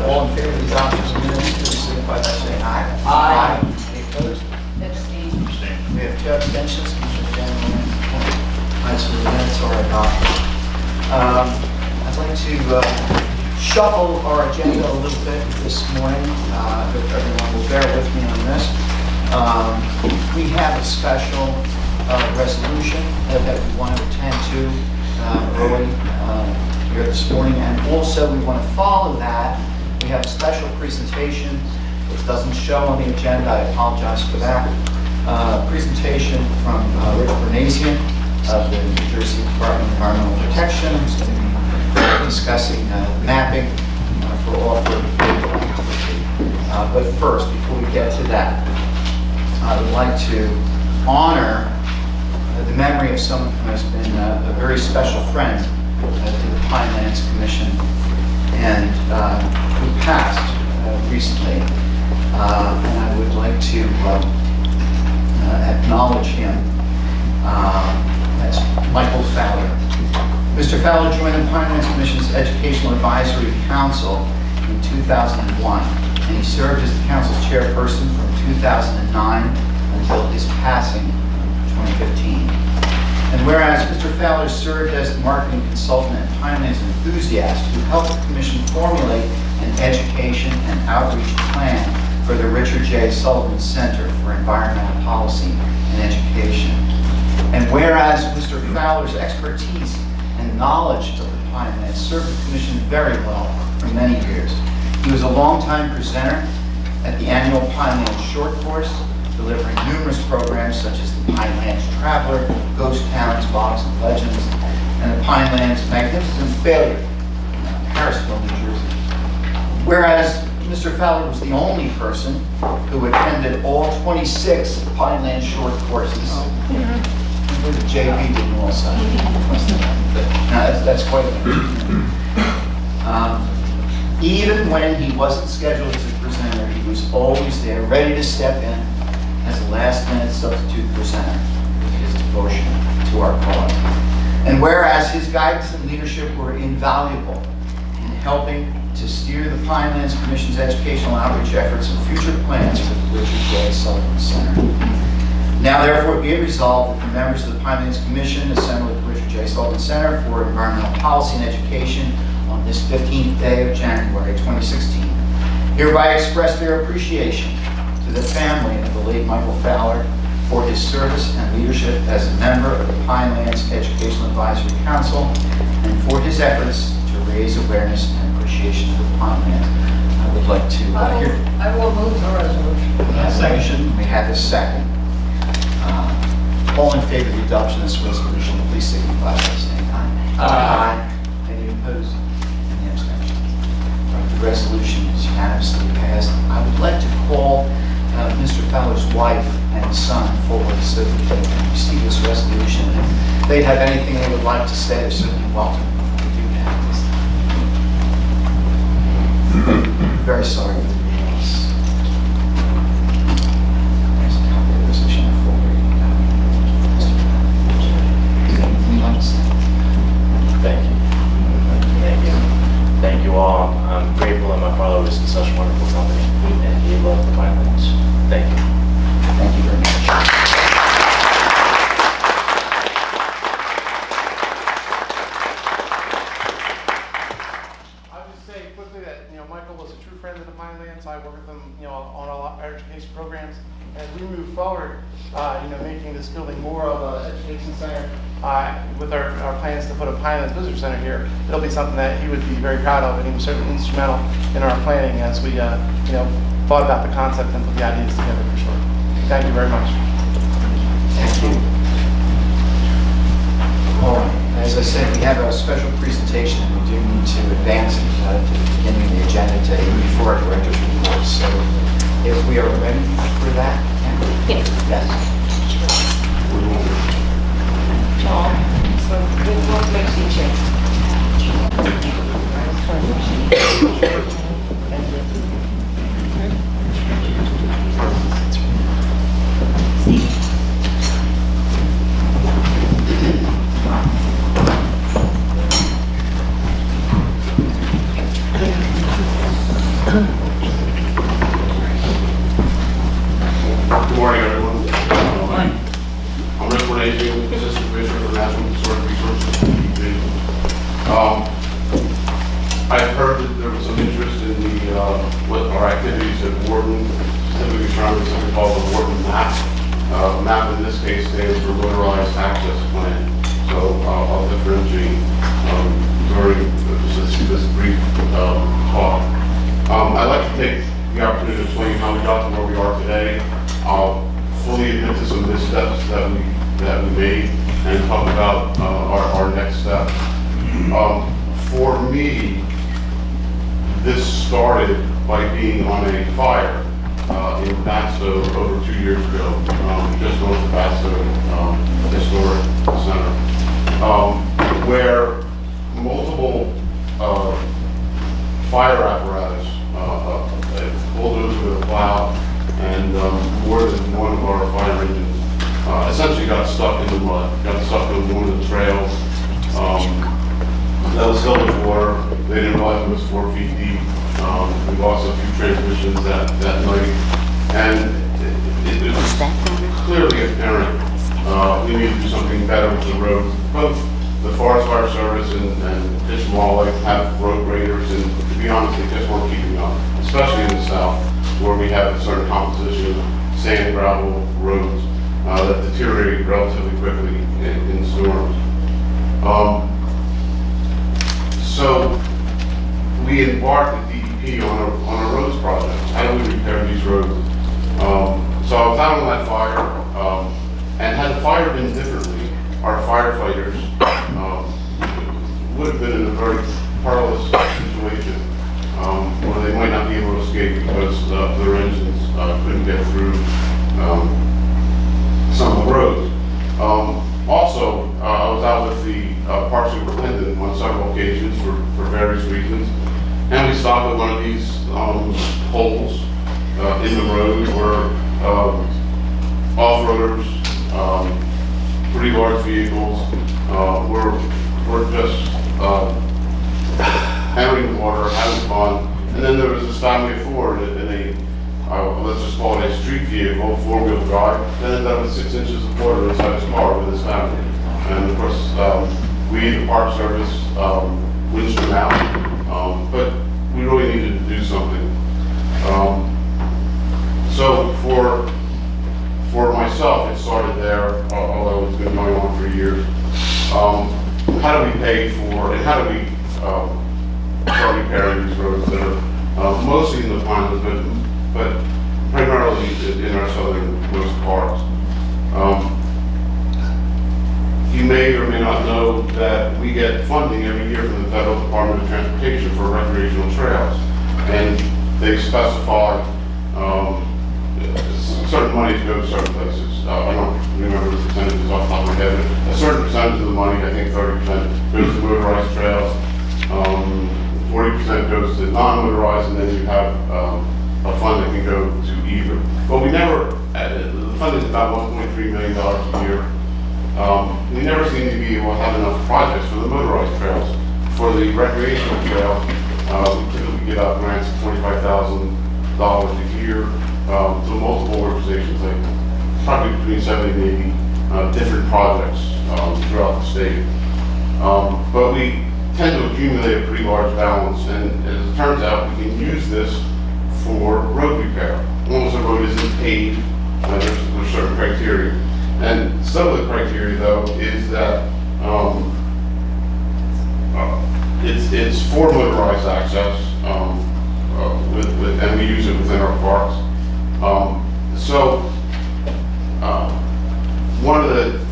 All in favor of the adoption of the minutes, please signify by saying aye. Aye. Any opposed? Abstain. We have 2 abstentions. Commissioner Daniel. Right, so the minutes are adopted. I'd like to shuffle our agenda a little bit this morning. I hope everyone will bear with me on this. We have a special resolution that we want to attend to early here this morning, and also we want to follow that. We have a special presentation. It doesn't show on the agenda. I apologize for that. Presentation from Rich Bernasian of the New Jersey Department of Environmental Protection, who's going to be discussing mapping for off-road vehicle activity. But first, before we get to that, I would like to honor the memory of someone who has been a very special friend to the Pinelands Commission and who passed recently. And I would like to acknowledge him. That's Michael Fowler. Mr. Fowler joined the Pinelands Commission's Educational Advisory Council in 2001, and he served as the council's chairperson from 2009 until his passing in 2015. And whereas Mr. Fowler served as the marketing consultant and Pinelands enthusiast who helped the Commission formulate an education and outreach plan for the Richard J. Sullivan Center for Environmental Policy and Education. And whereas Mr. Fowler's expertise and knowledge of the Pinelands served the Commission very well for many years. He was a longtime presenter at the annual Pinelands Short Course, delivering numerous programs such as the Pinelands Traveler, Ghost Towns, Bogs and Legends, and the Pinelands Magnificent Failure in Harrisville, New Jersey. Whereas Mr. Fowler was the only person who attended all 26 Pinelands Short Courses. The JV didn't also. That's quite amazing. Even when he wasn't scheduled as a presenter, he was always there, ready to step in as a last-minute substitute presenter with his devotion to our cause. And whereas his guidance and leadership were invaluable in helping to steer the Pinelands Commission's educational outreach efforts and future plans for the Richard J. Sullivan Center. Now, therefore, be it resolved that the members of the Pinelands Commission assembled at the Richard J. Sullivan Center for Environmental Policy and Education on this 15th day of January 2016 hereby express their appreciation to the family of the late Michael Fowler for his service and leadership as a member of the Pinelands Educational Advisory Council and for his efforts to raise awareness and appreciation of the Pinelands. I would like to hear. I will move the resolution. Second. We have a second. All in favor of the adoption of this resolution, please signify by saying aye. Aye. Any opposed? Any abstentions? Right, the resolution is unanimously passed. I would like to call Mr. Fowler's wife and son forward so that they can receive this resolution. And if they have anything they would like to say, they're certainly welcome to do that this time. Very sorry for the news. There's a copy of the resolution forward. Thank you. Thank you. Thank you all. I'm grateful that my father was in such wonderful company and he loved the Pinelands. Thank you. Thank you very much. I would just say quickly that, Michael was a true friend of the Pinelands. I work with him, on our education programs. As we move forward, making this building more of an education center, with our plans to put a Pinelands Visitor Center here, it'll be something that he would be very proud of, and he was certainly instrumental in our planning as we, thought about the concept and put the ideas together for sure. Thank you very much. Thank you. All right. As I said, we have a special presentation, and we do need to advance it to the beginning of the agenda today before our director's report. So if we are ready for that. Yes. Yes. John, so what makes you change? Good morning, everyone. I'm Rick Renee, Assistant Commissioner for National Historic Resources. I've heard that there was some interest in what our activities at Wharton, specifically surrounding something called the Wharton map. MAP in this case stands for Motorized Access Plan. So I'll differentiate during this brief talk. I'd like to take the opportunity to explain how we got to where we are today. I'll fully admit to some missteps that we made and talk about our next steps. For me, this started by being on a fire in Basto over 2 years ago, just north of Basto Historic Center, where multiple fire apparatus, a bulldozer with a plow, and more than one of our fire engines essentially got stuck in the mud, got stuck in one of the trails that was filled with water. They didn't realize it was 4 feet deep. We lost a few transmissions that night, and it was clearly apparent we needed to do something better with the roads. Both the Forest Fire Service and Fish and Wildlife have road graders, and to be honest, they just weren't keeping up, especially in the south, where we have a certain composition of sand, gravel roads that deteriorate relatively quickly in storms. So we embarked at DEP on a roads project. How do we repair these roads? So I was out on that fire, and had the fire been differently, our firefighters would have been in a very perilous situation where they might not be able to escape because their engines couldn't get through some of the roads. Also, I was out with the Park Superintendent on several occasions for various reasons, and we stopped at one of these holes in the road where off-roaders, pretty large vehicles were just hammering the water, having fun. And then there was this family of four in a, let's just call it a street vehicle, 4-wheel drive, that ended up with 6 inches of water inside his car with his family. And of course, we, the Park Service, winched them out, but we really needed to do something. So for myself, it started there, although it's been going on for years. How do we pay for, and how do we start repairing these roads that are mostly in the Pinelands, but primarily in our southernmost parts? You may or may not know that we get funding every year from the Federal Department of Transportation for recreational trails, and they specify certain money to go to certain places. I don't remember the percentages off the top of my head, but a certain percentage of the money, I think 30%, goes to motorized trails, 40% goes to non-motorized, and then you have a fund that can go to either. But we never, the fund is about $1.3 million a year. We never seem to be able to have enough projects for the motorized trails. For the recreational trail, we typically give out grants of $25,000 a year to multiple organizations, like probably between 70 and 80 different projects throughout the state. But we tend to accumulate a pretty large balance, and as it turns out, we can use this for road repair. Once a road isn't paved, there's certain criteria. And some of the criteria, though, is that it's for motorized access, and we use it within our parks. One of the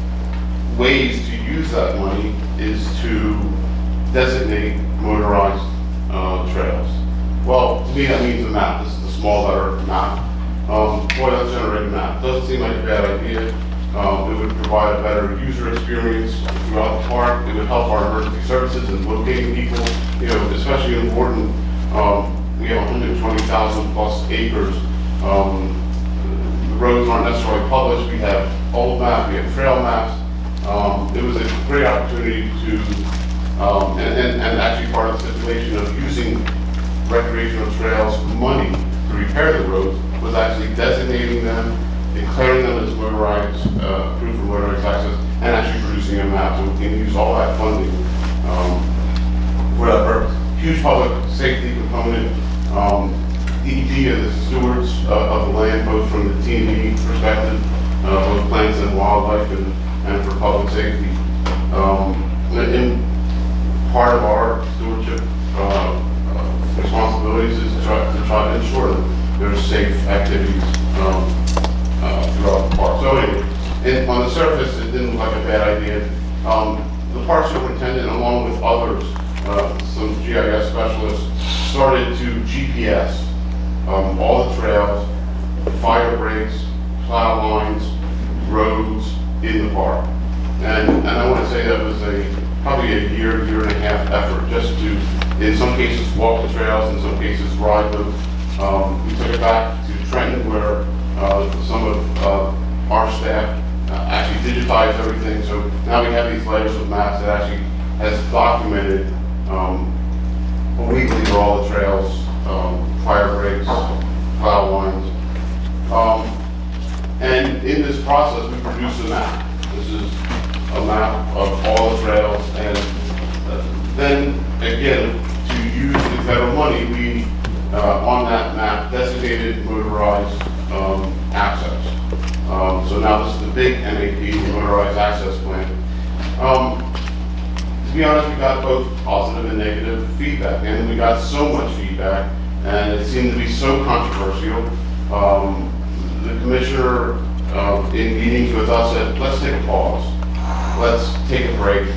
ways to use that money is to designate motorized trails. Well, to me, that means a map. This is the small letter map. Boy, let's generate a map. Doesn't seem like a bad idea. It would provide a better user experience throughout the park. It would help our emergency services in locating people, especially in Wharton. We have 120,000 plus acres. The roads aren't necessarily published. We have old maps, we have trail maps. It was a great opportunity to, and actually part of the stipulation of using recreational trails money to repair the roads was actually designating them, declaring them as motorized, approved for motorized access, and actually producing a map. So we can use all that funding for that purpose. Huge public safety component. DEP are the stewards of the land, both from the T&D perspective, both plants and wildlife, and for public safety. And part of our stewardship responsibilities is to try to ensure that there's safe activities throughout the park. So anyway, and on the surface, it didn't look like a bad idea. The park superintendent, along with others, some GIS specialists, started to GPS all the trails, fire breaks, plow lines, roads in the park. And I want to say that was probably a year and a half effort just to, in some cases, walk the trails, in some cases, ride them. We took it back to Trenton, where some of our staff actually digitized everything. So now we have these layers of maps that actually has documented weekly where all the trails, fire breaks, plow lines. And in this process, we produced a map. This is a map of all the trails, and then again, to use the federal money, we on that map designated motorized access. So now this is the big MAP, motorized access plan. To be honest, we got both positive and negative feedback, and we got so much feedback, and it seemed to be so controversial. The commissioner in meetings with us said, let's take a pause. Let's take a break.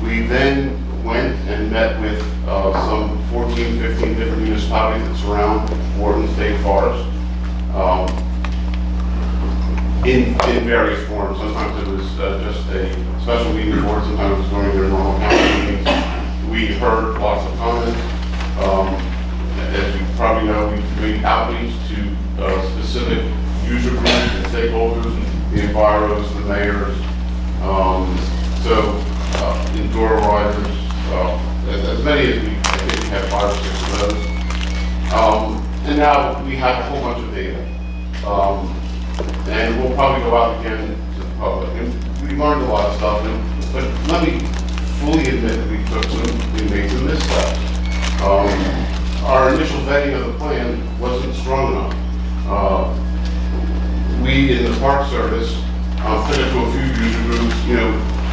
We then went and met with some 14, 15 different municipalities that surround Wharton State Forest in various forms. Sometimes it was just a special meeting board, sometimes it was during their normal council meetings. We heard lots of comments. As you probably know, we made outreach to specific user groups and stakeholders, the enviros, the mayors, indoor riders, as many as I think we have 5 or 6 of those. And now we have a whole bunch of data. And we'll probably go out again to the public. And we learned a lot of stuff, but let me fully admit that we made some missteps. Our initial vetting of the plan wasn't strong enough. We in the Park Service took it to a few user groups,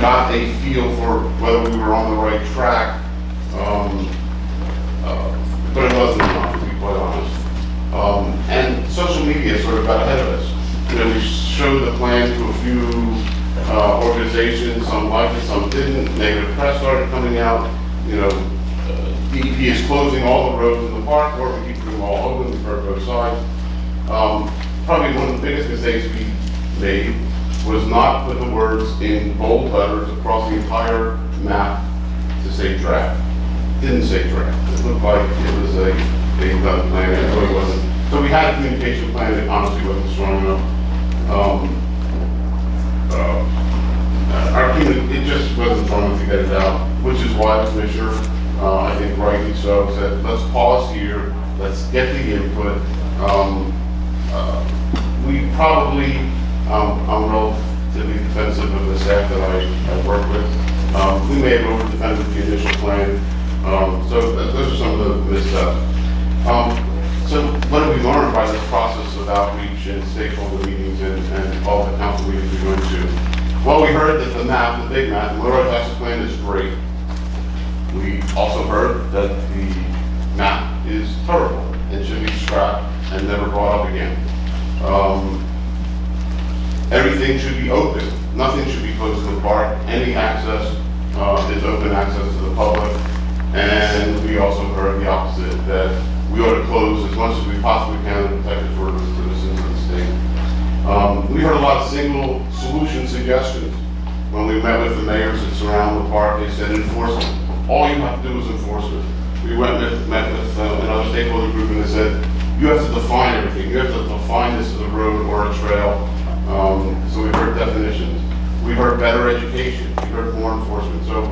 got a feel for whether we were on the right track, but it wasn't enough, to be quite honest. And social media sort of got ahead of us. We showed the plan to a few organizations, some liked it, some didn't. Negative press started coming out. DEP is closing all the roads in the park, or we keep them all open for both sides. Probably one of the biggest mistakes we made was not put the words in bold letters across the entire map to say draft. Didn't say draft. It looked like it was a done plan, and it really wasn't. So we had a communication plan that honestly wasn't strong enough. It just wasn't strong enough to get it out, which is why the commissioner, I think rightly so, said, let's pause here, let's get the input. We probably, I'm relatively defensive of the staff that I work with. We may have over-defended the initial plan. So those are some of the missteps. So what have we learned by this process of outreach and stakeholder meetings and all the council meetings we went to? Well, we heard that the map, the big map, the motorized access plan is great. We also heard that the map is terrible and should be scrapped and never brought up again. Everything should be open. Nothing should be closed to the park. Any access is open access to the public. And we also heard the opposite, that we ought to close as much as we possibly can to protect it for the citizens of the state. We heard a lot of single solution suggestions. When we met with the mayors that surround the park, they said enforcement. All you have to do is enforcement. We met with another stakeholder group, and they said, you have to define everything. You have to define this as a road or a trail. So we heard definitions. We heard better education. We heard more enforcement. So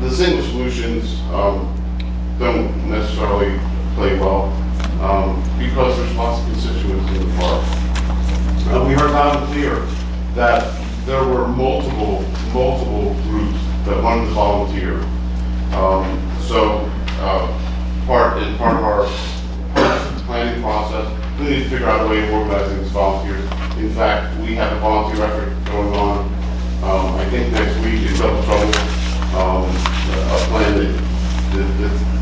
the single solutions don't necessarily play well, because there's lots of constituents in the park. We heard loud and clear that there were multiple groups that wanted to volunteer. Part of our planning process, we need to figure out a way of organizing these volunteers. In fact, we have a volunteer effort going on, I think next week in Double Trouble, a plan that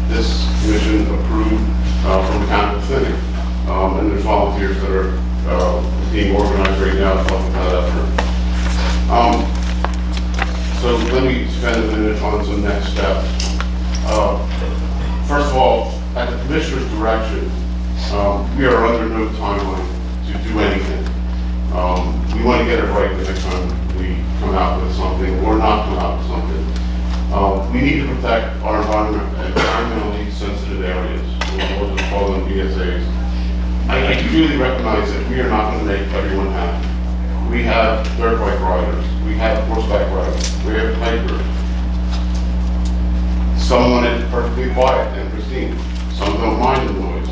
this commission approved from the county of Phoenix. And there's volunteers that are being organized right now to help with that effort. So let me spend a minute on some next steps. First of all, at the commissioner's direction, we are under no timeline to do anything. We want to get it right the next time we come out with something or not come out with something. We need to protect our environmentally sensitive areas. We'll just call them BSAs. I clearly recognize that we are not going to make everyone happy. We have dirt bike riders, we have horseback riders, we have hikers. Some want it perfectly quiet and pristine. Some don't mind the noise.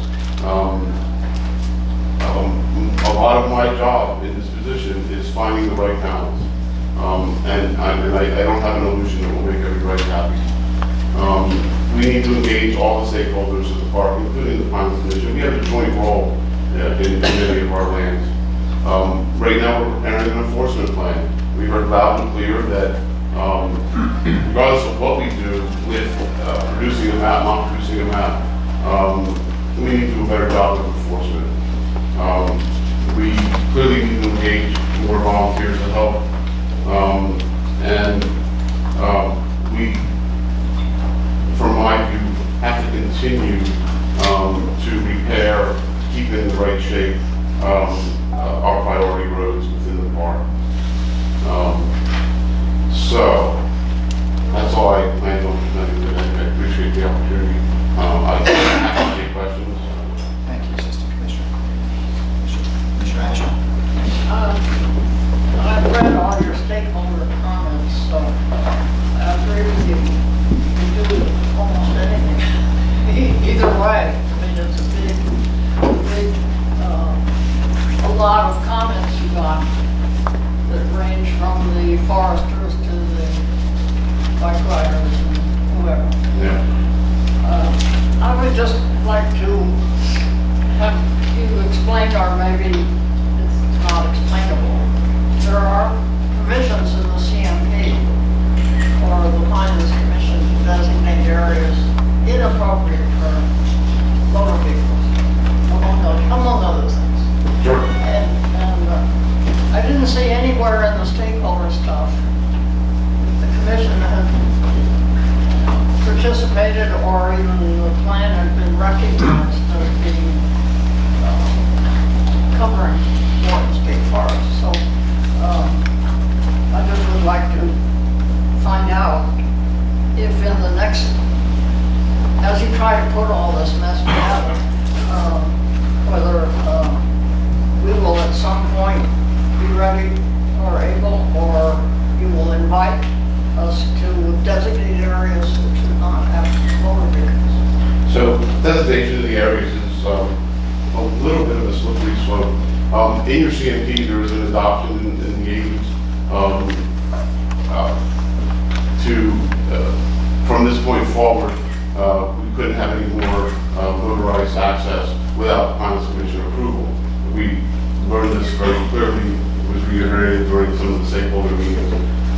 A lot of my job in this position is finding the right balance. And I don't have an illusion that will make everybody happy. We need to engage all the stakeholders of the park, including the Pinelands Commission. We have a joint role in many of our lands. Right now, we're preparing an enforcement plan. We heard loud and clear that regardless of what we do with producing a map, not producing a map, we need to do a better job of enforcement. We clearly need to engage more volunteers to help. We, from my view, have to continue to repair, keep in the right shape, our priority roads within the park. So that's all I planned on presenting today. I appreciate the opportunity. I have to take questions. Thank you, Assistant Commissioner. Commissioner Asher? I've read all your stakeholder comments, so I agree with you. You can do almost anything. Either way, I mean, it's a lot of comments you got that range from the foresters to the bike riders and whoever. Yeah. I would just like to have you explain, or maybe it's not explainable. There are provisions in the CMP or the Pinelands Commission to designate areas inappropriate for motor vehicles, among other things. Sure. And I didn't see anywhere in the stakeholder stuff that the commission had participated or even the plan had been recognized as being covering Morton State Forest. So I just would like to find out if in the next, as you try to put all this mess together, whether we will at some point be ready or able, or you will invite us to designate areas that should not have motor vehicles. So designation of the areas is a little bit of a slippery slope. In your CMP, there was an adoption in the 80s from this point forward, we couldn't have any more motorized access without the Pinelands Commission approval. We learned this very clearly. It was reiterated during some of the stakeholder meetings.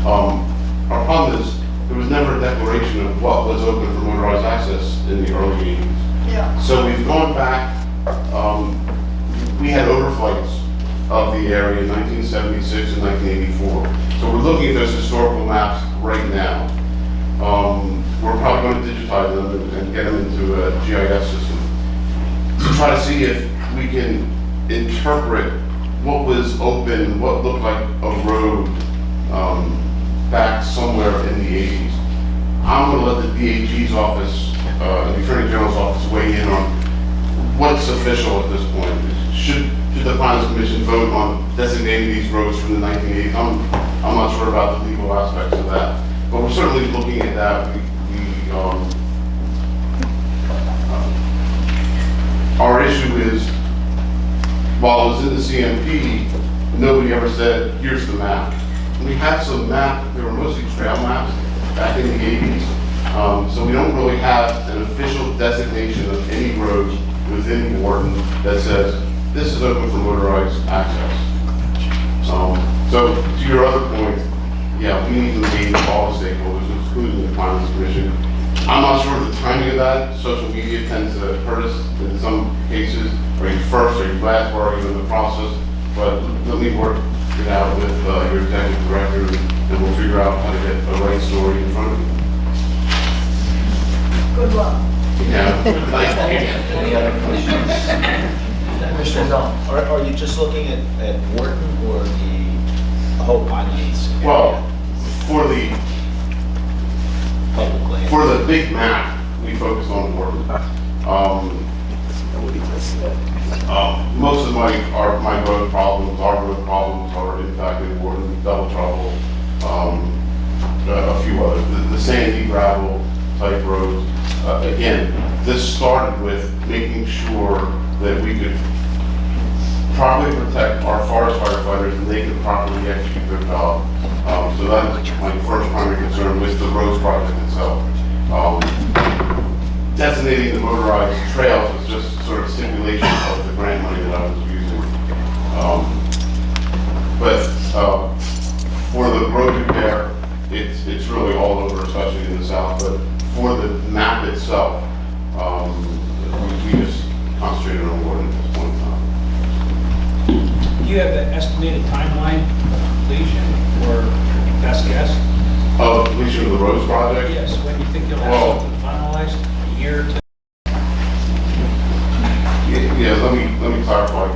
Our problem is there was never a declaration of what was open for motorized access in the early 80s. Yeah. So we've gone back, we had overflights of the area in 1976 and 1984. So we're looking at those historical maps right now. We're probably going to digitize them and get them into a GIS system to try to see if we can interpret what was open, what looked like a road back somewhere in the 80s. I'm going to let the DAG's office, the Attorney General's office weigh in on what's official at this point. Should the Pinelands Commission vote on designating these roads from the 1980s? I'm not sure about the legal aspects of that, but we're certainly looking at that. our issue is, while it was in the CMP, nobody ever said, here's the map. We had some map, they were mostly trail maps back in the 80s. So we don't really have an official designation of any road within Wharton that says, this is open for motorized access. So to your other point, yeah, we need to engage all the stakeholders, including the Pinelands Commission. I'm not sure of the timing of that. Social media tends to hurt us in some cases. Are you first, are you last, or are you in the process? But let me work it out with your executive director, and we'll figure out how to get the right story in front of you. Good luck. Yeah. Any other questions? Commissioner Zell? Are you just looking at Wharton or the whole Pinelands area? Well, for Public land? the big map, we focus on Wharton. Most of my road problems, our road problems are in fact in Wharton, Double Trouble, a few others. The sandy gravel type roads. Again, this started with making sure that we could properly protect our forest firefighters and they could properly execute their job. So that is my first primary concern with the roads project itself. Designating the motorized trails was just sort of simulation of the grant money that I was using. For the road repair, it's really all over, especially in the south. But for the map itself, we just concentrated on Wharton at this point in time. Do you have an estimated timeline of completion or best guess? Of completion of the roads project? Yes, when do you think you'll have Well- something finalized? A year to? Yeah, let me clarify.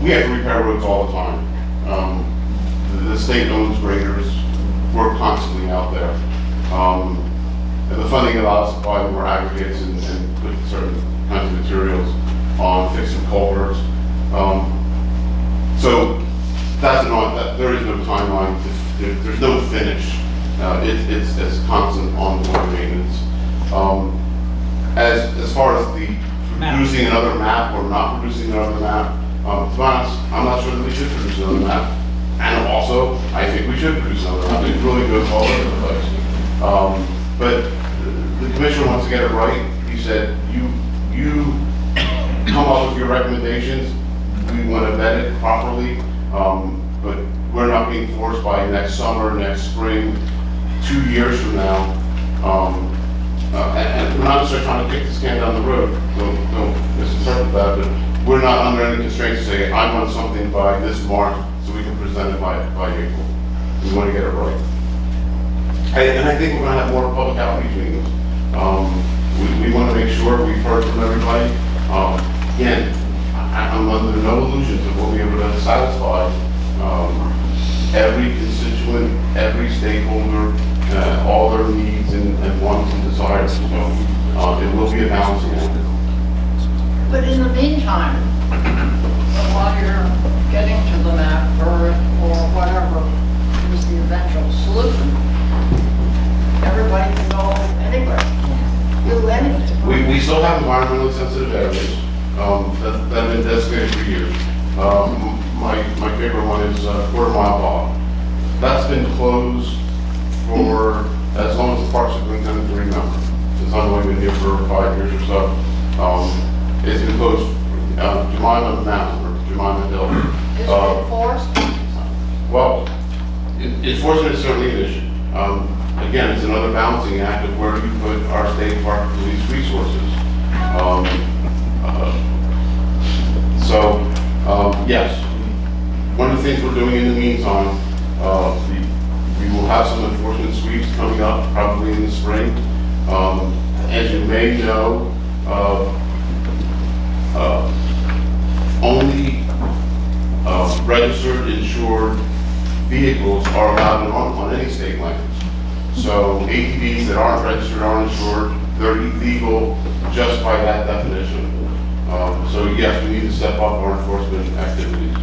We have to repair roads all the time. The state owns graders. We're constantly out there. And the funding allows us to buy more aggregates and put certain kinds of materials on fixing culverts. So that's there is no timeline. There's no finish. It's constant ongoing maintenance. As far as the producing another map or not producing another map, to be honest, I'm not sure that we should produce another map. And also, I think we should produce another map. It really goes all over the place. But the commissioner wants to get it right. He said, you come up with your recommendations. We want to vet it properly. But we're not being forced by next summer, next spring, 2 years from now. And we're not necessarily trying to kick this can down the road. Don't misinterpret that. But we're not under any constraints to say, I want something by this mark so we can present it by April. We want to get it right. And I think we're going to have more public outreach meetings. We want to make sure we've heard from everybody. Again, I'm under no illusions that we'll be able to satisfy every constituent, every stakeholder, all their needs and wants and desires. So it will be a balancing act. But in the meantime, while you're getting to the map or whatever is the eventual solution, everybody can go anywhere, do anything. We still have environmentally sensitive areas that have been designated for years. My favorite one is Quarter Mile Bog. That's been closed for as long as the parks have been coming to remember. Since I've only been here for 5 years or so. It's been closed Jemima Mountain or Jemima Hill. Is it enforced? Well, enforcement is certainly an issue. Again, it's another balancing act of where you put our state park police resources. Yes, one of the things we're doing in the meantime, we will have some enforcement sweeps coming up probably in the spring. As you may know, only registered, insured vehicles are allowed to run on any state lands. So ATVs that aren't registered, aren't insured, they're illegal just by that definition. So yes, we need to step up our enforcement activities.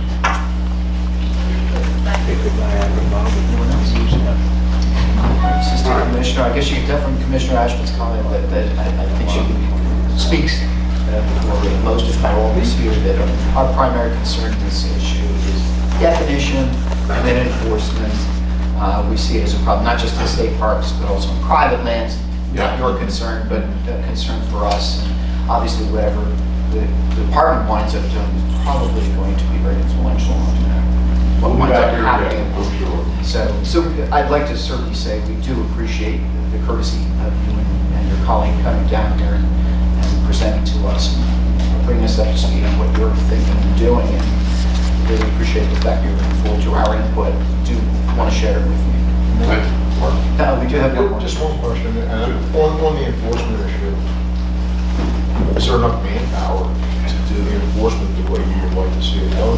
Assistant Commissioner, I guess you could tell from Commissioner Ashman's comment that I think she speaks before we most, if not all of us here, that our primary concern in this issue is definition and then enforcement. We see it as a problem, not just in state parks, but also in private lands. Not your concern, but a concern for us. And obviously, whatever the department winds up doing is probably going to be very influential on what We'll be winds up back here happening. again, I'm sure. So I'd like to certainly say we do appreciate the courtesy of you and your colleague coming down here and presenting to us and bringing us up to speed on what you're thinking and doing. And really appreciate the fact you're looking forward to our input. Do want to share it with you. Thank you. We do have one more. Just one question, on the enforcement issue, is there enough manpower to do the enforcement the way you would like to see it done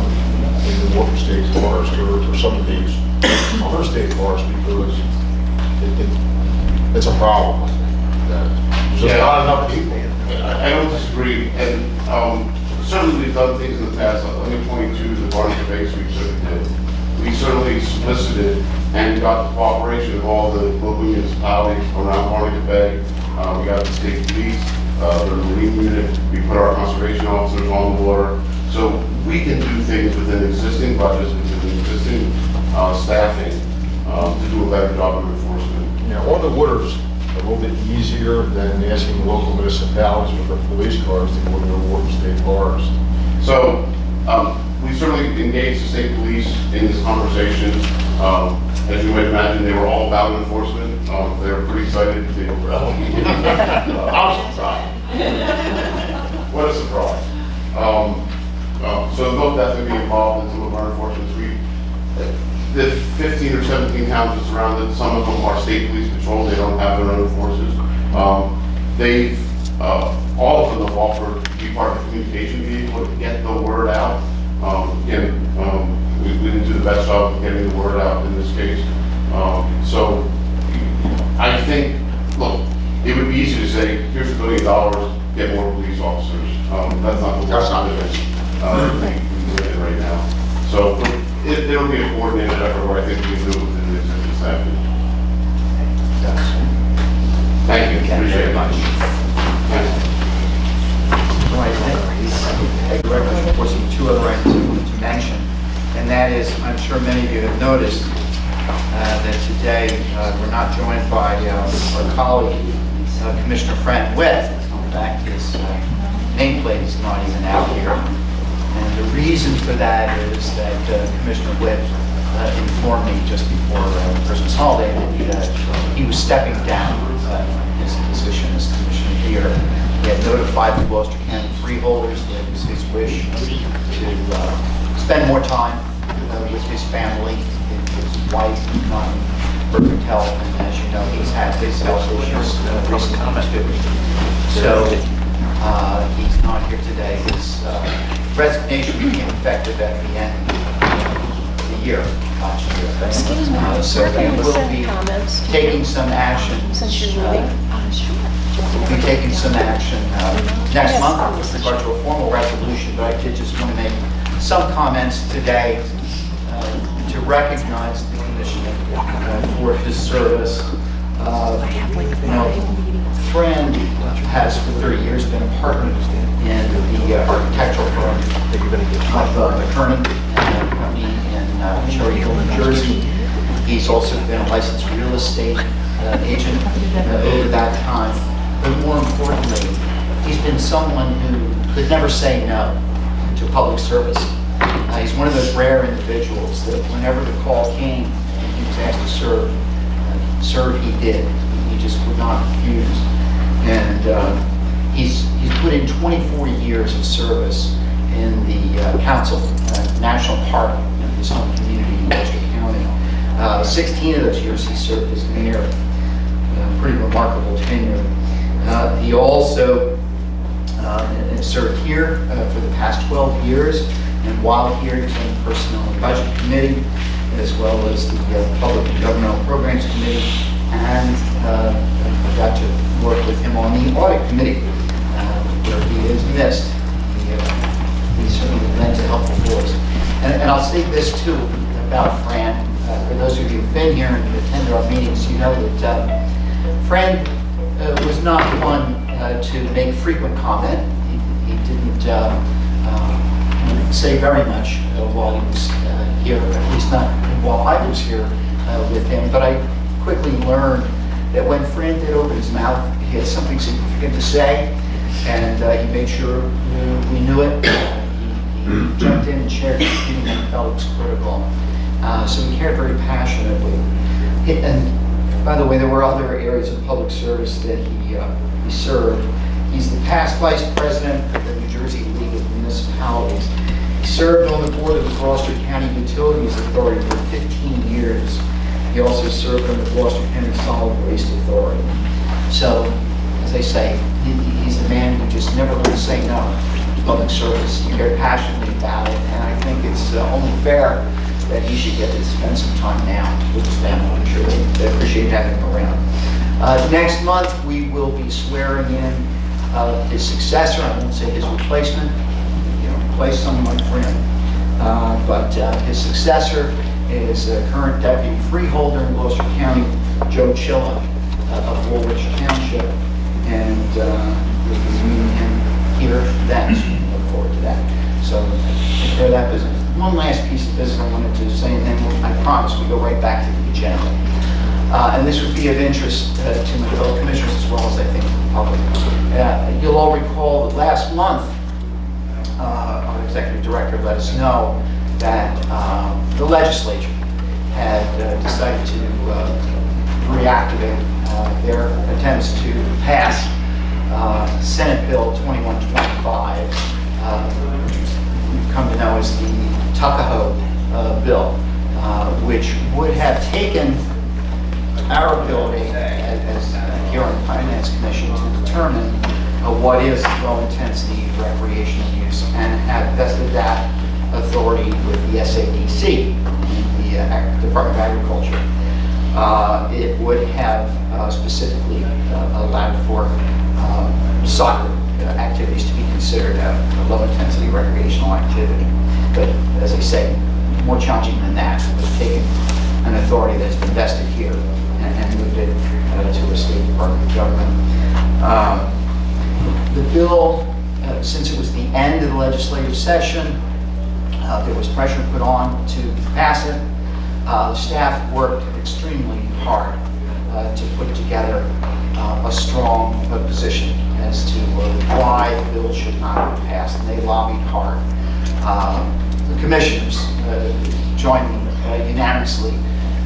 in the Wharton State Forest or some of these other state forests, because it's a problem. There's just not enough people. I don't disagree, and certainly we've done things in the past. Let me point to the Barney Bay Street did. We certainly solicited and got the cooperation of all the local municipalities around Barney Bay. We got the state police, the marine unit, we put our conservation officers on the water. So we can do things within existing budgets, within existing staffing, to do a better job of enforcement. Now, on the waters, a little bit easier than asking local municipalities with their police cars to go to the Wharton State Forest. So, we certainly engaged the state police in this conversation. As you might imagine, they were all about enforcement. They were pretty excited. They were, I'm surprised. What a surprise. So they'll definitely be involved in some of our enforcement. The 15 or 17 towns that surround it, some of them are state police patrol. They don't have their own forces. All of them have offered to be part of the communication vehicle to get the word out. Again, we didn't do the best job of getting the word out in this case. So I think, look, it would be easy to say, here's $1 billion, get more police officers. That's not the way we're doing it right now. So it'll be a coordinated effort where I think we can do it within the existing staff. Thank you, appreciate it. Thank you. Right, thank you. Of course, two other items I wanted to mention, and that is, I'm sure many of you have noticed that today we're not joined by our colleague, Commissioner Fran Witt. In fact, his nameplate is not even out here. And the reason for that is that Commissioner Witt informed me just before Christmas holiday that he was stepping down from his position as Commissioner here. He had notified the Gloucester County freeholders that it was his wish to spend more time with his family, his wife, not in perfect health, and as you know, he's had his health issues recently too. So he's not here today. His resignation became effective at the end of the year, last year. Excuse me, So where we can we will send be comments? taking some action. Since you're leaving? Sure. We'll be taking some action next month with regard to a formal resolution, but I did just want to make some comments today to recognize the commissioner for his service. Fran has for 30 years been a partner in the architectural firm of McKernan Company in Cherry Hill, New Jersey. He's also been a licensed real estate agent over that time. But more importantly, he's been someone who could never say no to public service. He's one of those rare individuals that whenever the call came and he was asked to serve he did. He just would not refuse. And he's put in 24 years of service in the council, national park in his home community in Gloucester County. 16 of those years he served as mayor. Pretty remarkable tenure. He also served here for the past 12 years, and while here, he was on the Personnel and Budget Committee, as well as the Public and Governmental Programs Committee, and I got to work with him on the Audit Committee, where he is missed. He certainly lends a helpful voice. And I'll say this too about Fran. For those of you who've been here and attended our meetings, you know that Fran was not one to make frequent comment. He didn't say very much while he was here, at least not while I was here with him, but I quickly learned that when Fran did open his mouth, he had something significant to say, and he made sure we knew it. He jumped in and shared anything that he felt was critical. So he cared very passionately. And by the way, there were other areas of public service that he served. He's the past vice president of the New Jersey League of Municipalities. He served on the board of the Gloucester County Utilities Authority for 15 years. He also served on the Gloucester County Solid Waste Authority. So, as I say, he's a man who just never learned to say no to public service. He cared passionately about it, and I think it's only fair that he should get to spend some time now with his family. I'm sure they appreciate having him around. Next month, we will be swearing in his successor. I won't say his replacement. Replace someone for him. But his successor is current deputy freeholder in Gloucester County, Joe Chilla of Woolwich Township, and we'll be meeting him here then. So we look forward to that. So take care of that business. One last piece of business I wanted to say, and then I promise we go right back to the agenda. And this would be of interest to my fellow commissioners as well as I think to the public. You'll all recall that last month, our executive director let us know that the legislature had decided to reactivate their attempts to pass Senate Bill 2125, which we've come to know as the Tuckahoe bill, which would have taken our ability as here on the Pinelands Commission to determine what is low-intensity recreational use and have vested that authority with the SADC, the Department of Agriculture. It would have specifically allowed for soccer activities to be considered a low-intensity recreational activity. But as I say, more challenging than that. We've taken an authority that's been vested here and moved it to a state department of government. The bill, since it was the end of the legislative session, there was pressure put on to pass it. The staff worked extremely hard to put together a strong position as to why the bill should not be passed, and they lobbied hard. The commissioners joined me unanimously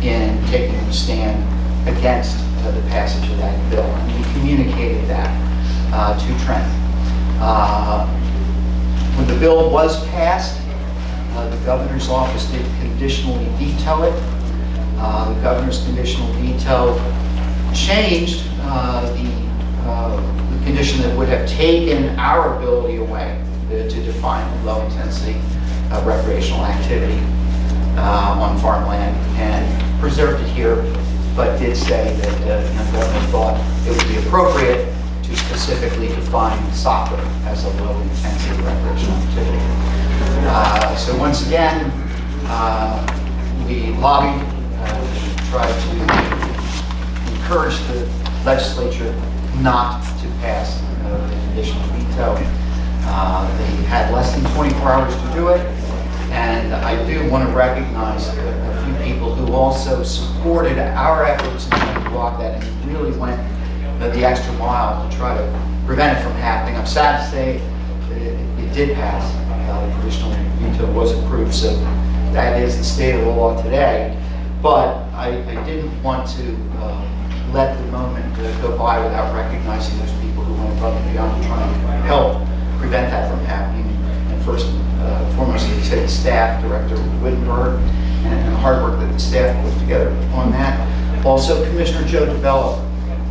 in taking a stand against the passage of that bill, and we communicated that to Trent. When the bill was passed, the governor's office did conditionally veto it. The governor's conditional veto changed the condition that would have taken our ability away to define low-intensity recreational activity on farmland and preserved it here, but did say that the governor thought it would be appropriate to specifically define soccer as a low-intensity recreational activity. So once again, we lobbied, tried to encourage the legislature not to pass the conditional veto. They had less than 24 hours to do it, and I do want to recognize a few people who also supported our efforts in trying to block that and really went the extra mile to try to prevent it from happening. I'm sad to say it did pass. The conditional veto was approved, so that is the state of the law today. But I didn't want to let the moment go by without recognizing those people who went above and beyond to try and help prevent that from happening. And first and foremost, as I said, the staff, Director Wittenberg, and the hard work that the staff put together on that. Also, Commissioner Joe DeBello,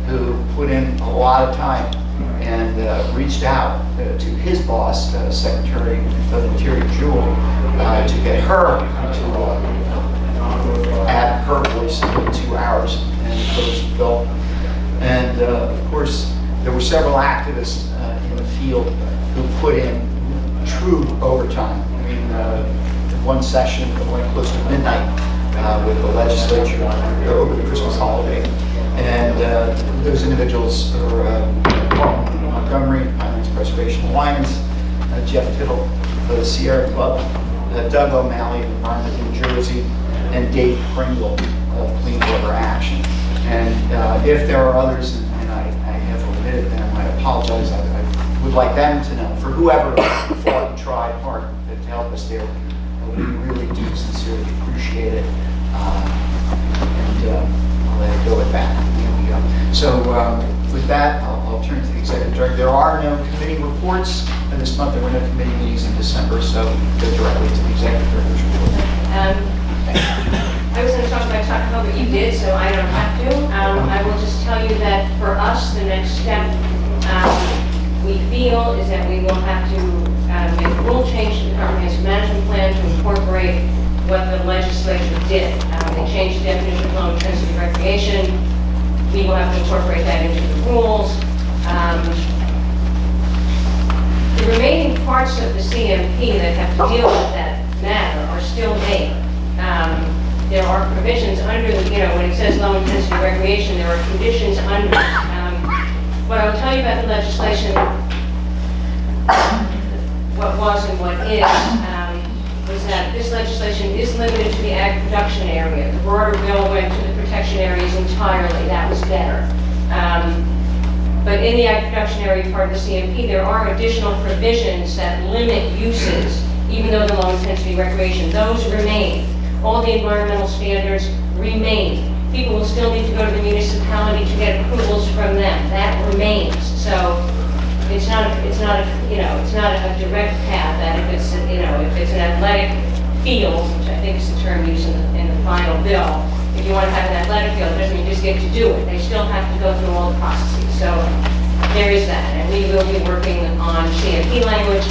who put in a lot of time and reached out to his boss, Secretary of Interior Jewel, to get her to add her voice to 2 hours and close the bill. And of course, there were several activists in the field who put in true overtime. I mean, one session went close to midnight with the legislature over the Christmas holiday. And those individuals are Montgomery, Pinelands Preservation Alliance, Jeff Tittle of the Sierra Club, Doug O'Malley of Environment New Jersey, and Dave Pringle of Clean Water Action. And if there are others, and I have omitted them, I apologize. I would like them to know, for whoever fought and tried hard to help us there, we really do sincerely appreciate it. I'll let it go at that. There we go. So with that, I'll turn to the executive director. There are no committee reports this month. There were no committee meetings in December, so go directly to the executive director's report. I was going to talk about Taco, but you did, so I don't have to. I will just tell you that for us, the next step we feel is that we will have to make a rule change to the comprehensive management plan to incorporate what the legislature did. They changed the definition of low-intensity recreation. We will have to incorporate that into the rules. The remaining parts of the CMP that have to deal with that matter are still there. There are provisions under, when it says low-intensity recreation, there are conditions under. What I will tell you about the legislation, what was and what is, was that this legislation is limited to the ag production area. The broader bill went to the protection areas entirely. That was better. But in the ag production area part of the CMP, there are additional provisions that limit uses, even though the low-intensity recreation, those remain. All the environmental standards remain. People will still need to go to the municipality to get approvals from them. That remains. So it's not a direct path that if it's, if it's an athletic field, which I think is the term used in the final bill, if you want to have an athletic field, it doesn't mean you just get to do it. They still have to go through all the processes. So there is that. And we will be working on CMP language.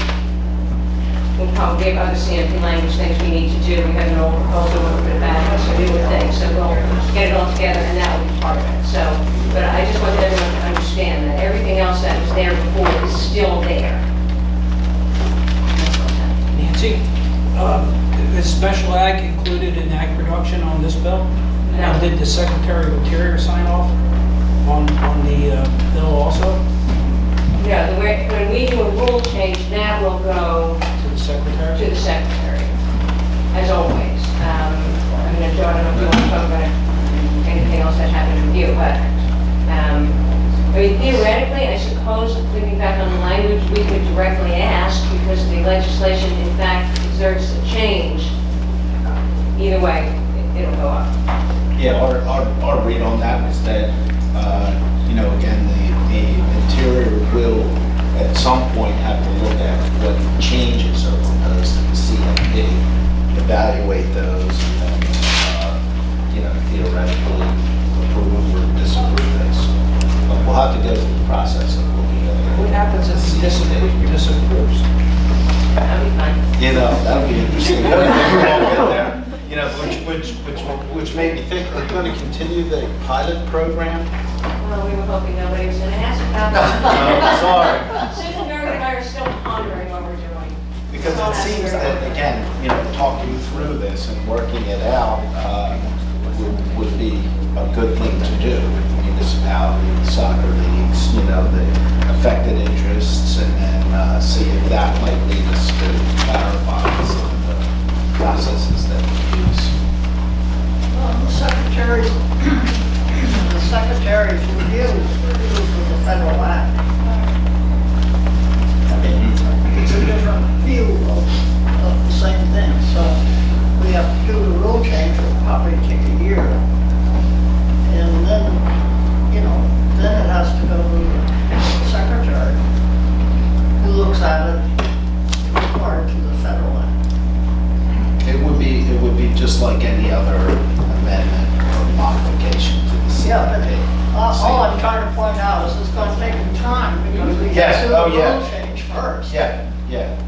We'll probably have other CMP language things we need to do. We have an old proposal that has to do with things. So we'll get it all together and that will be part of it. So, but I just want everyone to understand that everything else that was there before is still there. Nancy, is special ag included in ag production on this bill? No. And did the Secretary of Interior sign off on the bill also? Yeah, when we do a rule change, that will go To the Secretary? to the Secretary, as always. I mean, Joe, I don't know if you want to talk about anything else that happened with you, but, I mean, theoretically, I suppose, thinking back on the language, we could directly ask, because the legislation, in fact, exerts a change. Either way, it'll go up. Yeah, our read on that was that, again, the Interior will at some point have to look at what changes are proposed to the CMP, evaluate those, and then, theoretically approve or disapprove this. But we'll have to go through the process of looking at it. What happens if he disapproves? That'll be fine. That'll be interesting. We won't get there. Which made me think, are we going to continue the pilot program? Well, we were hoping nobody was going to ask about that. No, sorry. Susan Berger and I are still pondering what we're doing. Because it seems that, again, talking through this and working it out would be a good thing to do with the municipality, the soccer leagues, the affected interests, and then see if that might lead us to clarify some of the processes that we use. Well, the Secretary's review is with the federal act. I mean, it's a different view of the same thing, so we have to do the rule change, it'll probably take a year. And then, then it has to go to the Secretary, who looks at it according to the federal act. It would be just like any other amendment or modification to the CMP. Yeah, but all I'm trying to point out is it's going to take time because we Yes, have to do oh, the yeah. rule change first. Yeah,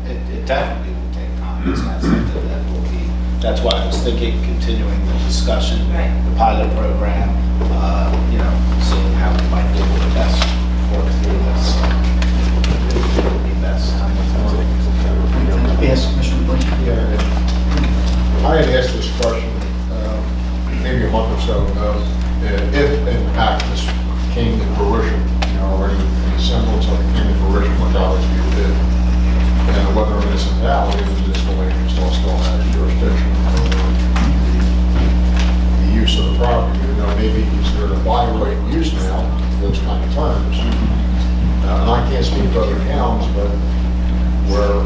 it definitely will take time. It's not something that will be, that's why I was thinking continuing the discussion, Right. the pilot program, seeing how we might be able to best work through this. It would be best. Yes, Commissioner Blake? Yeah, I had asked this question maybe a month or so ago, if in fact this came to fruition, already in semblance of it came to fruition, which obviously it did. And whether a municipality, the municipal land use law still has jurisdiction over the use of the property, even though maybe considered a by right use now, those kind of terms. And I can't speak for other towns, but where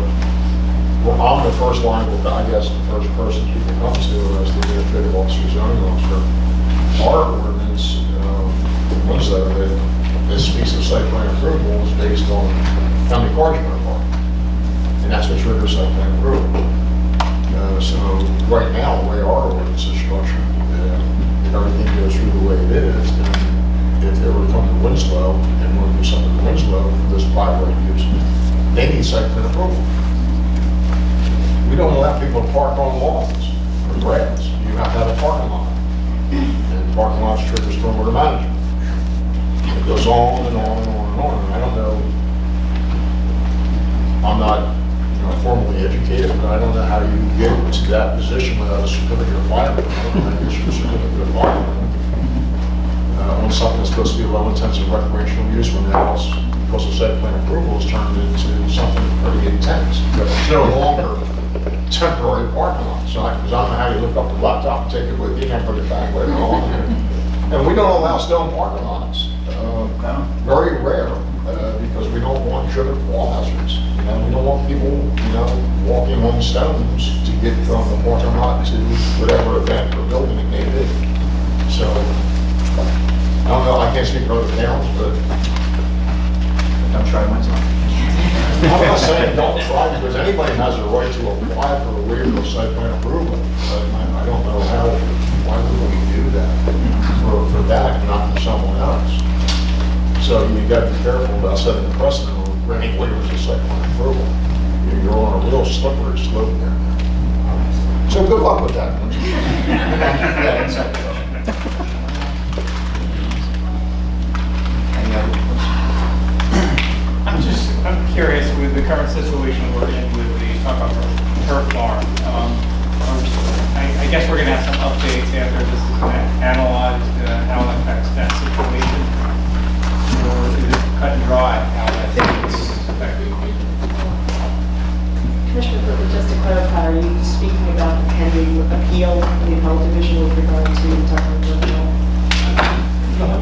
I'm the first line, I guess, the first person people come to as the administrative officer, zoning officer. Our ordinance was that this piece of site plan approval is based on how many cars you're going to park. And that's what triggers site plan approval. So right now, the way our ordinance is structured, if everything goes through the way it is, then if they were to come to Winslow and want to do something in Winslow for this private use, they need site plan approval. We don't allow people to park on lawns or grass. You have to have a parking lot. And parking lots trigger stormwater management. It goes on and on and on and on. And I don't know, I'm not formally educated, but I don't know how you get to that position without a certificate of fire. I don't know how you issue a certificate of fire on something that's supposed to be low intensive recreational use when the house, because of site plan approval, is turned into something pretty intense. It's no longer temporary parking lot. So because I don't know how you lift up the laptop and take it with you and put it back later on. And we don't allow stone parking lots. Very rare, because we don't want triggered wall hazards. We don't want people, walking on stones to get from the parking lot to whatever event or building it may be. So, I don't know, I can't speak for other towns, but Don't try myself. I'm not saying don't try, because anybody has a right to apply for a waiver of site plan approval. But I don't know why would we do that for that and not for someone else? So you got to be careful about setting the precedent or granting waivers of site plan approval. You're on a real slippery slope there. So good luck with that. Thank you for that insight. Any other questions? I'm curious with the current situation we're in with the turf farm. I guess we're going to have some updates after this is analyzed, how it affects that situation. Or is it cut and dry how that is affected? Commissioner Britton, just to clarify, are you speaking about the pending appeal in the appellate division with regard to Tucker Workshop?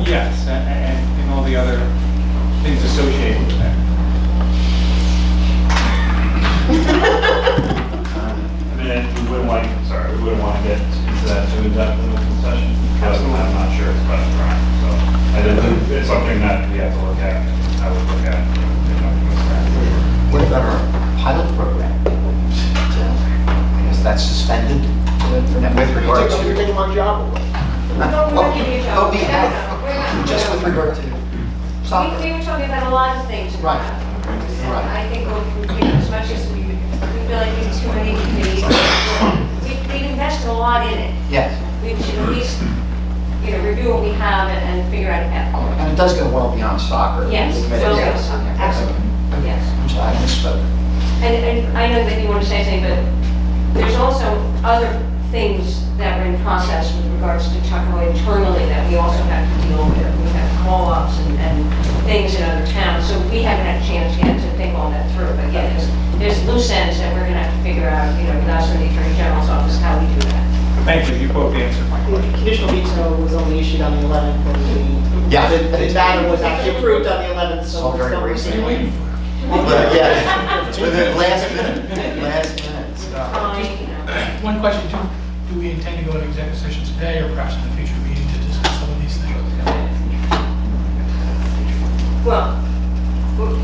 Yes, and all the other things associated with that. We wouldn't want to get into that too in-depth in the session, because I'm not sure it's best for us. So it's something that we have to look at. I would look at. What about our pilot program? I guess that's suspended with regard to... You're taking my job away. No, we're not giving you a job. Oh, we have, just with regard to soccer. We were talking about a lot of things. Right. And Right. I think as much as we feel like it's too many committees, we've invested a lot in it. Yes, We should at least, review what we have and figure out a path forward. and it does go well beyond soccer. Yes, well beyond soccer, absolutely. Yes. I'm sorry, I misspoke. And I know that you want to say something, but there's also other things that are in process with regards to Tuckahoe internally that we also have to deal with. We have call-ups and things in other towns, so we haven't had a chance yet to think all that through. But yeah, there's loose ends that we're going to have to figure out, with us and the Attorney General's office, how we do that. Thank you, you both answered my The question. conditional veto was only issued on the 11th, and Yeah. the matter was actually approved on the 11th, It's so all we're very still recent. reviewing. Yeah, within last minute, so. One question, do we intend to go into executive session today or perhaps in a future meeting to discuss some of these things? Well,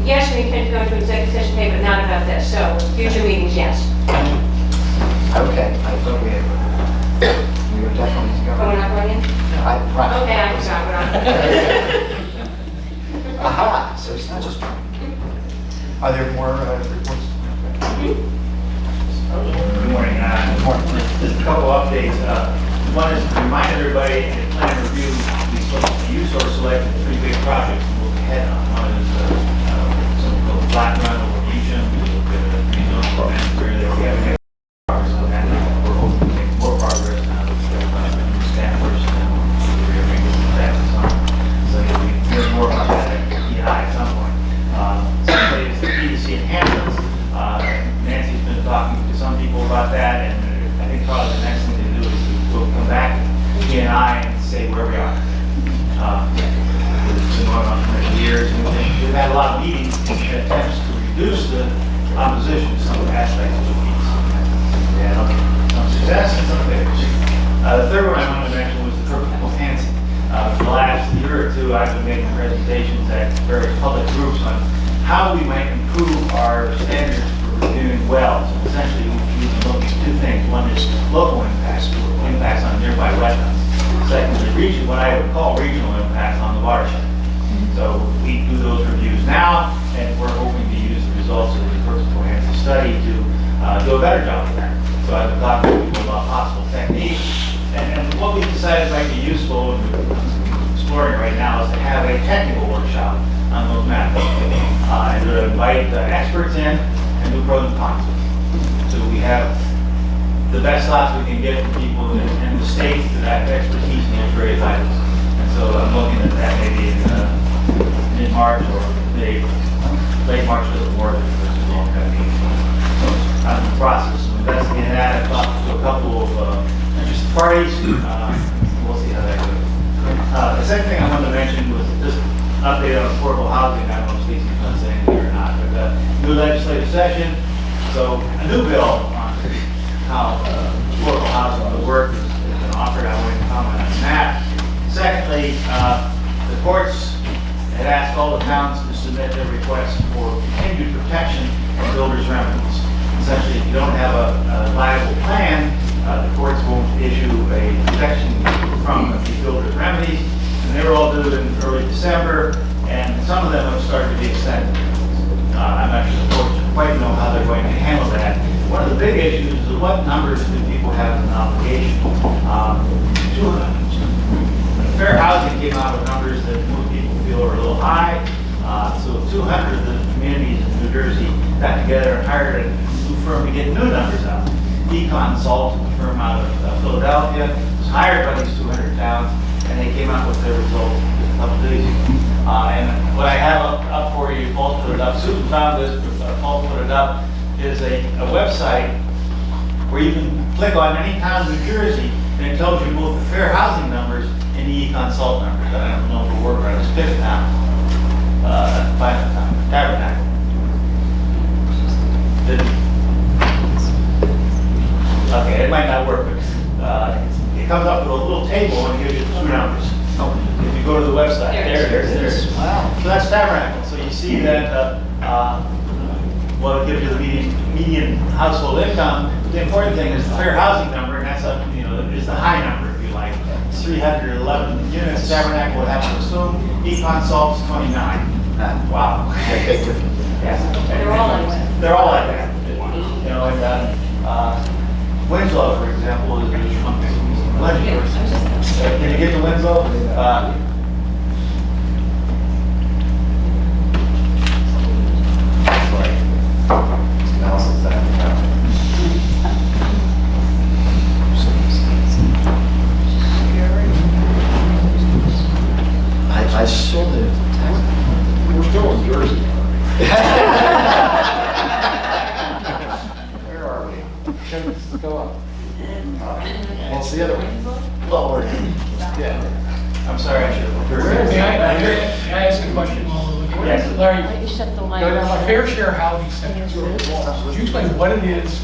yes, we intend to go into executive session today, but not about this. So future meetings, yes. Okay, I thought we were definitely Oh, we're going. not going in? Right. Okay, I forgot, we're not. Aha, so it's not just, are there more reports? Good morning. Just a couple updates. One is to remind everybody in the plan review, you sort of selected three big projects to move ahead on. One is something called the Black Run over region. We looked at a regional program where we haven't had progress on that. We're hoping to make more progress now that we've got new staffers and we're bringing staff and so on. So you'll hear more about that at EI at some point. Secondly, is the PDC enhancements. about that, and I think probably the next thing to do is we'll come back, he and I, and say where we are. It's been going on for many years, and we've had a lot of meetings and attempts to reduce the opposition to some aspects of the piece. We had some success and some failures. The third one I wanted to mention was the purposeful fencing. For the last year or two, I've been making presentations at various public groups on how we might improve our standards for reviewing wells. And essentially, we've been looking at two things. One is local impacts on nearby wetlands. Secondly, what I would call regional impacts on the watershed. So we do those reviews now, and we're hoping to use the results of the purposeful fencing study to do a better job of that. So I've been talking to people about possible techniques, and what we decided might be useful, and we're exploring right now, is to have a technical workshop on those matters, and to invite experts in and do pros and cons. So we have the best thoughts we can get from people in the state that have expertise in those various items. And so I'm looking at that maybe in mid-March or late March doesn't work, which is a long time. So I'm in the process of investigating that. I've talked to a couple of interested parties. We'll see how that goes. The second thing I wanted to mention was just update on affordable housing. I don't know if Stacey's going to say anything or not, but new legislative session. So a new bill on how affordable housing will work has been offered. I want to comment on that. Secondly, the courts had asked all the towns to submit their requests for continued protection of builders' remedies. Essentially, if you don't have a viable plan, the courts won't issue a protection from the builders' remedies. And they were all due in early December, and some of them have started to be extended. I'm not sure the courts quite know how they're going to handle that. One of the big issues is what numbers do people have as an obligation? Fair Housing came out with numbers that most people feel are a little high. So 200 of the communities in New Jersey got together and hired a new firm to get new numbers out. Econsult, a firm out of Philadelphia, was hired by these 200 towns, and they came out with their results just a couple days ago. And what I have up for you, Paul put it up, Susan found this, but Paul put it up, is a website where you can click on any town in New Jersey, and it tells you both the fair housing numbers and the e-consult numbers. I don't know if it'll work right. It's fifth town, final town, Tabernacle. Okay, it might not work, but it comes up with a little table and gives you the two numbers. If you go to the website, there it is. Wow. So that's Tabernacle. So you see that. Well, it gives you the median household income. But the important thing is the fair housing number, and that's is the high number, if you like. It's 311 units. Tabernacle would have to assume. E-Consult's 29. Wow. Big difference. They're all like that. They're all like that. And Winslow, for example, is can you get to Winslow? I saw the We're still in Jersey. Where are we? Let's go up. What's the other one? Lower. Yeah. I'm sorry, I should have. May I ask a question while we're looking? Yes. Larry, You set the a light. fair share housing center, could you explain what it is,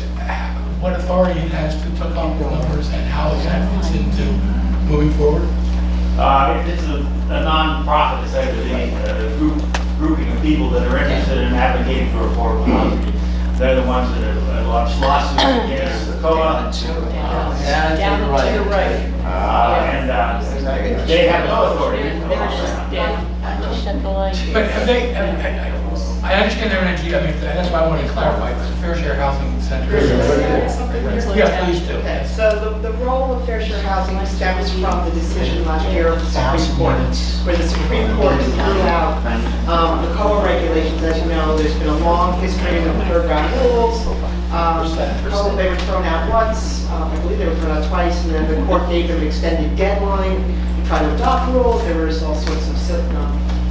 what authority it has to come up with numbers, and how that fits into moving forward? It's a non-profit, essentially, grouping of people that are interested in advocating for affordable housing. They're the ones that have launched lawsuits against the COA. Down to your right. And they have no authority. Set the light. But have they, I understand their energy, I mean, that's why I wanted to clarify, because the fair share housing center. Yeah, please do. Okay, so the role of fair share housing stems from the decision last year of the Supreme Court, where the Supreme Court threw out the COA regulations. As you know, there's been a long history of the third round rules. They were thrown out once, I believe they were thrown out twice, and then the court gave them an extended deadline to try to adopt rules. There was all sorts of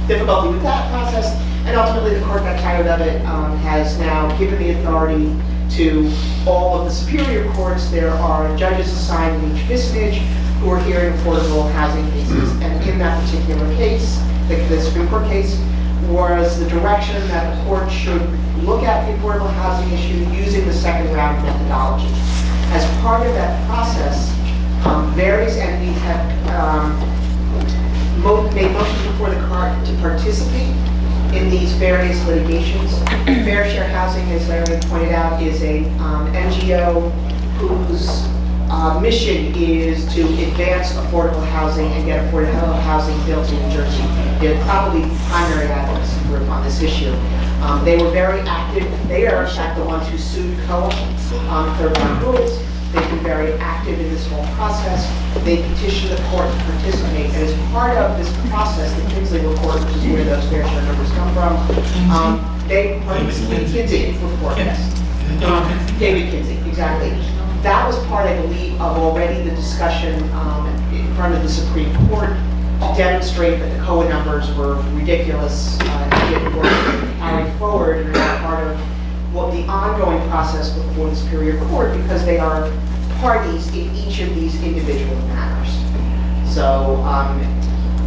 difficulty with that process, and ultimately the court got tired of it, has now given the authority to all of the superior courts. There are judges assigned in each vicinage who are hearing affordable housing cases. And in that particular case, the Supreme Court case, was the direction that the court should look at the affordable housing issue using the second round methodology. As part of that process, various entities have made motions before the court to participate in these various litigations. Fair Share Housing, as Larry pointed out, is a NGO whose mission is to advance affordable housing and get affordable housing built in New Jersey. They're probably the primary advocacy group on this issue. They were very active. They are, in fact, the ones who sued COA on third-round rules. They've been very active in this whole process. They petitioned the court to participate. And as part of this process, the Kinsley report, which is where those fair share numbers come from, they participated. Kinsey report, yes. David Kinsey, exactly. That was part, I believe, of already the discussion in front of the Supreme Court to demonstrate that the COA numbers were ridiculous, didn't work, carried forward, and are part of what the ongoing process before the Superior Court, because they are parties in each of these individual matters. So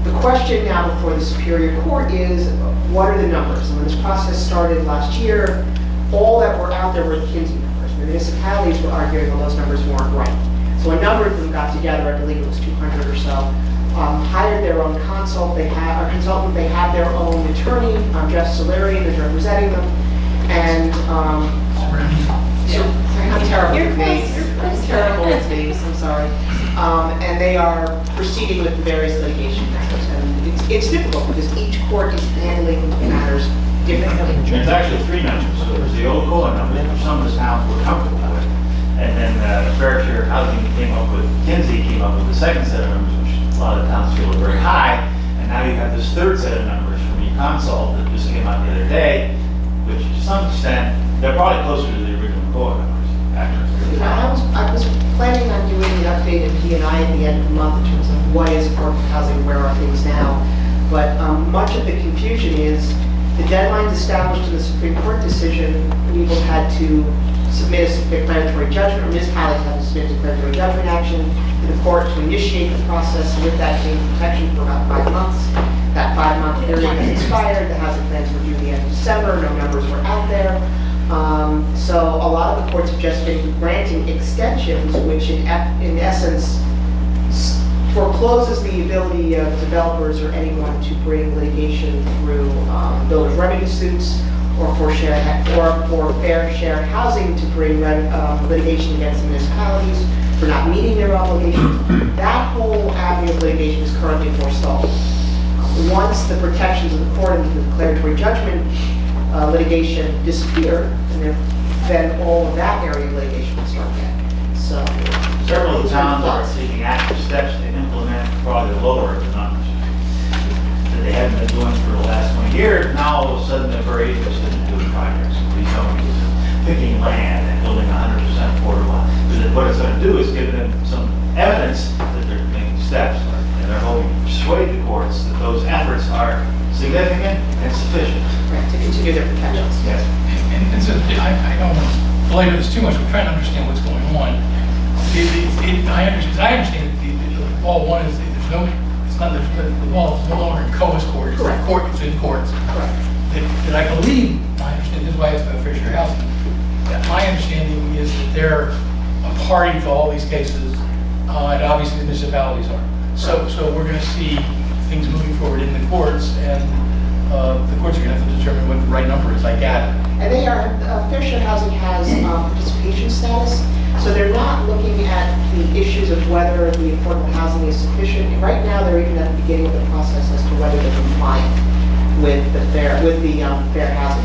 the question now before the Superior Court is, what are the numbers? And when this process started last year, all that were out there were the Kinsey numbers. The municipalities were arguing, well, those numbers weren't right. So a number of them got together, I believe it was 200 or so, hired their own consultant. They had their own attorney, Jeff Solari, who's representing them. And I'm terrible with names. I'm terrible with names, I'm sorry. And they are proceeding with the various litigation matters. And it's difficult because each court is handling matters differently. There's actually three numbers. So there's the old COLA numbers, which some of the towns were comfortable with. And then Fair Share Housing came up with, Kinsey came up with the second set of numbers, which a lot of towns feel are very high. And now you have this third set of numbers from eConsult that just came out the other day, which to some extent, they're probably closer to the original COLA numbers, actually. I was planning on doing the updated P&I at the end of the month in terms of what is affordable housing, where are things now. But much of the confusion is the deadlines established in the Supreme Court decision. People had to submit a declaratory judgment, or municipalities had to submit a declaratory judgment action to the court to initiate the process. And with that came protection for about 5 months. That 5-month period has expired. The housing plans were due the end of December. No numbers were out there. So a lot of the courts have just been granting extensions, which in essence forecloses the ability of developers or anyone to bring litigation through builders' remedy suits, or for Fair Share Housing to bring litigation against the municipalities for not meeting their obligations. That whole avenue of litigation is currently forestalled. Once the protections of the court and the declaratory judgment litigation disappear, and then all of that area of litigation will start again. So Several of the towns are taking active steps to implement probably lower the numbers that they haven't been doing for the last 20 years. Now all of a sudden they're very interested in doing projects, rezoning, picking land and building 100% affordable. Because what it's going to do is give them some evidence that they're making steps, and they're hoping to persuade the courts that those efforts are significant and sufficient. right, to continue their protections. Yes. And so I don't want to belabor this too much. We're trying to understand what's going on. I understand that ball one is there's no, it's not the ball is no longer in COA's court. It's in court. It's in courts. Correct. That I believe, I understand this is why it's about Fair Share Housing. My understanding is that they're a party to all these cases, and obviously the municipalities are. So we're going to see things moving forward in the courts, and the courts are going to have to determine what the right number is, I gather. And they are, Fair Share Housing has participation status, so they're not looking at the issues of whether the affordable housing is sufficient. Right now, they're even at the beginning of the process as to whether they're compliant with the Fair Housing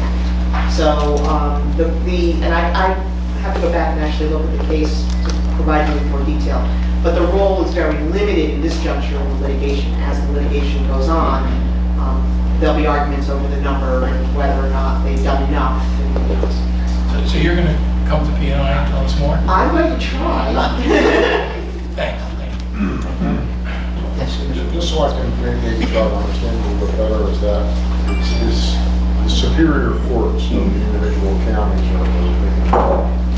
Act. So and I have to go back and actually look at the case to provide you with more detail. But the role is very limited in this juncture of the litigation. As the litigation goes on, there'll be arguments over the number and whether or not they've done enough. So you're going to come to P&I and tell us more? I'm going to try. Thanks. Just so I can maybe try to understand a little bit better, is that is the superior courts of the individual counties are making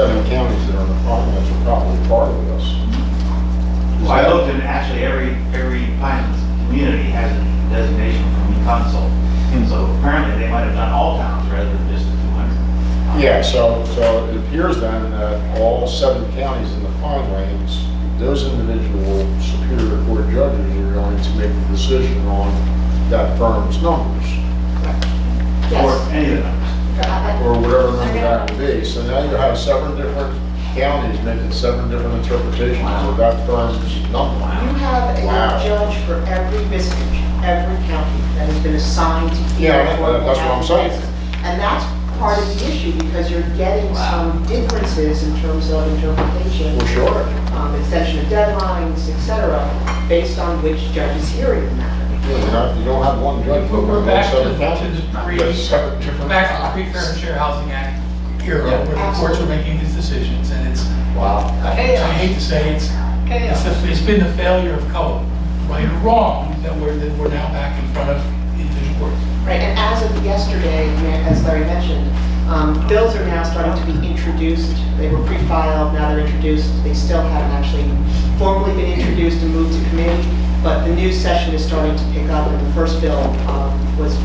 7 counties that are in the Pinelands are probably part of this. Well, I looked and actually every Pinelands community has a designation from e-consult. So apparently they might have done all towns rather than just the 200. Yeah, so it appears then that all 7 counties in the Pinelands, those individual Superior Court judges are going to make the decision on that firm's numbers, Or any of the numbers. or whatever number that would be. So now you have 7 different counties making 7 different interpretations of that firm's number. You have a Wow. judge for every district, every county that has been assigned to hear. Yeah, affordable that's what I'm housing saying. cases. And that's part of the issue, because you're getting some differences in terms of interpretation. For sure. Extension of deadlines, et cetera, based on which judge is hearing the matter. You don't have one judge. We're back to seven the counties. pre, You have 7 different- back to the pre-fair and fair housing act era, where the courts are making these decisions, and it's, Wow. I hate to say, it's been the failure of COA, right or wrong, that we're now back in front of individual courts. Right, and as of yesterday, as Larry mentioned, bills are now starting to be introduced. They were pre-filed, now they're introduced. They still haven't actually formally been introduced and moved to committee, but the new session is starting to pick up, and the first bill was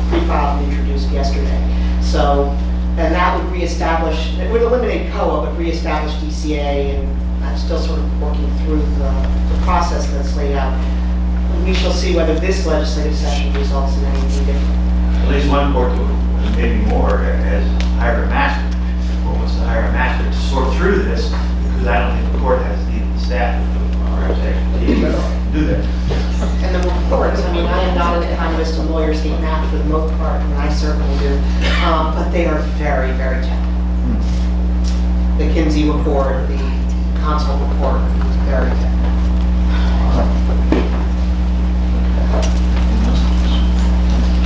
pre-filed and introduced yesterday. So, and that would reestablish, it would eliminate COA, but reestablish DCA, and I'm still sort of working through the process that's laid out. We shall see whether this legislative session results in anything different. At least one court, maybe more, has hired a master, or wants to hire a master to sort through this, because I don't think the court has the staff or expertise to do that. And the reports, I mean, I am not an economist, and lawyers hate math for the most part, and I certainly do, but they are very, very technical. The Kinsey report, the consult report, very technical.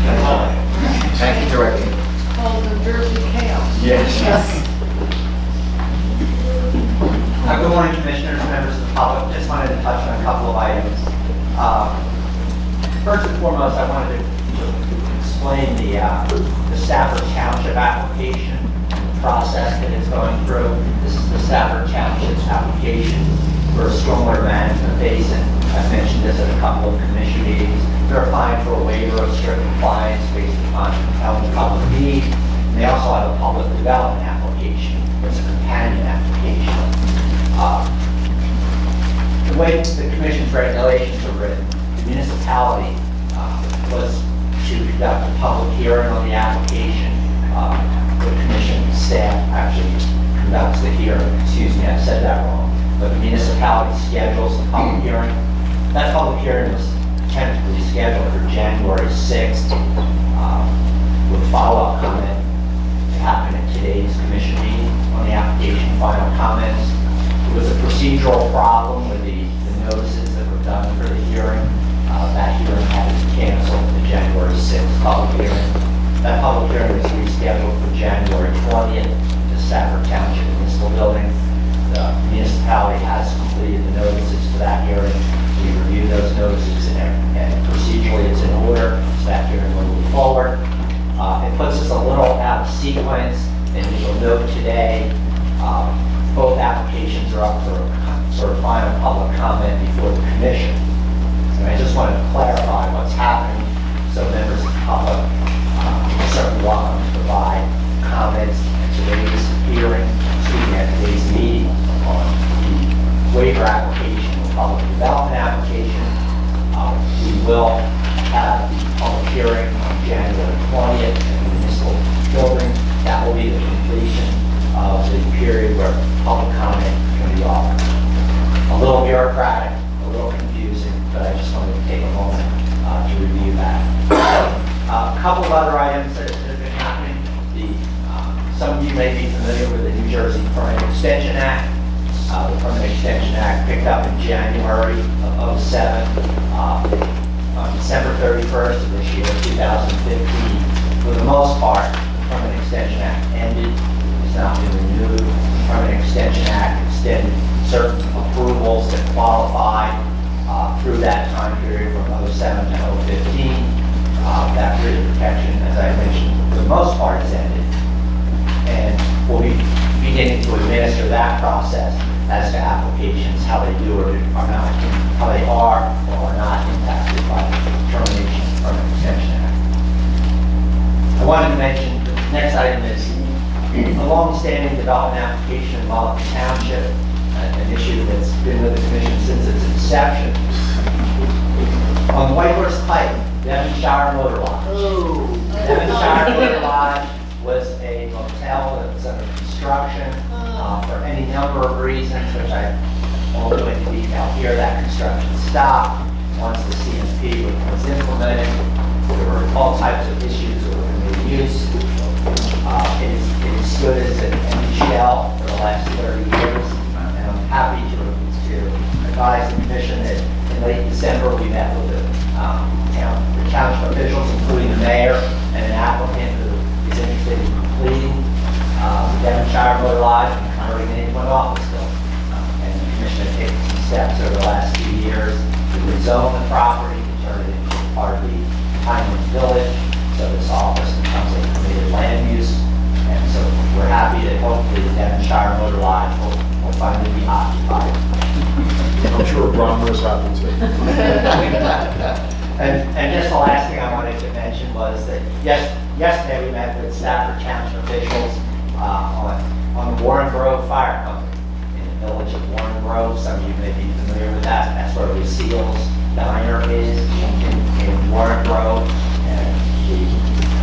That's all I have. Thank you, Director. Called New Jersey chaos. Yes. Good morning, Commissioners, members of the public. Just wanted to touch on a couple of items. First and foremost, I wanted to explain the Stafford Township application process that it's going through. This is the Stafford Township's application for a stormwater management basin. I've mentioned this at a couple of commission meetings. They're applying for a waiver of strict compliance based upon compelling public need. And they also have a public development application. It's a companion application. The way the commission's regulations are written, the municipality was to conduct a public hearing on the application. The commission staff actually conducts the hearing. Excuse me, I said that wrong. But the municipality schedules the public hearing. That public hearing was tentatively scheduled for January 6th, with follow-up comment to happen at today's commission meeting on the application, final comments. It was a procedural problem with the notices that were done for the hearing. That hearing had to be canceled, the January 6th public hearing. That public hearing was rescheduled for January 20th to Stafford Township Municipal Building. The municipality has completed the notices for that hearing. We reviewed those notices and procedurally it's in order, so that hearing will move forward. It puts us a little out of sequence, and you'll note today, both applications are up for a final public comment before the commission. And I just wanted to clarify what's happening, so members of the public are certainly welcome to provide comments at today's hearing, at today's meeting on the waiver application, the public development application. We will have the public hearing on January 20th in the municipal building. That will be the completion of the period where public comment can be offered. A little bureaucratic, a little confusing, but I just wanted to take a moment to review that. A couple of other items that have been happening. Some of you may be familiar with the New Jersey Permanent Extension Act. The Permanent Extension Act picked up in January of 2007. On December 31st of this year, 2015, for the most part, the Permanent Extension Act ended. It's not been renewed. The Permanent Extension Act extended certain approvals that qualified through that time period from 2007 to 2015. That period of protection, as I mentioned, for the most part, has ended. And will be beginning to administer that process as to applications, how they do or are not, how they are or are not impacted by the termination of Permanent Extension Act. I wanted to mention, the next item is a long-standing development application in Molluck Township, an issue that's been with the commission since its inception. On Whitehorse Pike, Devonshire Motor Lodge. Devonshire Motor Lodge was a motel that was under construction for any number of reasons, which I won't go into detail here. That construction stopped once the CMP was implemented. There were all types of issues with the use. It stood as an empty shell for the last 30 years, and I'm happy to advise the commission that in late December we met with the township officials, including the mayor and an applicant who is interested in completing Devonshire Motor Lodge and converting it into an office building. And the commission has taken some steps over the last few years to rezone the property, to turn it into part of the Pinelands Village, so this office becomes a permitted land use. And so we're happy that hopefully the Devonshire Motor Lodge will finally be occupied. I'm sure Bronwyn is happy too. And just the last thing I wanted to mention was that yesterday we met with Stafford Township officials on the Warren Grove Fire Company in the village of Warren Grove. Some of you may be familiar with that. That's where Lucille's Diner is in Warren Grove. And the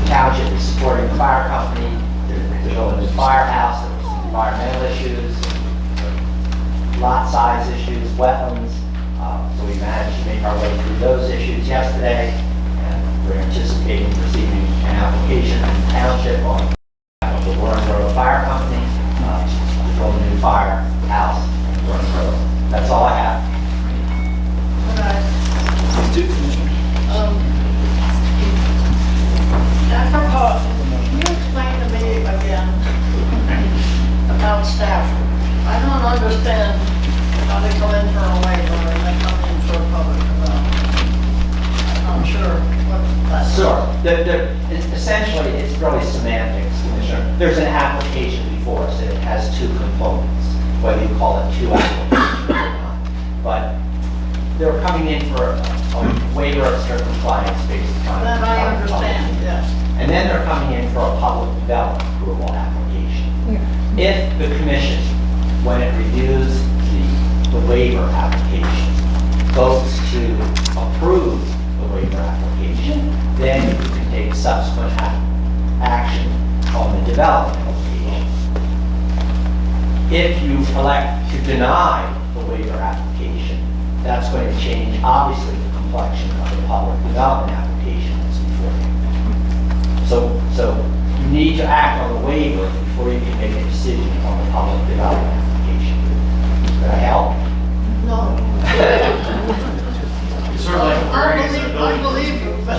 township is supporting the fire company. They're building a firehouse. There were some environmental issues, lot size issues, wetlands. So we managed to make our way through those issues yesterday, and we're anticipating receiving an application from the township on the Warren Grove Fire Company to build a new firehouse in Warren Grove. That's all I have. Dr. Paul, can you explain to me again about Stafford? I don't understand how they come in for a waiver and they come in for a public development. I'm not sure what that's. Sure. Essentially, it's really semantics, Commissioner. There's an application before us, and it has two components, whether you call it two applications or not. But they're coming in for a waiver of strict compliance based on. That I understand, yes. And then they're coming in for a public development approval application. If the commission, when it reviews the waiver application, votes to approve the waiver application, then you can take subsequent action on the development application. If you elect to deny the waiver application, that's going to change, obviously, the complexion of the public development application that's before you. So you need to act on the waiver before you can make a decision on the public development application. Did I help? No. It's sort of like a variance in the I building. believe you, but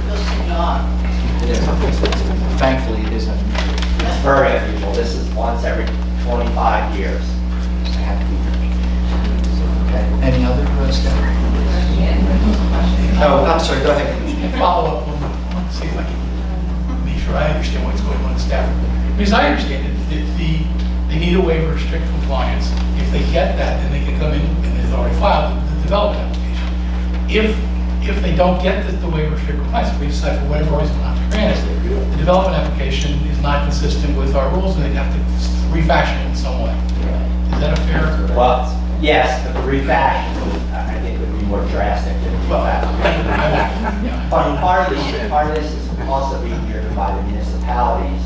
this is not. Thankfully, it isn't. It's very unusual. This is once every 25 years. Okay, any other staff? Oh, I'm sorry, go ahead. Follow up on, see if I can make sure I understand what's going on in Stafford. Because I understand it, they need a waiver of strict compliance. If they get that, then they can come in, and they've already filed the development application. If they don't get the waiver of strict compliance, if we decide for whatever reason not to grant it, the development application is not consistent with our rules, and they'd have to refashion it in some way. Is that a fair? Well, yes, but the refashion, I think, would be more drastic than refashion. Part of this is also being driven by the municipality's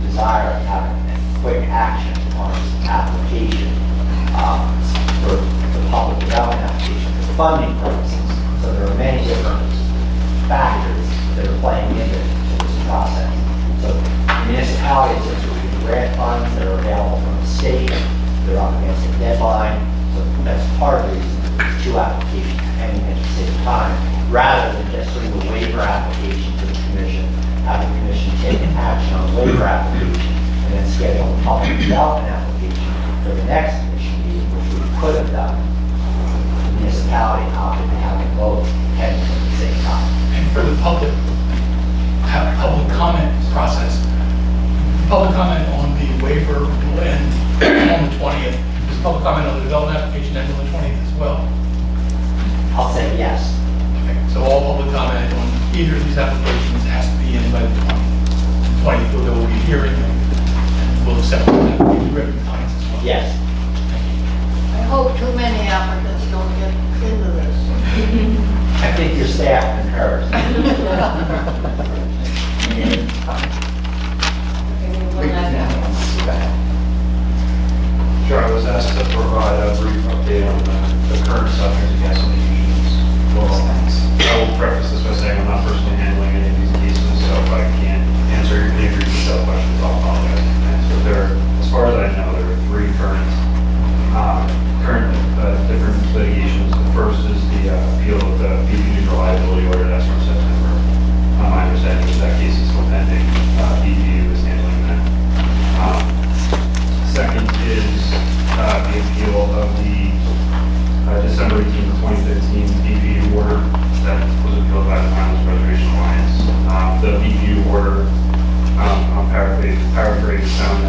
desire of having quick action on its application for the public development application for funding purposes. So there are many different factors that are playing into this process. So municipalities are receiving grant funds that are available from the state. They're up against a deadline. So that's part of the reason there's two applications pending at the same time, rather than just bring a waiver application to the commission, have the commission take action on the waiver application, and then schedule a public development application for the next commission meeting, which we could have done. The municipality opted to have them both pending at the same time. And for the public comment process, Public comment on the waiver will end on the 20th. Does public comment on the development application end on the 20th as well? I'll say yes. Okay, so all public comment on either of these applications has to be in by the 20th. There will be a hearing, and we'll accept the written comments as well. Yes. I hope too many applicants don't get into this. I think your staff concurs. Sure, I was asked to provide a brief update on the current subject of gasoline units. Well, I will preface this by saying I'm not personally handling any of these cases, so if I can't answer any of your detailed questions, I'll apologize in advance. But as far as I know, there are 3 current different litigations. The first is the appeal of the BPU's reliability order, that's from September. My understanding is that case is still pending. BPU is handling that. Second is the appeal of the December 18, 2015 BPU order that was appealed by the Pinelands Preservation Alliance. The BPU order, on paraphrase, found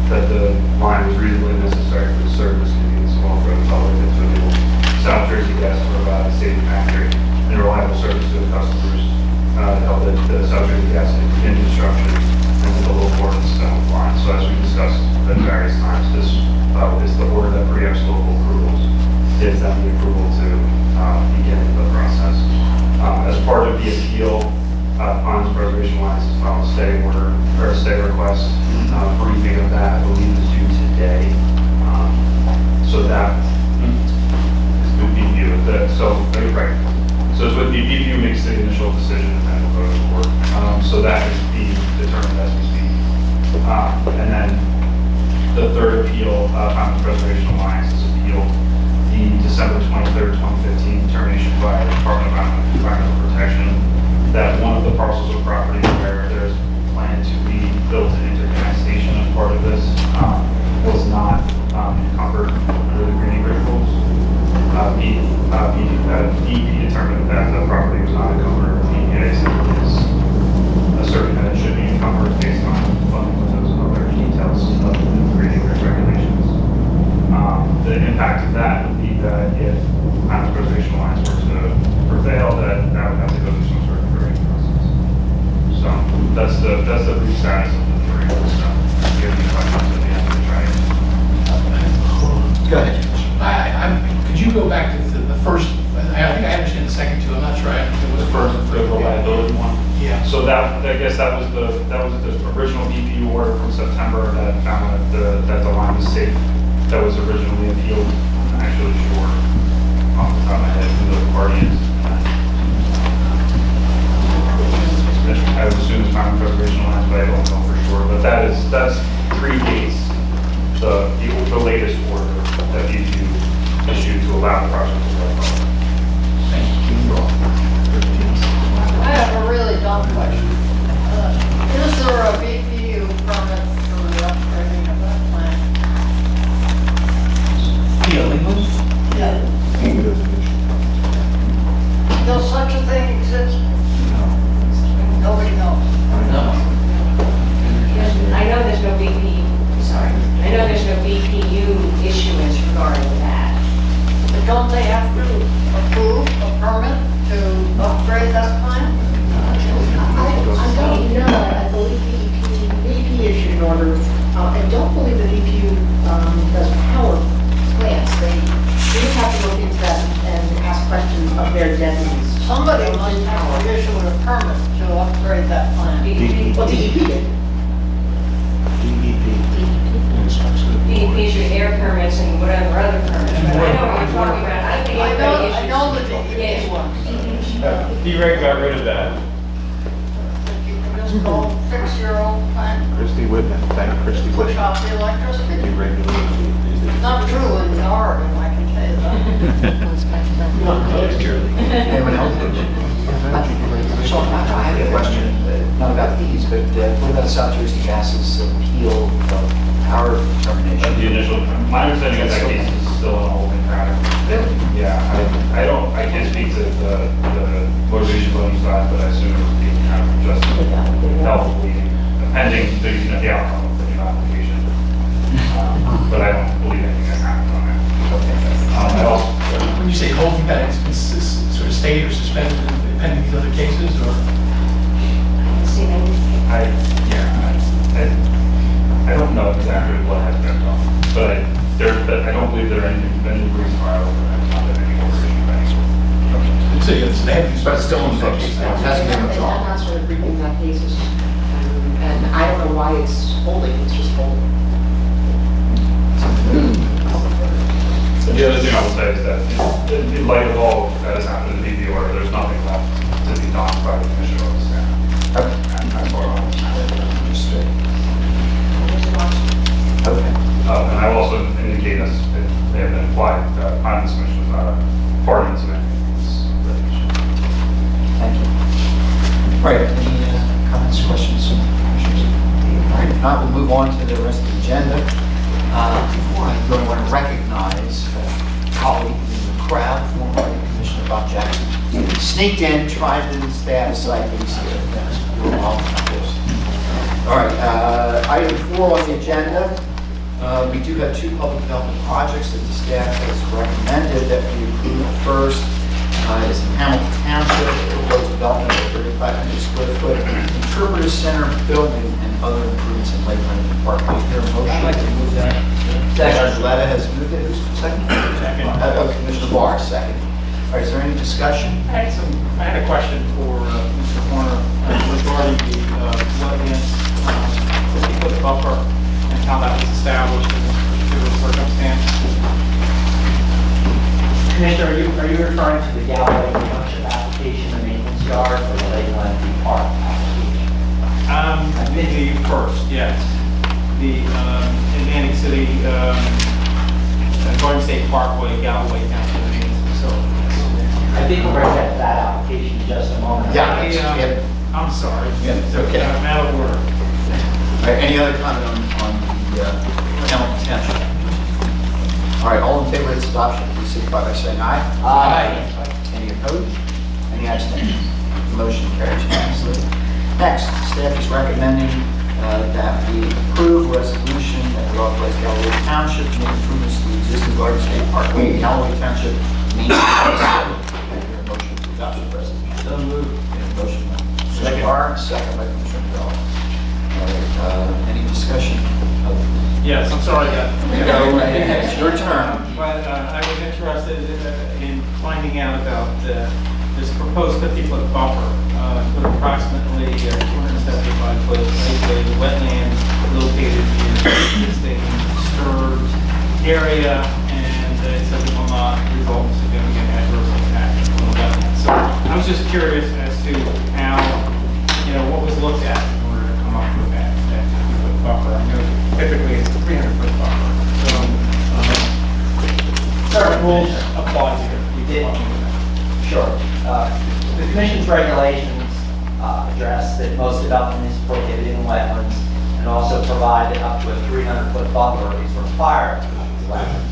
that the line was reasonably necessary for the service, convenience, and welfare of the public, and to enable South Jersey Gas to provide a safe, accurate, and reliable service to the customers. Held that the South Jersey Gas in construction and with the local ordinance line. So as we discussed at various times, this is the order that preempts local approvals. Gives them the approval to begin the process. As part of the appeal, Pinelands Preservation Alliance has filed a stay order or a stay request. Briefing of that, I believe, is due today. So that is with BPU. Right. So it's with BPU makes the initial decision and then we'll go to court. So that is being determined as we speak. And then the third appeal, Pinelands Preservation Alliance has appealed the December 23rd, 2015 termination by the Department of Environmental Protection that one of the parcels of property where there's planned to be built an interconnect station as part of this was not encumbered under the Green Acres rules. DEP determined that the property was not encumbered. EPA is asserting that it should be encumbered based on fundamentals and other details of the Green Acres regulations. The impact of that would be that if Pinelands Preservation Alliance were to prevail, that would have to go through some sort of hearing process. So that's the brief status of the hearing. So if you have any questions at the end, we'll try and Go ahead. Could you go back to the first, I think I understand the second two, I'm not sure I understand what the first, the reliability one. Yeah. So I guess that was the original BPU order from September that found that the line was safe. That was originally appealed. I'm actually sure off the top of my head who the party is. I would assume it's Pinelands Preservation Alliance, but I don't know for sure. But that's predates the latest order that BPU issued to allow the project to go forward. I have a really dumb question. Is there a BPU permit for the upgrading of that plant? Yeah. Does such a thing exist? Nobody knows. I know there's no BPU issuance regarding that. But don't they have to approve a permit to upgrade that plant? I don't know, I believe DEP issued an order. I don't believe the DEP does power plants. They do have to look into that and ask questions of their deputies. Somebody must have to issue a permit to upgrade that plant. Well, DEP did. DEP issued air permits and whatever other permits, but I know what you're talking about. I don't think anybody issues. I know the DEP one. D-Reg got rid of that. You can just go fix your own plant, Christy Whitman, thank Christy push Whitman. off the electricity. Deregulation. It's not true in Oregon, I can tell you that. Anyone else? So I have a question, not about these, but what about South Jersey Gas's appeal of our determination? The initial, my understanding is that case is still an holding pattern. Yeah, I can't speak to the motivation on each side, but I assume it would be kind of just healthfully pending the why it's holding, it's just holding. The other thing I would say is that in light of all that has happened in the DP order, there's nothing left to be done by the commission or the staff. And that's what I'm Understood. Okay. And I will also indicate, as it may have been implied, that Pinelands Commission is not a party to any of these litigations. Thank you. All right, any comments, questions from the commissioners? All right, if not, we'll move on to the rest of the agenda. Before I go, I want to recognize a colleague in the crowd, former Commissioner Bob Jackson. Sneaked in, tried to stay out of sight, but he's here. You're welcome, of course. All right, item 4 on the agenda. We do have 2 public development projects that the staff has recommended that we approve. First is in Hamilton Township, proposed development of 3,500 square foot interpretive center building and other improvements in Lakeland Park. Is there a motion? I'd like to move that. Commissioner Letta has moved it. Who's second? Second. Commissioner Barr, second. All right, is there any discussion? I had a question for Mr. Horner regarding the wetlands 50-foot buffer and how that was established in this particular circumstance. Commissioner, are you referring to the Galloway Township application, the maintenance yard, or the Lakeland Park application? The first, yes. The Atlantic City, Garden State Parkway, Galloway Township maintenance facility. I think we're going to get to that application in just a moment. Yeah, yeah. I'm sorry. Yeah, it's okay. I'm out of order. All right, any other comment on the Hamilton Township? All right, all in favor of its adoption, please signify by saying aye. Aye. Any opposed? Any abstentions? The motion carries unanimously. Next, staff is recommending that we approve resolution that would authorize Galloway Township to make improvements to the existing Garden State Parkway, Galloway Township maintenance facility. Can I hear a motion to adopt the resolution? So moved. Motion by Commissioner Barr, second by Commissioner Bell. All right, any discussion? Yes, I'm sorry. Go right ahead. It's your turn. But I was interested in finding out about this proposed 50-foot buffer with approximately 275 foot isolated wetlands located in an existing disturbed area, and it says it will not result in significant adverse impact on the wetlands. So I was just curious as to how, what was looked at in order to come up with that 50-foot buffer. I know typically it's a 300-foot buffer. So certain rules apply here. You did. Sure. The Commission's regulations address that most development is prohibited in wetlands and also provide that up to a 300-foot buffer is required for these wetlands.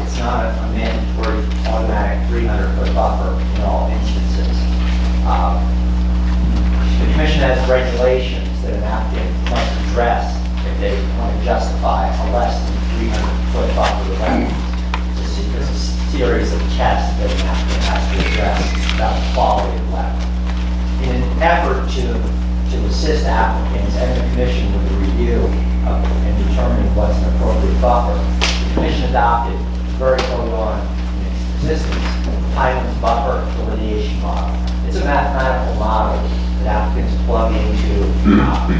It's not a mandatory automatic 300-foot buffer in all instances. The Commission has regulations that an applicant must address if they want to justify a less than 300-foot buffer of wetlands. There's a series of tests that an applicant has to address about the quality of wetlands. In an effort to assist applicants and the Commission with the review and determining what's an appropriate buffer, the Commission adopted very early on in its existence the Pinelands buffer delineation model. It's a mathematical model that applicants plug into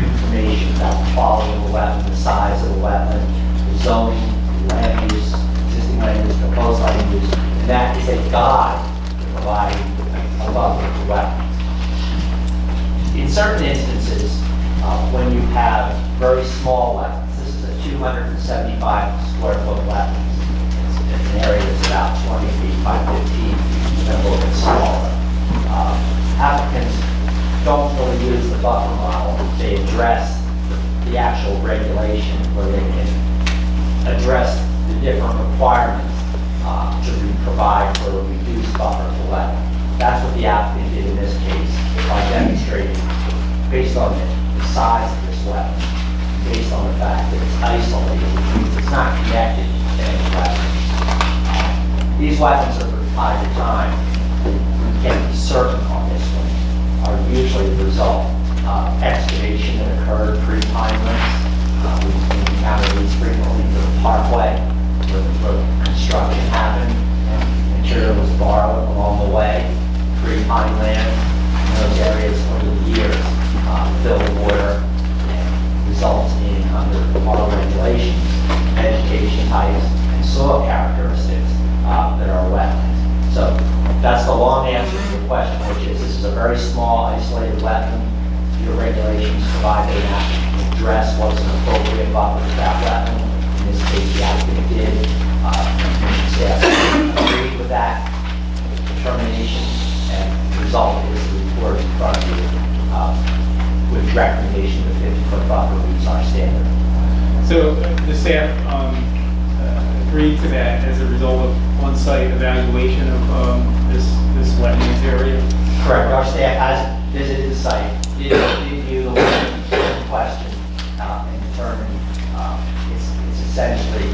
information about the quality of the wetland, the size of the wetland, the zoning, land use, existing land use, proposed land use, and that is a guide to providing a buffer to wetlands. In certain instances, when you have very small wetlands, this is a 275 square foot wetlands. It's an area that's about 20 feet by 15 feet, and a little bit smaller. Applicants don't really use the buffer model. They address the actual regulation where they can address the different requirements to provide for a reduced buffer to wetland. That's what the applicant did in this case by demonstrating, based on the size of this wetland, based on the fact that it's isolated, which means it's not connected to any wetlands. These wetlands are from time to time, we can't be certain on this one, are usually the result of excavation that occurred pre-Pinelands. We encounter these frequently for the parkway, where construction happened and material was borrowed along the way, pre-Pineland, in those areas over the years, filled with water and resulted your regulations provide that an address was an appropriate buffer for that wetland. In this case, the applicant did. Commission staff agreed with that determination, and the result is the report in front of you with recommendation of 50-foot buffer meets our standard. So the staff agreed to that as a result of on-site evaluation of this wetlands area? Correct. Our staff has visited the site, did review the question, and determined it's essentially.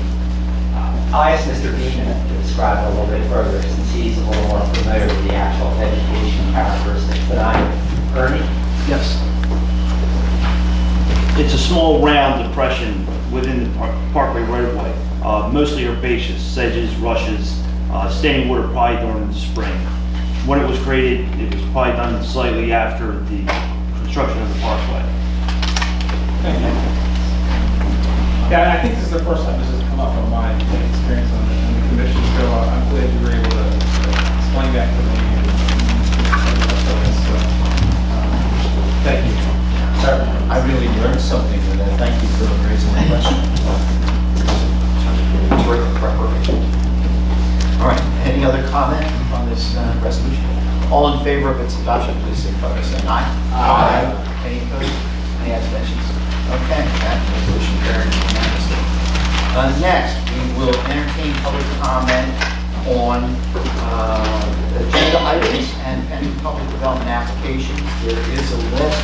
I'll ask Mr. Beeman to describe it a little bit further, since he's a little more familiar with the actual vegetation characteristics than I am. Ernie? Yes. It's a small round depression within the parkway right-of-way. Mostly herbaceous, sedges, rushes, standing water probably during the spring. When it was created, it was probably done slightly after the construction of the parkway. Yeah, I think this is the first time this has come up in my experience on the commission, so I'm glad you were able to explain that to me. Thank you. Sir, I really learned something with that. Thank you for raising the question. Terrific preparation. All right, any other comment on this resolution? All in favor of its adoption, please signify by saying aye. Aye. Any opposed? Any abstentions? Okay, that resolution carries unanimously. Next, we will entertain public comment on agenda items and pending public development applications. There is a list.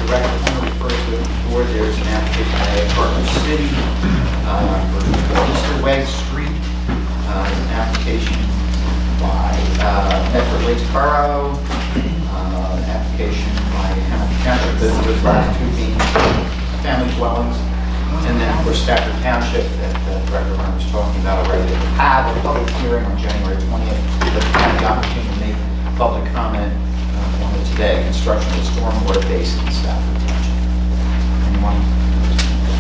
Director Hunter referred to it before. There's an application by Partner City for Easterway Street. An application by Medford Lakes Borough. An application by Hamilton Township. Those last two being family dwellings. And then, of course, Stafford Township that Director Hunter was talking about already. They have a public hearing on January 20th. But had the opportunity to make public comment on it today. Construction of stormwater basin in Stafford Township. Anyone?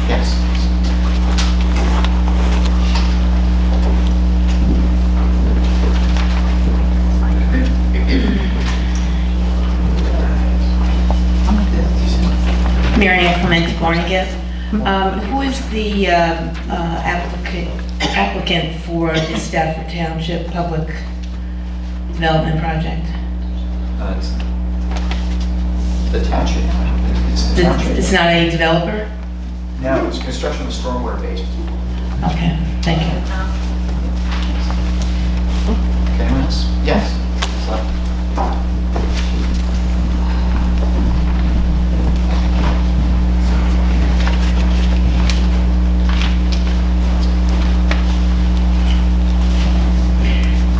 Yes. Mary Ann Clement Barnegat. Who is the applicant for the Stafford Township Public Development Project? It's the township. It's the township. It's not a developer? No, it's construction of a stormwater basin. Okay, thank you. Okay, anyone else? Yes.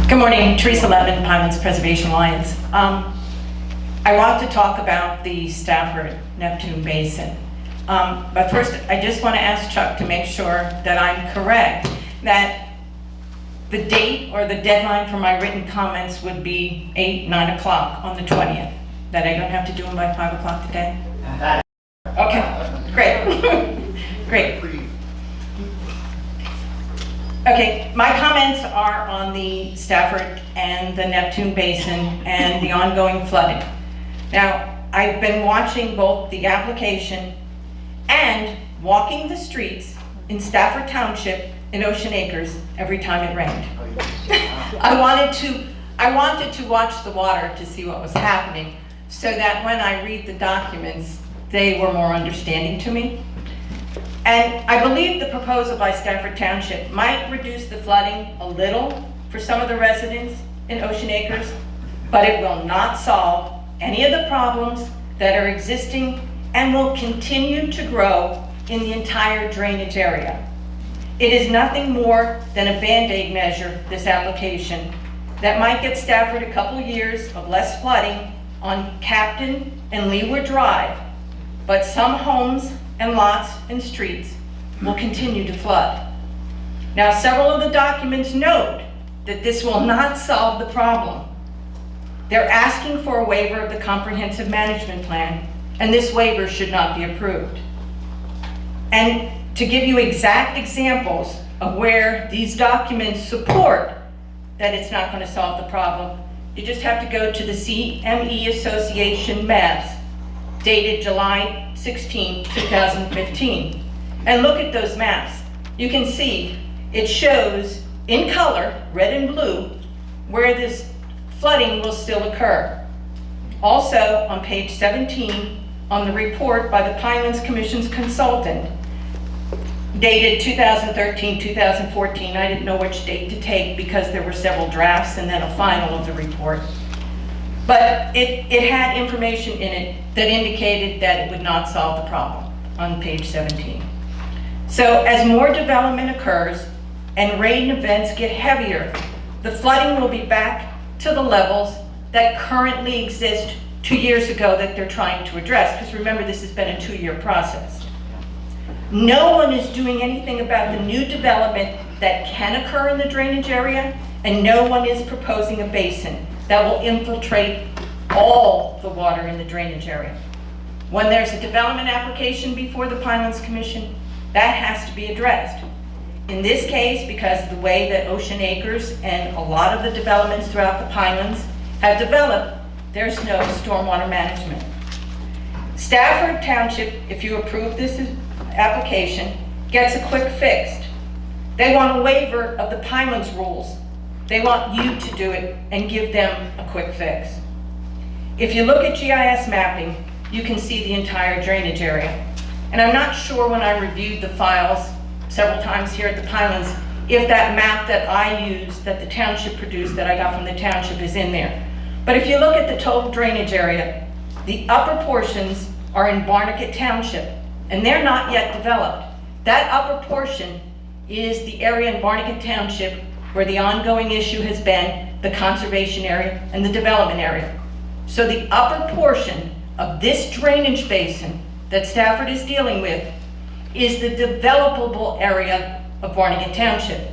Good morning, Teresa Levin, Pinelands Preservation Alliance. I want to talk about the Stafford Neptune Basin. But first, I just want to ask Chuck to make sure that I'm correct, that the date or the deadline for my written comments would be 9 o'clock on the 20th, that I don't have to do them by 5 o'clock today? Okay, great. Great. Okay, my comments are on the Stafford and the Neptune Basin and the ongoing flooding. Now, I've been watching both the application and walking the streets in Stafford Township in Ocean Acres every time it rained. I wanted to watch the water to see what was happening so that when I read the documents, they were more understanding to me. And I believe the proposal by Stafford Township might reduce the flooding a little for some of the residents in Ocean Acres, but it will not solve any of the problems that are existing and will continue to grow in the entire drainage area. It is nothing more than a Band-Aid measure, this application, that might get Stafford a couple years of less flooding on Captain and Leeward Drive, but some homes and lots and streets will continue to flood. Now, several of the documents note that this will not solve the problem. They're asking for a waiver of the comprehensive management plan, and this waiver should not be approved. And to give you exact examples of where these documents support that it's not going to solve the problem, you just have to go to the CME Association maps dated July 16, 2015. And look at those maps. You can see it shows in color, red and blue, where this flooding will still occur. Also, on page 17, on the report by the Pinelands Commission's consultant, dated 2013, 2014, I didn't know which date to take because there were several drafts and then a final of the report. But it had information in it that indicated that it would not solve the problem on page 17. So as more development occurs and rain events get heavier, the flooding will be back to the levels that currently exist 2 years ago that they're trying to address, because remember, this has been a 2-year process. No one is doing anything about the new development that can occur in the drainage area, and no one is proposing a basin that will infiltrate all the water in the drainage area. When there's a development application before the Pinelands Commission, that has to be addressed. In this case, because of the way that Ocean Acres and a lot of the developments throughout the Pinelands have developed, there's no stormwater management. Stafford Township, if you approve this application, gets a quick fix. They want a waiver of the Pinelands rules. They want you to do it and give them a quick fix. If you look at GIS mapping, you can see the entire drainage area. And I'm not sure when I reviewed the files several times here at the Pinelands, if that map that I used, that the township produced, that I got from the township is in there. But if you look at the total drainage area, the upper portions are in Barnegat Township, and they're not yet developed. That upper portion is the area in Barnegat Township where the ongoing issue has been the conservation area and the development area. So the upper portion of this drainage basin that Stafford is dealing with is the developable area of Barnegat Township.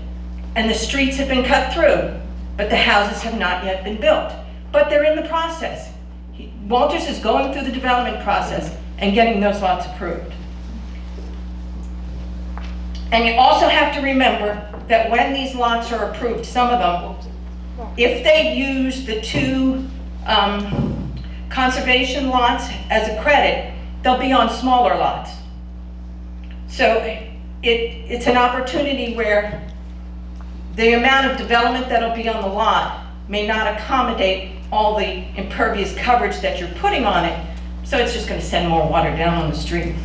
And the streets have been cut through, but the houses have not yet been built. But they're in the process. Walters is going through the development process and getting those lots approved. And you also have to remember that when these lots are approved, some of them, if they use the 2 conservation lots as a credit, they'll be on smaller lots. So it's an opportunity where the amount of development that'll be on the lot may not accommodate all the impervious coverage that you're putting on it, so it's just going to send more water down on the street.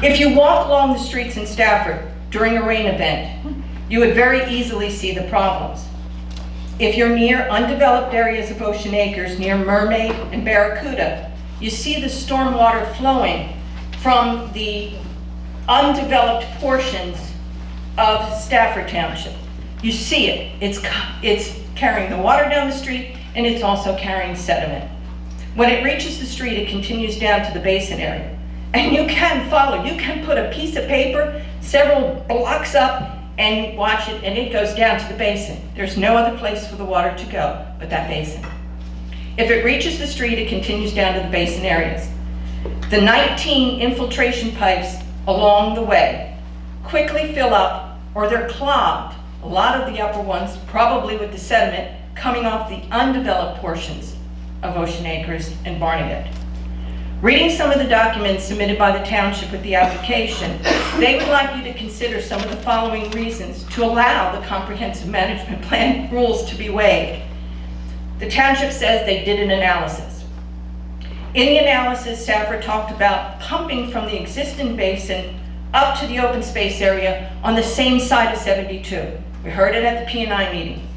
If you walk along the streets in Stafford during a rain event, you would very easily see the problems. If you're near undeveloped areas of Ocean Acres, near Mermaid and Barracuda, you see the stormwater flowing from the undeveloped portions of Stafford Township. You see it. It's carrying the water down the street, and it's also carrying sediment. When it reaches the street, it continues down to the basin area. And you can follow. You can put a piece of paper several blocks up and watch it, and it goes down to the basin. There's no other place for the water to go but that basin. If it reaches the street, it continues down to the basin areas. The 19 infiltration pipes along the way quickly fill up, or they're clogged. A lot of the upper ones, probably with the sediment coming off the undeveloped portions of Ocean Acres and Barnegat. Reading some of the documents submitted by the township with the application, they would like you to consider some of the following reasons to allow the comprehensive management plan rules to be waived. The township says they did an analysis. In the analysis, Stafford talked about pumping from the existing basin up to the open space area on the same side of 72. We heard it at the P&I meeting.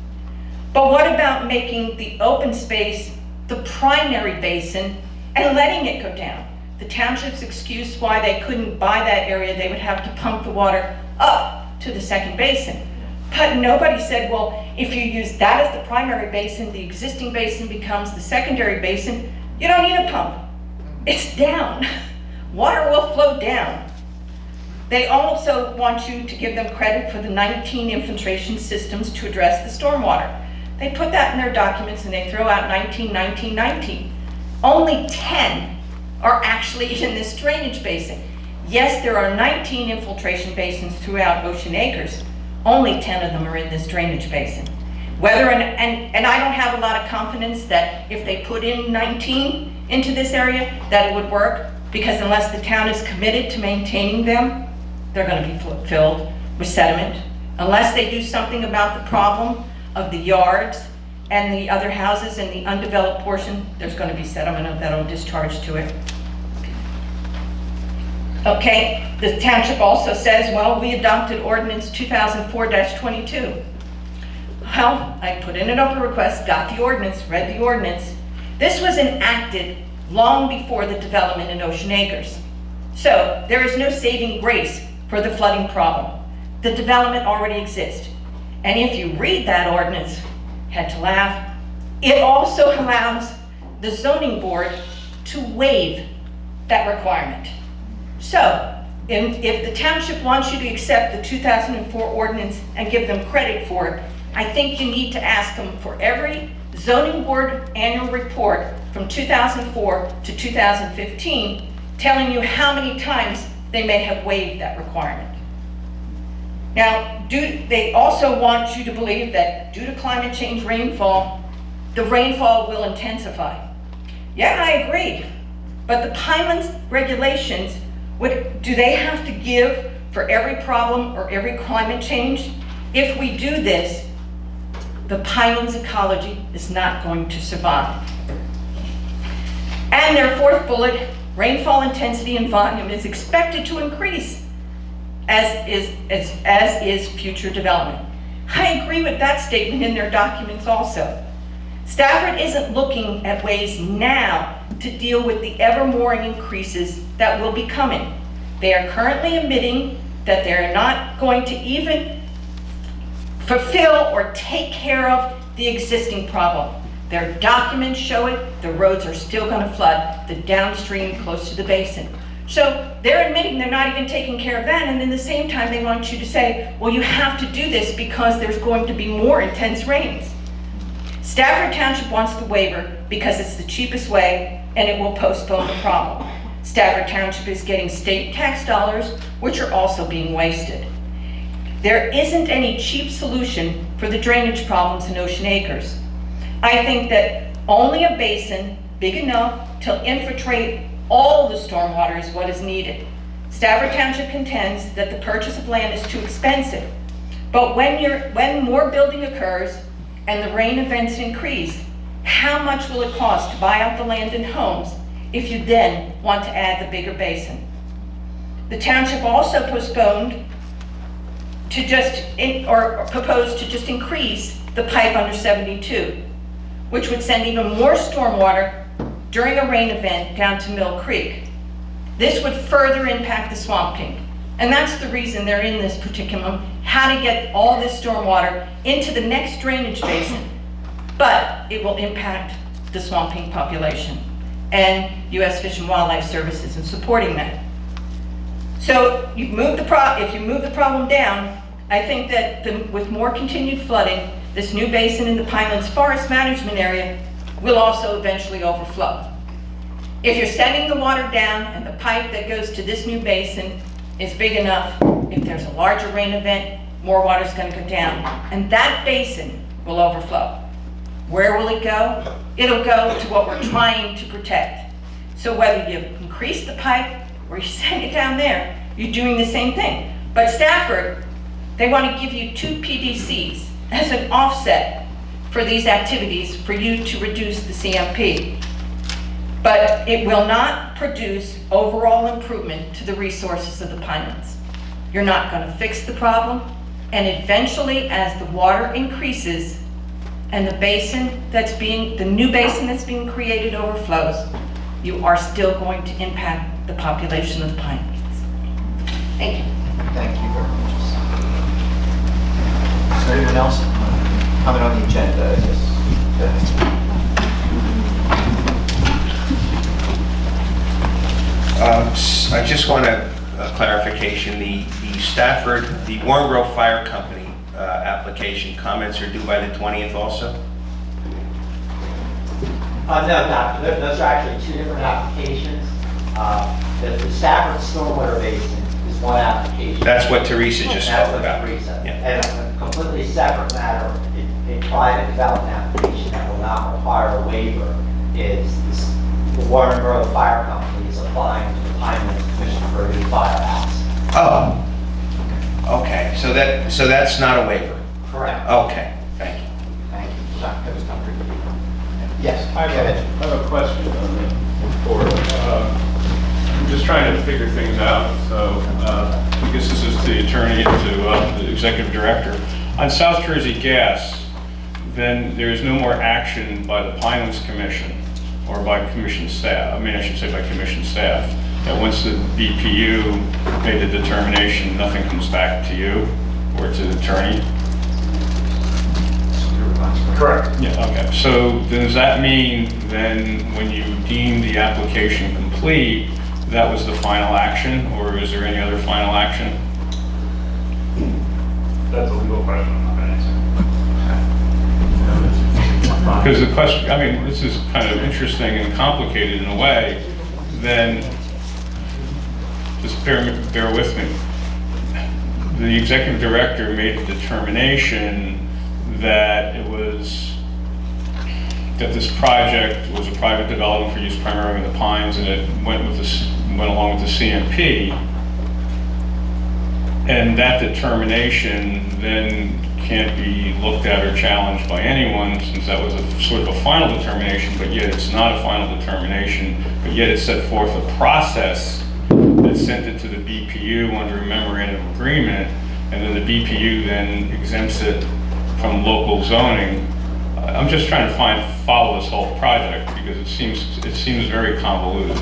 But what about making the open space the primary basin and letting it go down? The township's excuse why they couldn't buy that area, they would have to pump the water up to the second basin. But nobody said, well, if you use that as the primary basin, the existing basin becomes the secondary basin, you don't need a pump. It's down. Water will flow down. They also want you to give them credit for the 19 infiltration systems to address the stormwater. They put that in their documents and they throw out 19, 19, 19. Only 10 are actually in this drainage basin. Yes, there are 19 infiltration basins throughout Ocean Acres. Only 10 of them are in this drainage basin. Whether, and I don't have a lot of confidence that if they put in 19, into this area, that it would work, because unless the town is committed to maintaining them, they're going to be filled with sediment. Unless they do something about the problem of the yards and the other houses in the undeveloped portion, there's going to be sediment that'll discharge to it. Okay, the township also says, well, we adopted ordinance 2004-22. Well, I put in an open request, got the ordinance, read the ordinance. This was enacted long before the development in Ocean Acres. So there is no saving grace for the flooding problem. The development already exists. And if you read that ordinance, had to laugh, it also allows the zoning board to waive that requirement. So if the township wants you to accept the 2004 ordinance and give them credit for it, I think you need to ask them for every zoning board annual report from 2004 to 2015, telling you how many times they may have waived that requirement. Now, they also want you to believe that due to climate change rainfall, the rainfall will intensify. Yeah, I agree, but the Pinelands regulations, do they have to give for every problem or every climate change? If we do this, the Pinelands ecology is not going to survive. And their fourth bullet, rainfall intensity and volume is expected to increase as is future development. I agree with that statement in their documents also. Stafford isn't looking at ways now to deal with the ever more increases that will be coming. They are currently admitting that they're not going to even fulfill or take care of the existing problem. Their documents show it, the roads are still going to flood, the downstream close to the basin. So they're admitting they're not even taking care of that, and at the same time they want you to say, well, you have to do this because there's going to be more intense rains. Stafford Township wants the waiver because it's the cheapest way and it will postpone the problem. Stafford Township is getting state tax dollars, which are also being wasted. There isn't any cheap solution for the drainage problems in Ocean Acres. I think that only a basin big enough to infiltrate all the stormwater is what is needed. Stafford Township contends that the purchase of land is too expensive. But when more building occurs and the rain events increase, how much will it cost to buy out the land and homes if you then want to add the bigger basin? The township also postponed to proposed to just increase the pipe under 72, which would send even more stormwater during a rain event down to Mill Creek. This would further impact the swamp pink. And that's the reason they're in this predicament, how to get all this stormwater into the next drainage basin. But it will impact the swamp pink population and U.S. Fish and Wildlife Services in supporting that. So if you move the problem down, I think that with more continued flooding, this new basin in the Pinelands Forest Management Area will also eventually overflow. If you're sending the water down and the pipe that goes to this new basin is big enough, if there's a larger rain event, more water is going to go down, and that basin will overflow. Where will it go? It'll go to what we're trying to protect. So whether you increase the pipe or you send it down there, you're doing the same thing. But Stafford, they want to give you 2 PDCs as an offset for these activities for you to reduce the CMP. But it will not produce overall improvement to the resources of the Pinelands. You're not going to fix the problem, and eventually as the water increases and the new basin that's being created overflows, you are still going to impact the population of the Pinelands. Thank you. Thank you very much. Is there anyone else coming on the agenda? Yes. Go ahead. I just want a clarification. The Stafford, the Warren Grove Fire Company application comments are due by the 20th also? No, Doctor, those are actually 2 different applications. The Stafford Stormwater Basin is one application. That's what Teresa just spoke about. That's what Teresa. Yeah. And a completely separate matter, a private development application that will not require a waiver is this the Warren Grove Fire Company is applying to the Pinelands Commission for a new firehouse. Oh, okay, so that's not a waiver? Correct. Okay, thank you. Thank you. That was not pretty good. Yes, I go ahead. have a question on the report. I'm just trying to figure things out, so I guess this is the attorney to the executive director. On South Jersey Gas, then there's no more action by the Pinelands Commission or by commission staff, I mean, I should say by commission staff, that once the BPU made the determination, nothing comes back to you or to the attorney? Correct. Yeah, okay. So does that mean then when you deem the application complete, that was the final action, or is there any other final action? That's a legal question, I'm not going to answer. Because the question, I mean, this is kind of interesting and complicated in a way, then just bear with me. The executive director made a determination that that this project was a private development for use primarily in the Pines, and it went along with the CMP. And that determination then can't be looked at or challenged by anyone, since that was a sort of a final determination, but yet it's not a final determination, but yet it set forth a process that sent it to the BPU under a memorandum of agreement, and then the BPU then exempts it from local zoning. I'm just trying to follow this whole project because it seems very convoluted.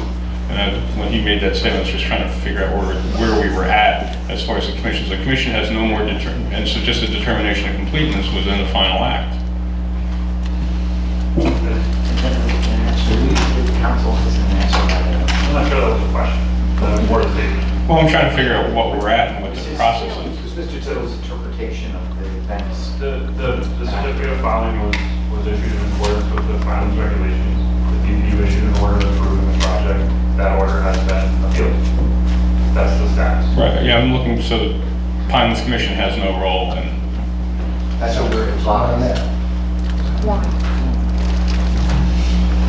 And when he made that statement, I was just trying to figure out where we were at as far as the commission. So the commission has no more and so just a determination of completeness was in the final act. The council doesn't answer that. I'm not sure that was a question. The board statement. Well, I'm trying to figure out what we're at and what the process is. This is Mr. Tittle's interpretation of the events. The certificate of filing was issued in accordance with the Pinelands regulations. The BPU issued an order approving the project. That order has been appealed. That's the status. Right, yeah, I'm looking, so the Pinelands Commission has no role in. That's what we're implying there.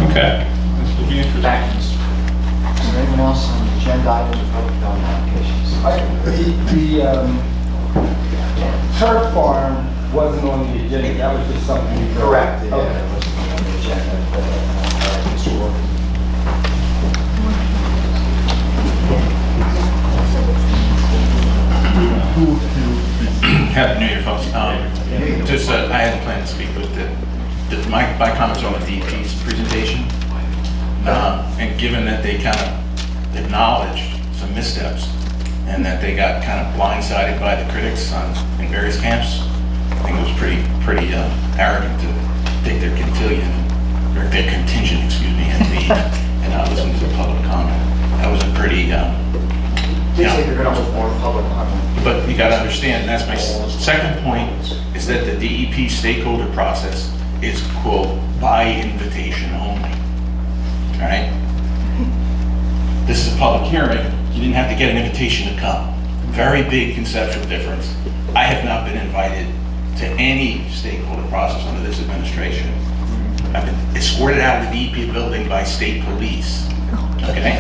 Okay, this will be interesting. Thank you, Mr. Is there anyone else on the agenda items or public development applications? The turf farm wasn't on the agenda, that was just something you... Correct, yeah, Okay. it was on the agenda, Mr. Warren. Happy New Year, folks. Just, I hadn't planned to speak, but my comments on the DP's presentation, and given that they kind of acknowledged some missteps, and that they got kind of blindsided by the critics in various camps, I think it was pretty arrogant to take their contingent, and leave, and not listen to the public comment. That was a pretty, They say they're going to hold more public comment. but you gotta understand, and that's my second point, is that the DEP stakeholder process is, quote, by invitation only. All right? This is a public hearing, you didn't have to get an invitation to come. Very big conceptual difference. I have not been invited to any stakeholder process under this administration. I've been escorted out of the DEP building by state police, okay?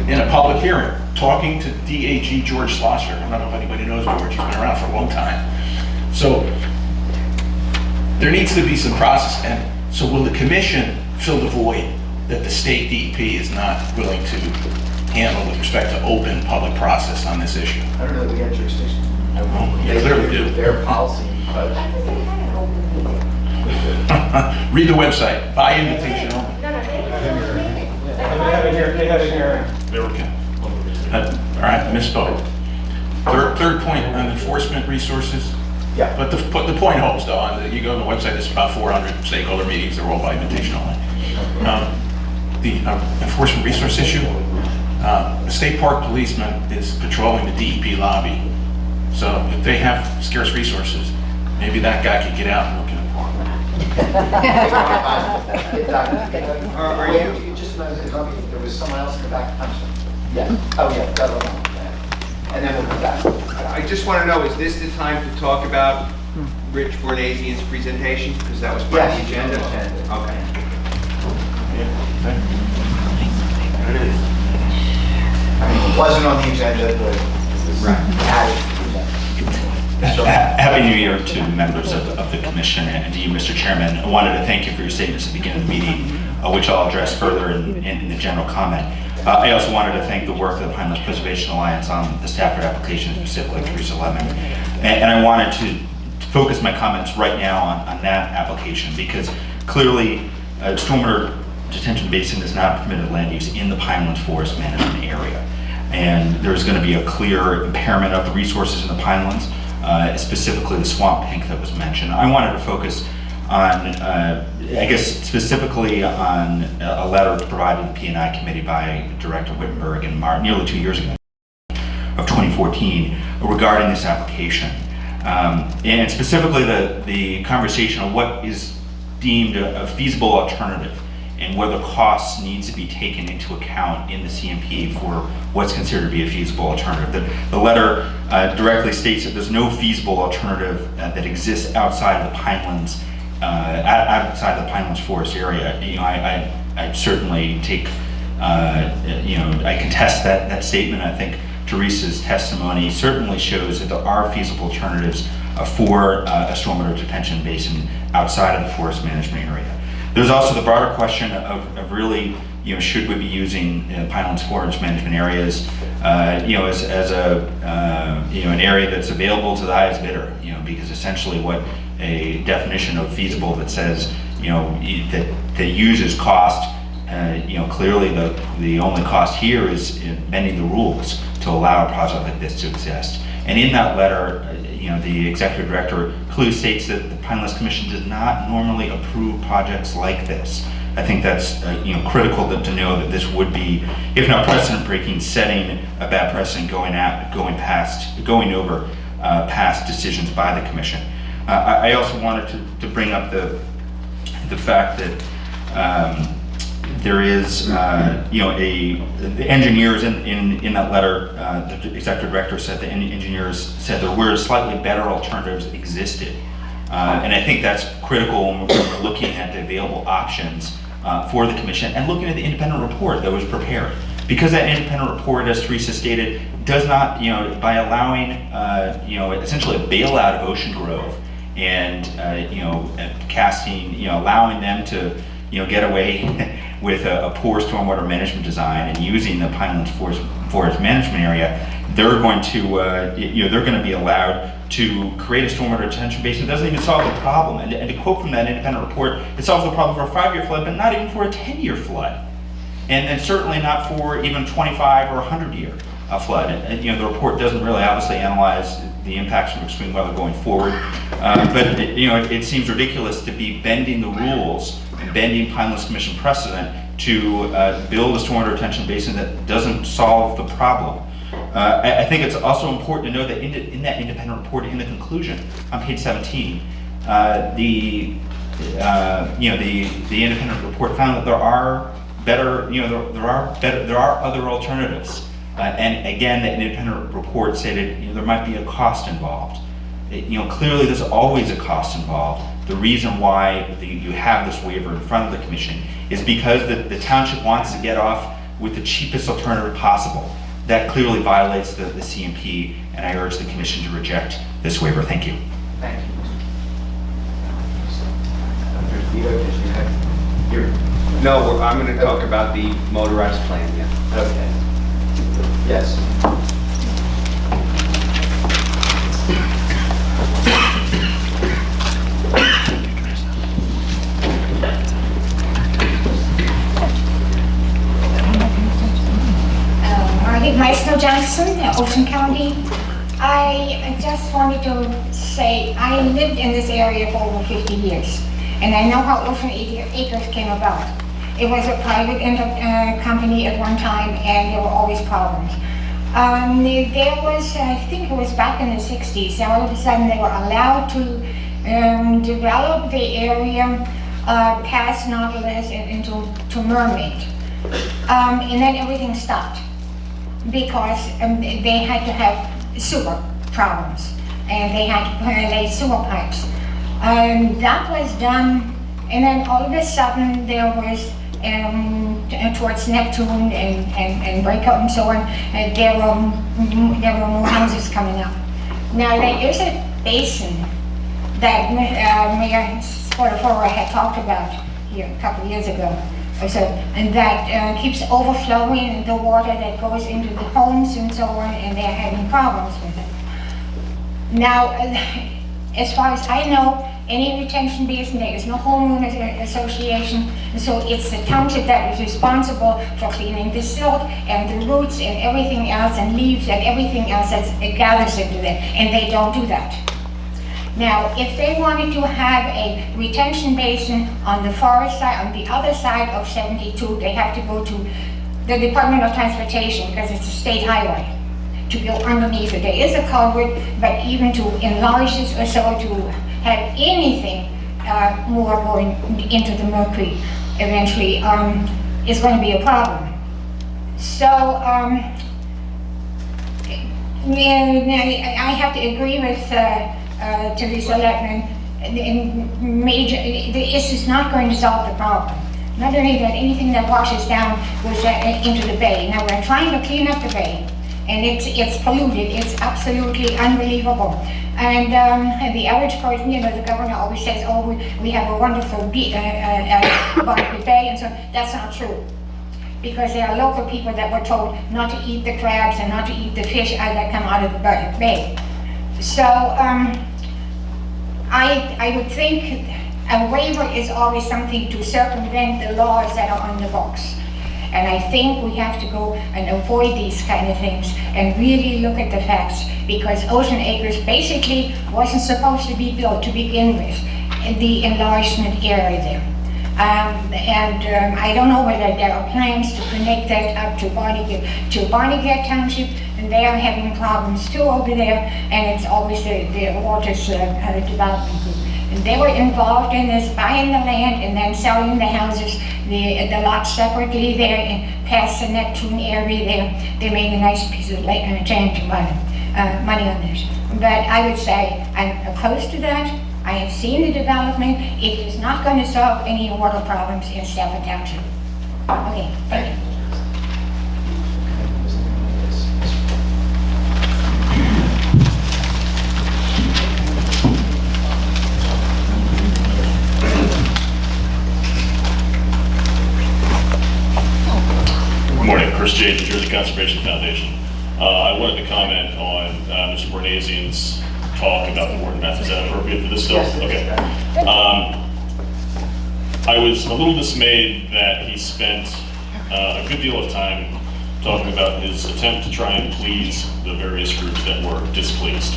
In a public hearing, talking to DAG George Schlosser. I don't know if anybody knows George, he's been around for a long time. So there needs to be some process, and so will the commission fill the void that the state DEP is not willing to handle with respect to open public process on this issue? I don't know that we have jurisdiction. They clearly do. Their policy, but... Read the website, by invitation only. They have a hearing. Okay. All right, misspoke. Third point on enforcement resources. Yeah. But the point holds though, you go on the website, there's about 400 stakeholder meetings, they're all by invitation only. The enforcement resource issue, the state park policeman is patrolling the DEP lobby. So if they have scarce resources, maybe that guy could get out and look in the park. Are you just a minute, there was someone else in the back? I'm sorry. Yes. Oh, yeah, go on. And then we'll come back. I just want to know, is this the time to talk about Rich Bornasian's presentation? Because that was part of the agenda? Yes. Okay. I mean, it wasn't on the agenda, but this is added to the agenda. Happy New Year to members of the commission and to you, Mr. Chairman. I wanted to thank you for your statements at the beginning of the meeting, which I'll address further in the general comment. I also wanted to thank the work of the Pinelands Preservation Alliance on the Stafford application, specifically Teresa Lemon. And I wanted to focus my comments right now on that application because clearly stormwater detention basin is not permitted land use in the Pinelands Forest Management Area. And there's going to be a clear impairment of the resources in the Pinelands, specifically the swamp pink that was mentioned. I wanted to focus on, I guess specifically on a letter provided to the P&I committee by Director Wittenberg in March, nearly 2 years ago, of 2014, regarding this application. And specifically the conversation on what is deemed a feasible alternative and whether costs needs to be taken into account in the CMP for what's considered to be a feasible alternative. The letter directly states that there's no feasible alternative that exists outside of the Pinelands, outside the Pinelands Forest area. You know, I certainly take, I contest that statement. I think Teresa's testimony certainly shows that there are feasible alternatives for a stormwater detention basin outside of the forest management area. There's also the broader question of really, should we be using Pinelands Forest Management areas, as a, an area that's available to the highest bidder, because essentially what a definition of feasible that says, that uses cost, clearly the only cost here is bending the rules to allow a project like this to exist. And in that letter, the executive director clearly states that the Pinelands Commission does not normally approve projects like this. I think that's critical to know that this would be, if not precedent-breaking, setting a bad precedent going over past decisions by the commission. I also wanted to bring up the fact that there is, the engineers in that letter, the executive director said the engineers said there were slightly better alternatives existed. And I think that's critical when we're looking at the available options for the commission and looking at the independent report that was prepared. Because that independent report, as Teresa stated, does not, by allowing, essentially a bailout of Ocean Grove and, casting, allowing them to, get away with a poor stormwater management design and using the Pinelands Forest Management Area, they're going to, they're going to be allowed to create a stormwater detention basin that doesn't even solve the problem. And to quote from that independent report, it solves the problem for a 5-year flood, but not even for a 10-year flood. And certainly not for even 25 or 100-year flood. And, the report doesn't really obviously analyze the impacts from extreme weather going forward. But it seems ridiculous to be bending the rules and bending Pinelands Commission precedent to build a stormwater retention basin that doesn't solve the problem. I think it's also important to know that in that independent report, in the conclusion on page 17, the independent report found that there are better, there are other alternatives. And again, the independent report stated there might be a cost involved. Clearly there's always a cost involved. The reason why you have this waiver in front of the commission is because the township wants to get off with the cheapest alternative possible. That clearly violates the CMP, and I urge the commission to reject this waiver. Thank you. Thank you. No, I'm going to talk about the motorized plan, yeah. Okay. Yes. Margaret Meissner-Johnson, Ocean County. I just wanted to say I lived in this area for over 50 years, and I know how Ocean Acres came about. It was a private company at one time, and there were always problems. There was, I think it was back in the 60s, all of a sudden they were allowed to develop the area past Nautilus and into Mermaid. And then everything stopped because they had to have sewer problems, and they had to lay sewer pipes. That was done, and then all of a sudden there was towards Neptune and Breakout and so on, there were more houses coming up. Now, there is a basin that Mayor Spadafora had talked about here a couple of years ago. So, and that keeps overflowing the water that goes into the homes and so on, and they're having problems with it. Now, as far as I know, any retention basin, there is no homeowners association, so it's the township that is responsible for cleaning the silt and the roots and everything else and leaves and everything else that gathers into there, and they don't do that. Now, if they wanted to have a retention basin on the forest side, on the other side of 72, they have to go to the Department of Transportation because it's a state highway to go underneath it. There is a culvert, but even to enlarge this or so to have anything more going into the Mercury eventually is going to be a problem. So I have to agree with Teresa Letman. This is not going to solve the problem. Not only that, anything that washes down goes into the bay. Now we're trying to clean up the bay, and it's polluted. It's absolutely unbelievable. And the average person, you know, the governor always says, oh, we have a wonderful Barnaby Bay, and so that's not true. Because there are local people that were told not to eat the crabs and not to eat the fish that come out of the bay. So I would think a waiver is always something to circumvent the laws that are on the books. And I think we have to go and avoid these kind of things and really look at the facts, because Ocean Acres basically wasn't supposed to be built to begin with in the enlargement area there. I don't know whether there are plans to connect that up to Barnegat Township, and they are having problems too over there, and it's always the Waters Development Group. And they were involved in this, buying the land and then selling the houses, the lots separately there, and past the Neptune area there. They made a nice piece of change money on this. But I would say I'm opposed to that. I have seen the development. It is not going to solve any water problems in Stafford Township. Okay, thank you. Good morning, Chris J. New Jersey Conservation Foundation. I wanted to comment on Mr. Bornasian's talk about the Wharton meth. Is that appropriate for this still? Yes. Okay. I was a little dismayed that he spent a good deal of time talking about his attempt to try and please the various groups that were displeased.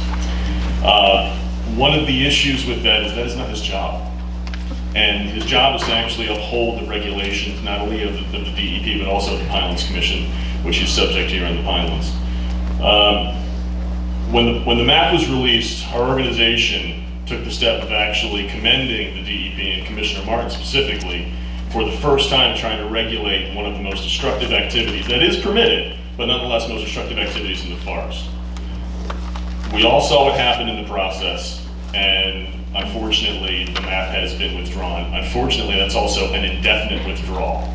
One of the issues with that is not his job. And his job is to actually uphold the regulations, not only of the DEP, but also of the Pinelands Commission, which is subject here in the Pinelands. When the map was released, our organization took the step of actually commending the DEP and Commissioner Martin specifically for the first time trying to regulate one of the most destructive activities that is permitted, but nonetheless most destructive activities in the forest. We all saw what happened in the process, and unfortunately the map has been withdrawn. Unfortunately, that's also an indefinite withdrawal.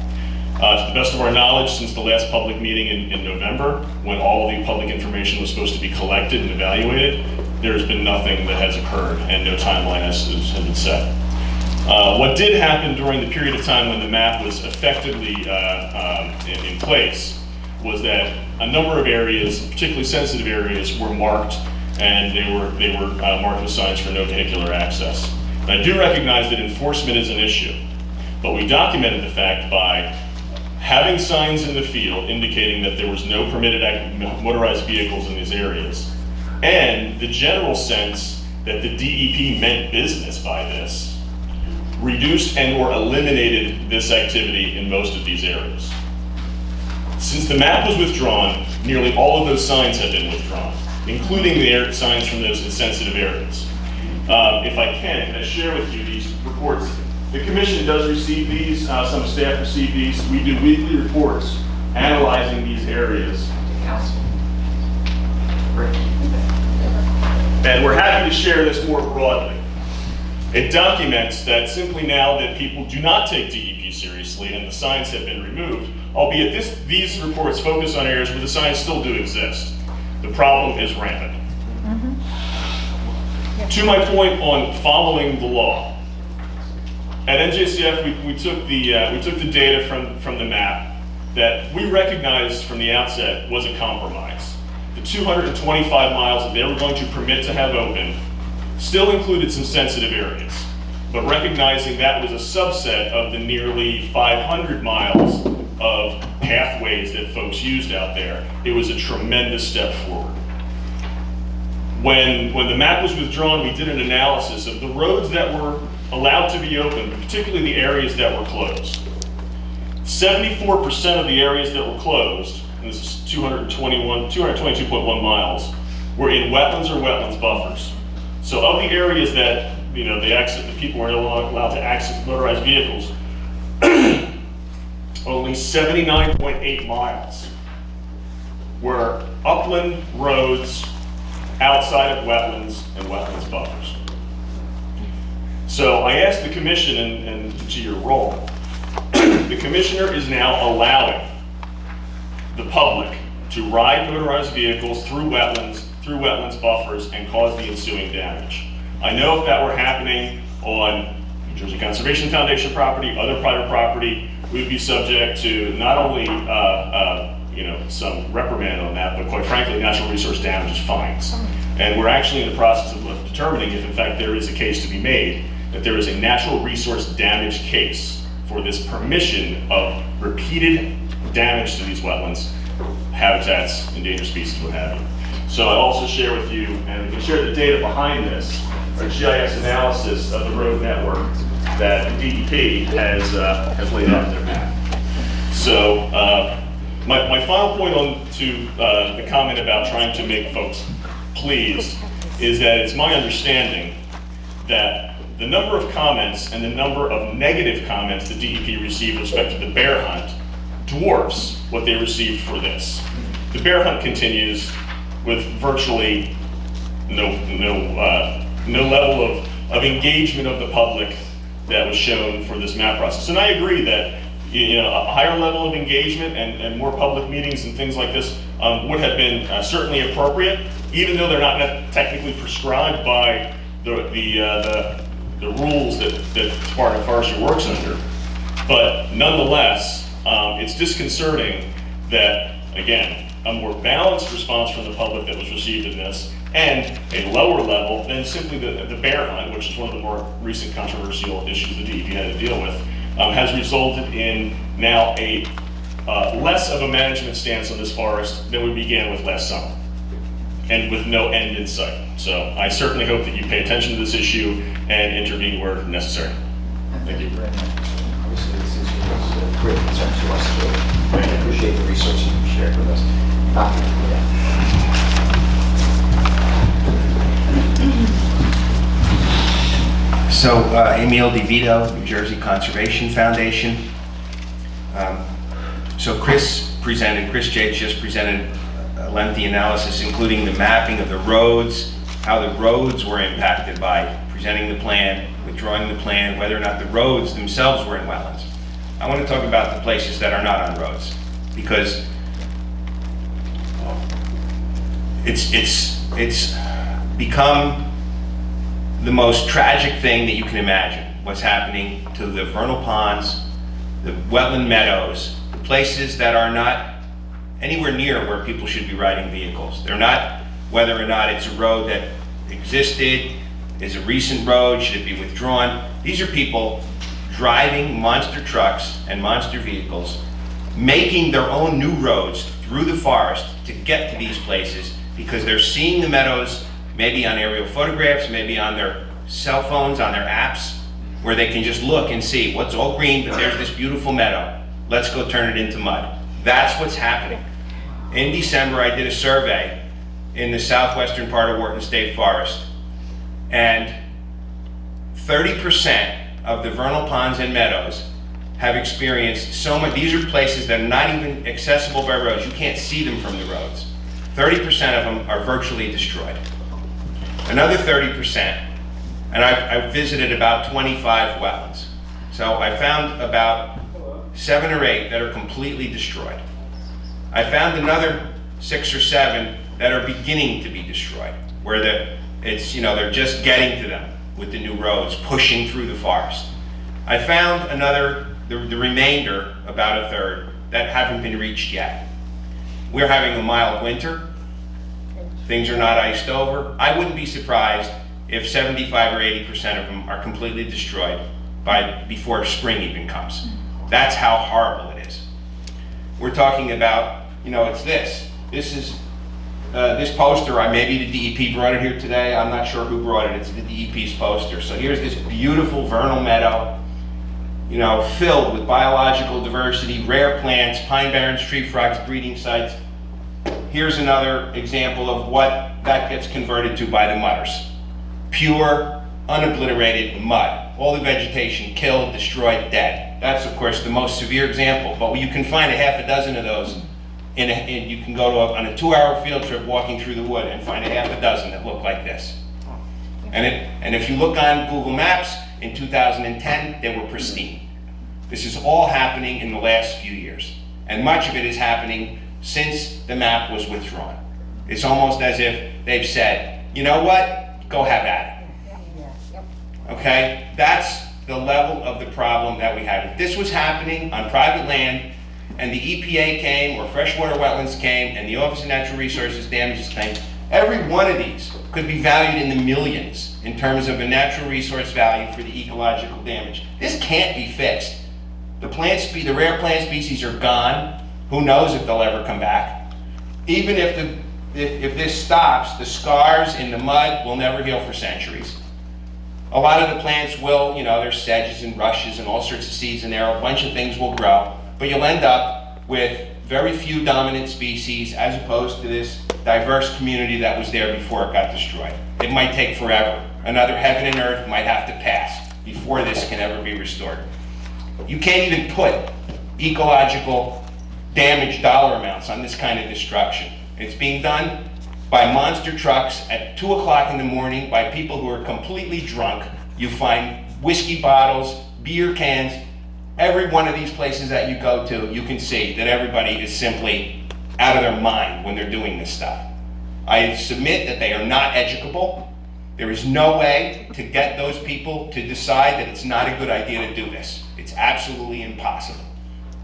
To the best of our knowledge, since the last public meeting in November, when all of the public information was supposed to be collected and evaluated, there's been nothing that has occurred and no timeline has been set. What did happen during the period of time when the map was effectively in place was that a number of areas, particularly sensitive areas, were marked, and they were marked with signs for no vehicular access. And I do recognize that enforcement is an issue, but we documented the fact by having signs in the field indicating that there was no permitted motorized vehicles in these areas, and the general sense that the DEP meant business by this, reduced and or eliminated this activity in most of these areas. Since the map was withdrawn, nearly all of those signs have been withdrawn, including the signs from those insensitive areas. If I can I share with you these reports? The commission does receive these, some staff receive these. We do weekly reports analyzing these areas. And we're happy to share this more broadly. It documents that simply now that people do not take DEP seriously, and the signs have been removed, albeit these reports focus on areas where the signs still do exist. The problem is rampant. To my point on following the law, at NJCF we took the data from the map that we recognized from the outset was a compromise. The 225 miles that they were going to permit to have open still included some sensitive areas, but recognizing that was a subset of the nearly 500 miles of pathways that folks used out there, it was a tremendous step forward. When the map was withdrawn, we did an analysis of the roads that were allowed to be open, particularly the areas that were closed. 74% of the areas that were closed, and this is 222.1 miles, were in wetlands or wetlands buffers. So of the areas that the people were allowed to access motorized vehicles, only 79.8 miles were upland roads outside of wetlands and wetlands buffers. So I asked the commission, and to your role, the commissioner is now allowing the public to ride motorized vehicles through wetlands buffers and cause the ensuing damage. I know if that were happening on New Jersey Conservation Foundation property, other private property, we'd be subject to not only some reprimand on that, but quite frankly, natural resource damages fines. And we're actually in the process of determining if in fact there is a case to be made, that there is a natural resource damage case for this permission of repeated damage to these wetlands, habitats, endangered species, what have you. So I also share with you, and we can share the data behind this, our GIS analysis of the road network that the DEP has laid out in their map. So my final point on to the comment about trying to make folks pleased is that it's my understanding that the number of comments and the number of negative comments the DEP received with respect to the bear hunt dwarfs what they received for this. The bear hunt continues with virtually no level of engagement of the public that was shown for this map process. And I agree that a higher level of engagement and more public meetings and things like this would have been certainly appropriate, even though they're not technically prescribed by the rules that Department of Forestry works under. But nonetheless, it's disconcerting that, again, a more balanced response from the public that was received in this, and a lower level than simply the bear hunt, which is one of the more recent controversial issues the DEP had to deal with, has resulted in now a less of a management stance on this forest than we began with last summer, and with no end in sight. So I certainly hope that you pay attention to this issue and intervene where necessary. Thank you very much. Obviously, this issue is a great concern to us, too. I appreciate the research that you shared with us. So, Emile DeVito, New Jersey Conservation Foundation. So Chris Yates just presented a lengthy analysis, including the mapping of the roads, how the roads were impacted by presenting the plan, withdrawing the plan, whether or not the roads themselves were in wetlands. I want to talk about the places that are not on roads, because it's become the most tragic thing that you can imagine, what's happening to the vernal ponds, the wetland meadows, the places that are not anywhere near where people should be riding vehicles. They're not whether or not it's a road that existed, is a recent road, should it be withdrawn. These are people driving monster trucks and monster vehicles, making their own new roads through the forest to get to these places because they're seeing the meadows maybe on aerial photographs, maybe on their cell phones, on their apps, where they can just look and see what's all green, but there's this beautiful meadow. Let's go turn it into mud. That's what's happening. In December, I did a survey in the southwestern part of Wharton State Forest, and 30% of the vernal ponds and meadows have experienced so much. These are places that are not even accessible by roads. You can't see them from the roads. 30% of them are virtually destroyed. Another 30%, and I visited about 25 wetlands. So I found about 7 or 8 that are completely destroyed. I found another 6 or 7 that are beginning to be destroyed, where they're just getting to them with the new roads, pushing through the forest. I found the remainder, about a third, that haven't been reached yet. We're having a mild winter. Things are not iced over. I wouldn't be surprised if 75 or 80% of them are completely destroyed before spring even comes. That's how horrible it is. We're talking about, it's this. This is this poster. Maybe the DEP brought it here today. I'm not sure who brought it. It's the DEP's poster. So here's this beautiful vernal meadow, filled with biological diversity, rare plants, pine barrens, tree frogs, breeding sites. Here's another example of what that gets converted to by the mudders. Pure, unobliterated mud. All the vegetation killed, destroyed, dead. That's, of course, the most severe example, but you can find a half a dozen of those. You can go on a 2-hour field trip walking through the wood and find a half a dozen that look like this. And if you look on Google Maps, in 2010, they were pristine. This is all happening in the last few years. And much of it is happening since the map was withdrawn. It's almost as if they've said, you know what, go have at it. Okay, that's the level of the problem that we have. If this was happening on private land and the EPA came or freshwater wetlands came and the Office of Natural Resources damages came, every one of these could be valued in the millions in terms of a natural resource value for the ecological damage. This can't be fixed. The rare plant species are gone. Who knows if they'll ever come back? Even if this stops, the scars in the mud will never heal for centuries. A lot of the plants will, there's sedges and rushes and all sorts of seeds in there, a bunch of things will grow, but you'll end up with very few dominant species as opposed to this diverse community that was there before it got destroyed. It might take forever. Another heaven and earth might have to pass before this can ever be restored. You can't even put ecological damage dollar amounts on this kind of destruction. It's being done by monster trucks at 2 o'clock in the morning by people who are completely drunk. You find whiskey bottles, beer cans. Every one of these places that you go to, you can see that everybody is simply out of their mind when they're doing this stuff. I submit that they are not educable. There is no way to get those people to decide that it's not a good idea to do this. It's absolutely impossible.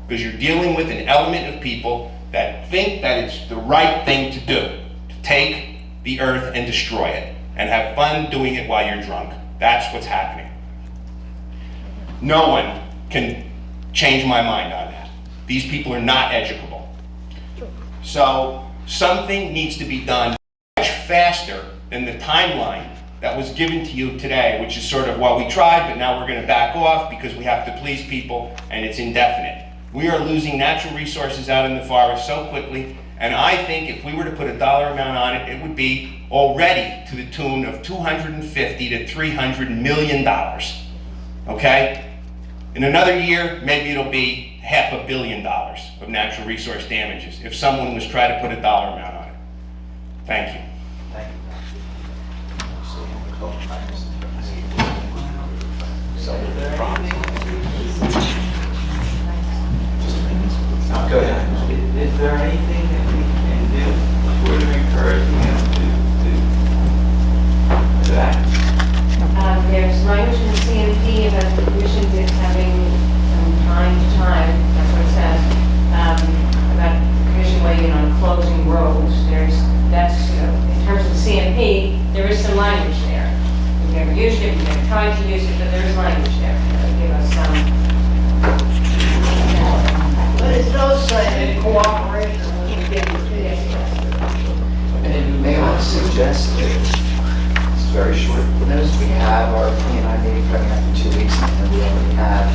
Because you're dealing with an element of people that think that it's the right thing to do, to take the earth and destroy it, and have fun doing it while you're drunk. That's what's happening. No one can change my mind on that. These people are not educable. So something needs to be done much faster than the timeline that was given to you today, which is sort of, well, we tried, but now we're going to back off because we have to please people, and it's indefinite. We are losing natural resources out in the forest so quickly, and I think if we were to put a dollar amount on it, it would be already to the tune of $250 to $300 million, okay? In another year, maybe it'll be $500 million of natural resource damages if someone was trying to put a dollar amount on it. Thank you. Go ahead. Is there anything that we can do toward encouraging them to act? There's language in the CMP about the commission having from time to time, that's what it says, about the commission weighing in on closing roads. That's, in terms of the CMP, there is some language there. We've never used it, we've never tried to use it, but there is language there. Give us some. But it does say cooperation with the DEP. And may I suggest that it's very short notice. We have our P&I meeting coming up in 2 weeks, and we already have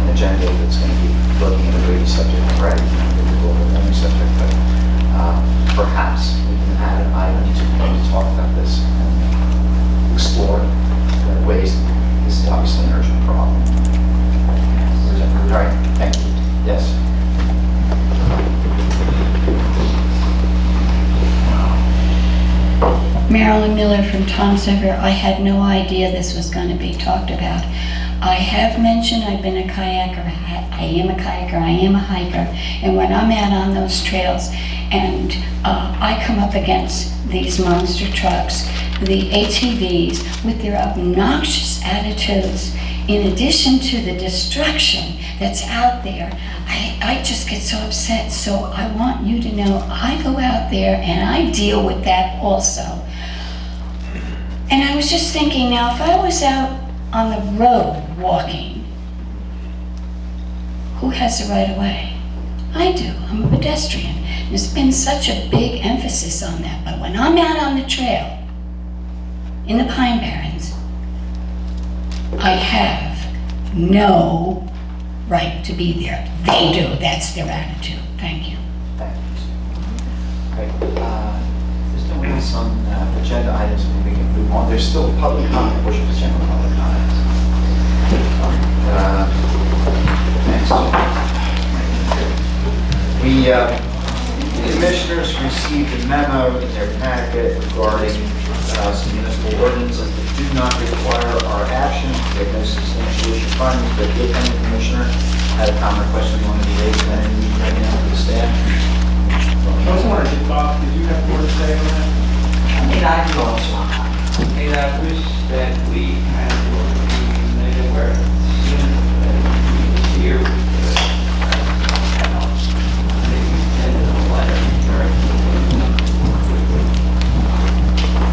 an agenda that's going to be looking at a really subject already, the global warming subject, but perhaps we can add an item to talk about this and explore ways. This is obviously an urgent problem. All right, thank you. Yes. Marilyn Miller from Tom's River. I had no idea this was going to be talked about. I have mentioned I've been a kayaker. I am a kayaker, I am a hiker. And when I'm out on those trails and I come up against these monster trucks, the ATVs with their obnoxious attitudes, in addition to the destruction that's out there, I just get so upset. So I want you to know I go out there and I deal with that also. And I was just thinking, now if I was out on the road walking, who has the right of way? I do. I'm a pedestrian. There's been such a big emphasis on that. But when I'm out on the trail in the Pine Barrens, I have no right to be there. They do. That's their attitude. Thank you. Thank you. Great. There's no one else on agenda items, we can move on. There's still a public comment, which is general public comments. Next. The commissioners received a memo in their packet regarding some municipal ordinances that do not require our action. They have no substantial issue findings, but if any commissioner had a comment or question you wanted to raise, then you right now to the staff. I just wanted to talk, did you have more to say on that? I wish that we had more made aware sooner that we was here with maybe send a letter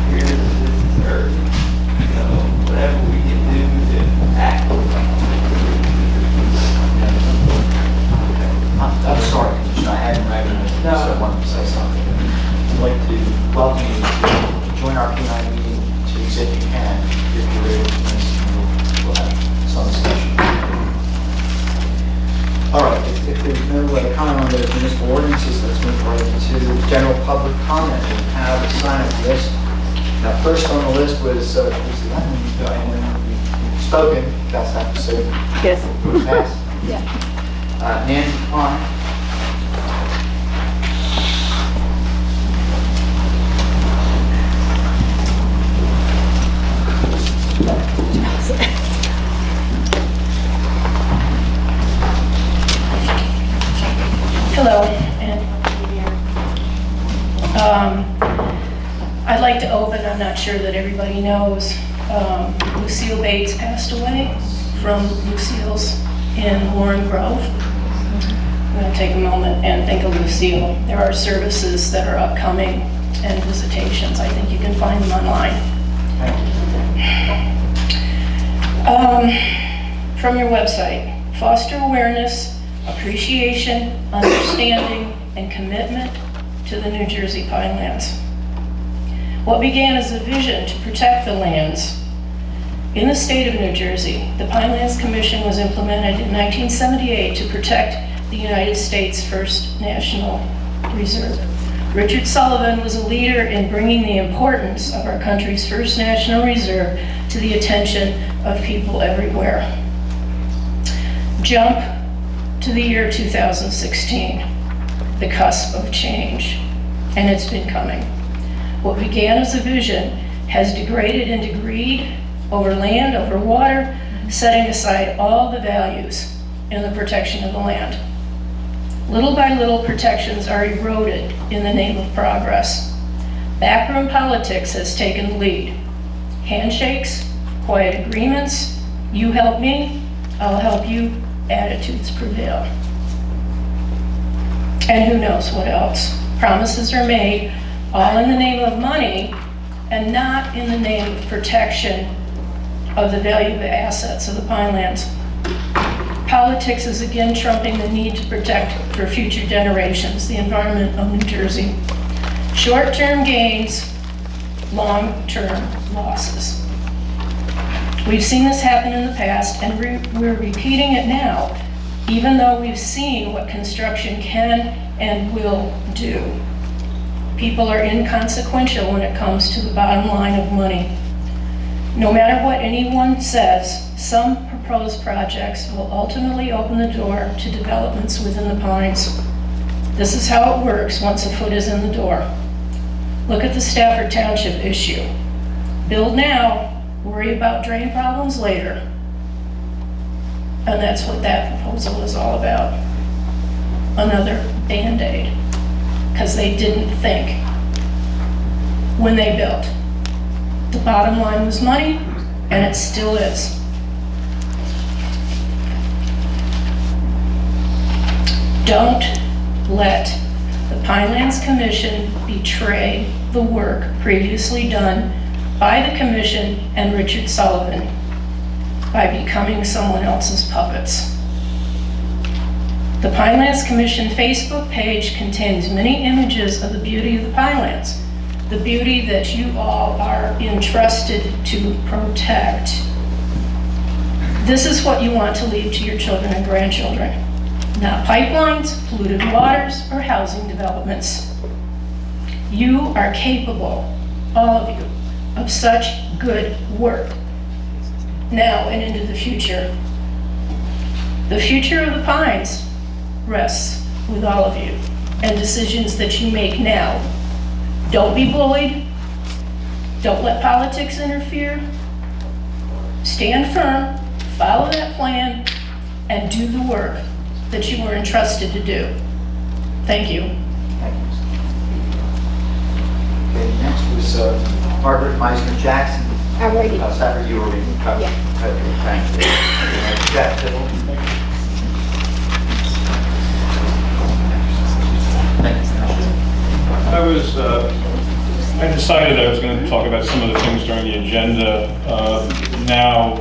here's the third. So whatever we can do to act. I'm sorry, Commissioner, I hadn't read it, so I wanted to say something. I'd like to welcome you to join our P9 meeting to the extent you can. If you're able to, we'll have some discussion. All right, if there's no comment on the municipal ordinances, let's move right into general public comment. We have a sign-up list. Now, first on the list was spoken, that's not to say. Yes. Pass. Yeah. Nancy Klein. Hello, and I'd like to open, I'm not sure that everybody knows, Lucille Bates passed away from Lucille's in Warren Grove. I'm going to take a moment and think of Lucille. There are services that are upcoming and visitations. I think you can find them online. From your website, foster awareness, appreciation, understanding, and commitment to the New Jersey Pinelands. What began as a vision to protect the lands in the state of New Jersey, the Pinelands Commission was implemented in 1978 to protect the United States' first national reserve. Richard Sullivan was a leader in bringing the importance of our country's first national reserve to the attention of people everywhere. Jump to the year 2016, the cusp of change, and it's been coming. What began as a vision has degraded into greed over land, over water, setting aside all the values in the protection of the land. Little by little, protections are eroded in the name of progress. Backroom politics has taken the lead. Handshakes, quiet agreements, you help me, I'll help you, attitudes prevail. And who knows what else. Promises are made, all in the name of money, and not in the name of protection of the valuable assets of the Pinelands. Politics is again trumping the need to protect for future generations the environment of New Jersey. Short-term gains, long-term losses. We've seen this happen in the past, and we're repeating it now, even though we've seen what construction can and will do. People are inconsequential when it comes to the bottom line of money. No matter what anyone says, some proposed projects will ultimately open the door to developments within the Pines. This is how it works once a foot is in the door. Look at the Stafford Township issue. Build now, worry about drain problems later. And that's what that proposal is all about. Another Band-Aid. Because they didn't think when they built. The bottom line was money, and it still is. Don't let the Pinelands Commission betray the work previously done by the commission and Richard Sullivan by becoming someone else's puppets. The Pinelands Commission Facebook page contains many images of the beauty of the Pinelands, the beauty that you all are entrusted to protect. This is what you want to leave to your children and grandchildren, not pipelines, polluted waters, or housing developments. You are capable, all of you, of such good work now and into the future. The future of the Pines rests with all of you and decisions that you make now. Don't be bullied. Don't let politics interfere. Stand firm, follow that plan, and do the work that you were entrusted to do. Thank you. Okay, next was Margaret Meisner-Jackson. Already. Stafford, you already covered. Yeah. Okay, thank you. Jeff Tibble. I decided I was going to talk about some of the things during the agenda now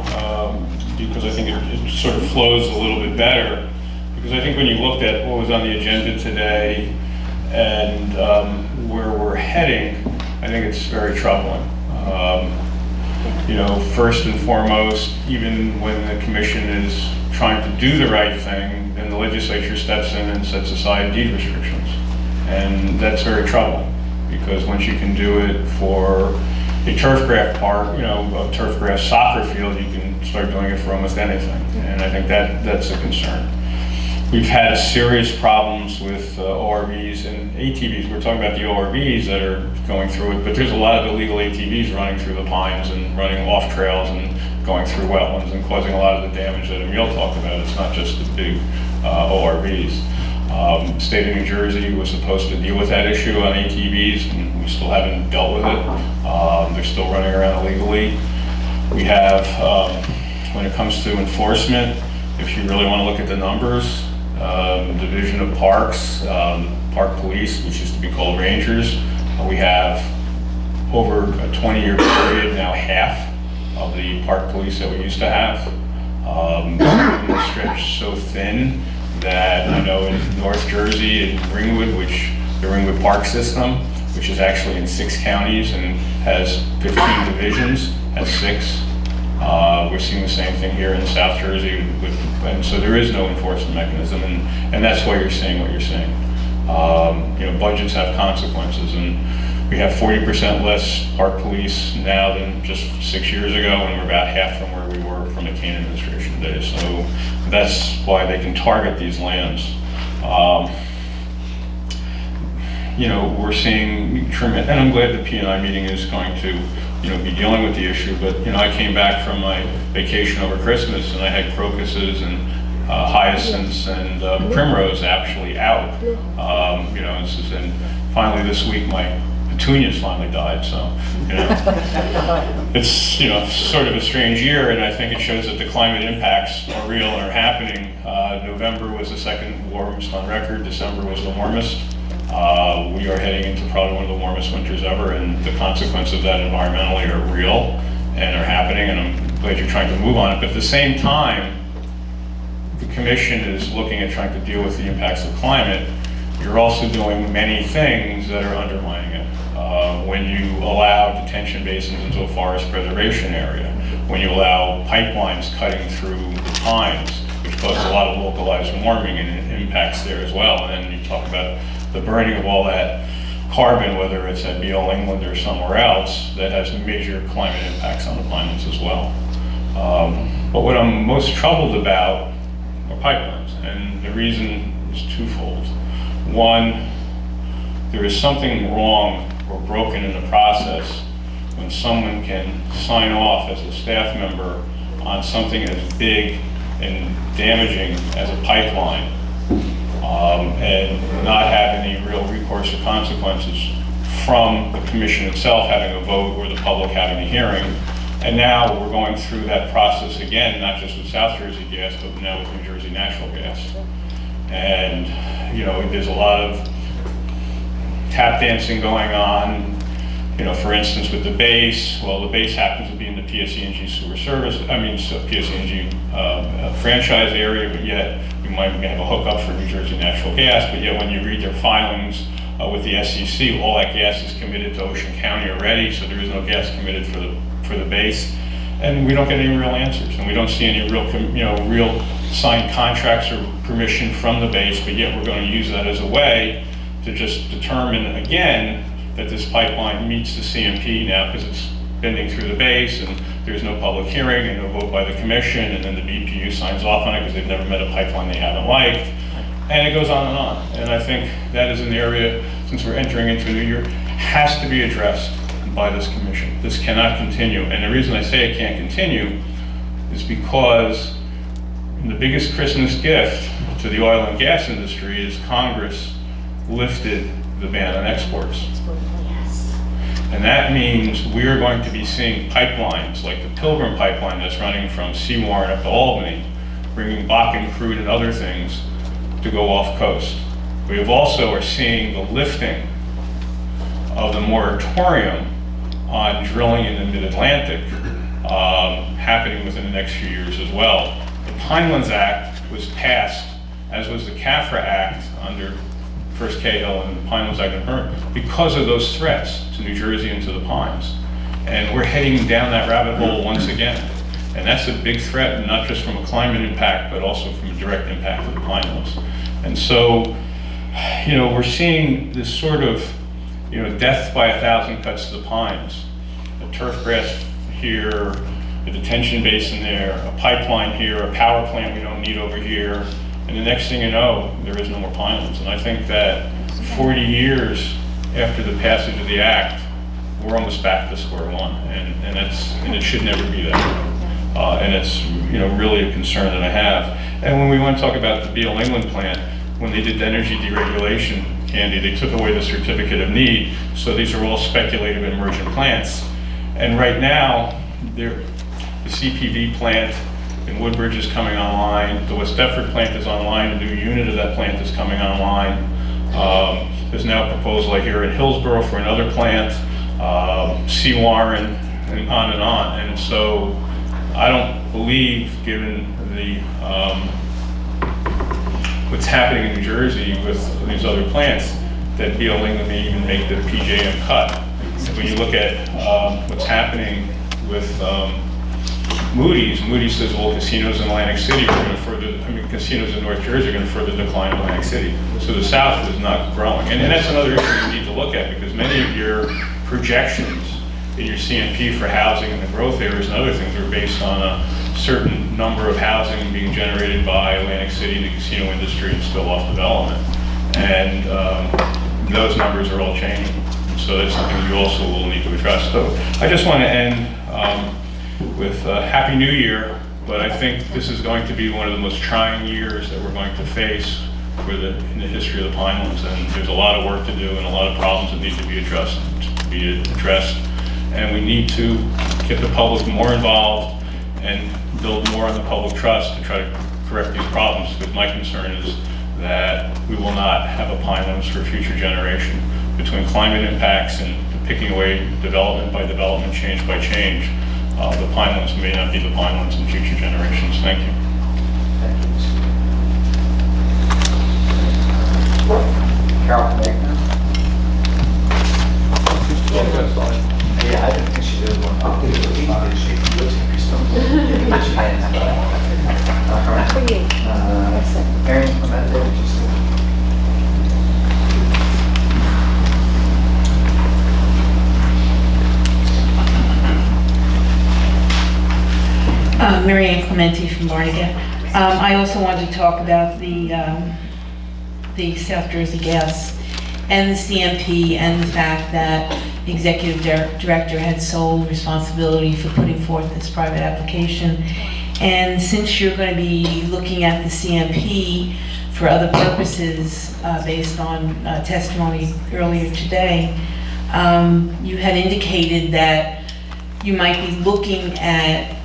because I think it sort of flows a little bit better. Because I think when you looked at what was on the agenda today and where we're heading, I think it's very troubling. You know, first and foremost, even when the commission is trying to do the right thing, then the legislature steps in and sets aside deed restrictions. And that's very troubling, because once you can do it for a turf grass park, you know, a turf grass soccer field, you can start doing it for almost anything. And I think that's a concern. We've had serious problems with ORVs and ATVs. We're talking about the ORVs that are going through it, but there's a lot of illegal ATVs running through the pines and running off trails and going through wetlands and causing a lot of the damage that Emil talked about. It's not just the big ORVs. The state of New Jersey was supposed to deal with that issue on ATVs, and we still haven't dealt with it. They're still running around illegally. We have, when it comes to enforcement, if you really want to look at the numbers, Division of Parks, Park Police, which used to be called Rangers, we have over a 20-year period now half of the park police that we used to have. The stretch so thin that I know in North Jersey and Ringwood, which the Ringwood Park System, which is actually in 6 counties and has 15 divisions, has 6. We're seeing the same thing here in South Jersey, and so there is no enforcement mechanism, and that's why you're seeing what you're seeing. You know, budgets have consequences, and we have 40% less park police now than just 6 years ago, and we're about half from where we were from the Kane administration days. So that's why they can target these lands. You know, we're seeing tremendous, and I'm glad the P&I meeting is going to, you know, be dealing with the issue, but, you know, I came back from my vacation over Christmas and I had crocuses and hyacinths and primrose actually out. You know, and finally this week my petunias finally died, so, you know, it's, you know, sort of a strange year, and I think it shows that the climate impacts are real and are happening. November was the second warmest on record, December was the warmest. We are heading into probably one of the warmest winters ever, and the consequences of that environmentally are real and are happening, and I'm glad you're trying to move on it. But at the same time, the commission is looking at trying to deal with the impacts of climate. You're also doing many things that are undermining it. When you allow detention basins into a forest preservation area, when you allow pipelines cutting through the pines, which causes a lot of localized warming and it impacts there as well. And then you talk about the burning of all that carbon, whether it's at Beale, England, or somewhere else, that has major climate impacts on the Pinelands as well. But what I'm most troubled about are pipelines, and the reason is twofold. One, there is something wrong or broken in the process when someone can sign off as a staff member on something as big and damaging as a pipeline, and not have any real recourse or consequences from the commission itself having a vote or the public having a hearing. And now we're going through that process again, not just with South Jersey Gas, but now with New Jersey Natural Gas. And, you know, there's a lot of tap dancing going on. You know, for instance, with the base, well, the base happens to be in the PSE&G sewer service, PSE&G franchise area, but yet we might have a hookup for New Jersey Natural Gas, but yet when you read their filings with the SEC, all that gas is committed to Ocean County already, so there is no gas committed for the base. And we don't get any real answers, and we don't see any real signed contracts or permission from the base, but yet we're going to use that as a way to just determine again that this pipeline meets the CMP now because it's bending through the base and there's no public hearing and no vote by the commission, and then the BPU signs off on it because they've never met a pipeline they haven't liked, and it goes on and on. And I think that is an area, since we're entering into a new year, has to be addressed by this commission. This cannot continue, and the reason I say it can't continue is because the biggest Christmas gift to the oil and gas industry is Congress lifted the ban on exports. And that means we are going to be seeing pipelines like the Pilgrim pipeline that's running from Seymour up to Albany, bringing Bakken crude and other things to go off coast. We have also are seeing the lifting of the moratorium on drilling in the mid-Atlantic happening within the next few years as well. The Pinelands Act was passed, as was the CAFRA Act under First Cahill and the Pinelands Act in Burn, because of those threats to New Jersey and to the Pines. And we're heading down that rabbit hole once again. And that's a big threat, not just from a climate impact, but also from a direct impact to the Pinelands. And so, you know, we're seeing this sort of, you know, death by 1,000 cuts to the pines. A turf grass here, a detention basin there, a pipeline here, a power plant we don't need over here. And the next thing you know, there is no more Pinelands. And I think that 40 years after the passage of the act, we're almost back to square one. And it should never be that. And it's, you know, really a concern that I have. And when we want to talk about the Beale England plant, when they did the energy deregulation, Candy, they took away the certificate of need. So these are all speculative and emergent plants. And right now, the CPV plant in Woodbridge is coming online. The West Deptford plant is online. A new unit of that plant is coming online. There's now a proposal I hear in Hillsborough for another plant, Sea Warren, and on and on. And so I don't believe, given the what's happening in New Jersey with these other plants, that Beale England may even make the PJM cut. When you look at what's happening with Moody's says, well, casinos in Atlantic City are going to further, casinos in North Jersey are going to further decline in Atlantic City. So the South is not growing. And that's another issue you need to look at, because many of your projections in your CMP for housing in the growth areas and other things are based on a certain number of housing being generated by Atlantic City, the casino industry, and still off development. And those numbers are all changing. So that's something we also will need to address. So I just want to end with Happy New Year, but I think this is going to be one of the most trying years that we're going to face in the history of the Pinelands, and there's a lot of work to do and a lot of problems that need to be addressed, and we need to get the public more involved and build more on the public trust to try to correct these problems, because my concern is that we will not have a Pinelands for a future generation. Between climate impacts and picking away development by development, change by change, the Pinelands may not be the Pinelands in future generations. Thank you. Carol Megna. Yeah, I didn't think she did one. Oh, did she? Marion Clement, what did you say? Mary Ann Clementi from Barnegat. I also wanted to talk about the South Jersey Gas and the CMP and the fact that the executive director had sole responsibility for putting forth this private application. And since you're going to be looking at the CMP for other purposes based on testimony earlier today, you had indicated that you might be looking at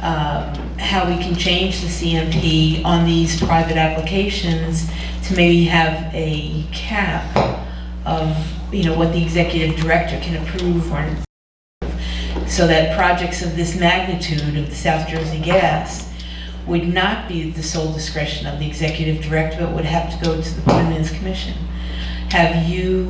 how we can change the CMP on these private applications to maybe have a cap of, what the executive director can approve, or so that projects of this magnitude of the South Jersey Gas would not be the sole discretion of the executive director, but would have to go to the Pinelands Commission. Have you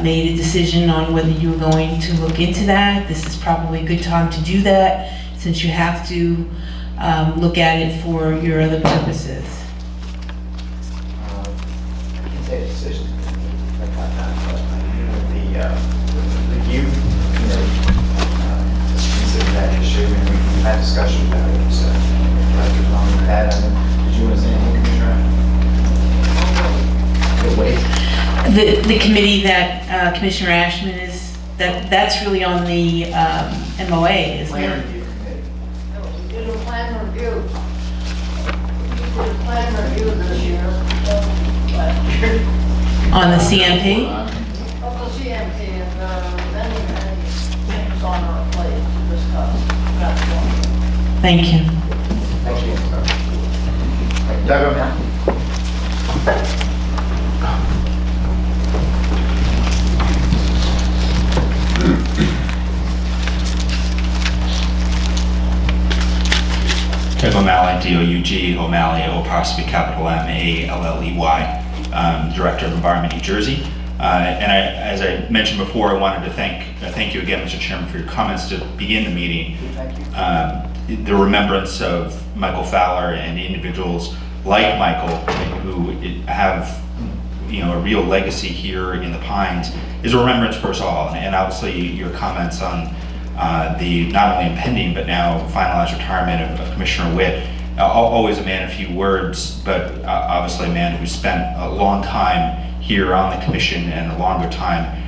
made a decision on whether you're going to look into that? This is probably a good time to do that, since you have to look at it for your other purposes. I can say a decision about that, but the review committee just considered that issue, and we've had discussion about it, so Director Long had, did you want to say anything, Commissioner? Wait. The committee that Commissioner Ashman is, that's really on the MOA, isn't Plan it? review committee. No, we did a plan review. We did a plan review this year, last year. On the CMP? Of the CMP, and many things on our plate to discuss. That's one. Thank you. Thank you. Doug O'Malley. Doug O'Malley, D-O-U-G, O'Malley, O''M-A-L-L-E-Y, Director of Environment, New Jersey. And as I mentioned before, I wanted to thank you again, Mr. Chairman, for your comments to begin the meeting. Thank you. The remembrance of Michael Fowler and individuals like Michael who have a real legacy here in the Pines is a remembrance for us all. And obviously your comments on the not only impending but now finalized retirement of Commissioner Witt, always a man of few words, but obviously a man who spent a long time here on the commission and a longer time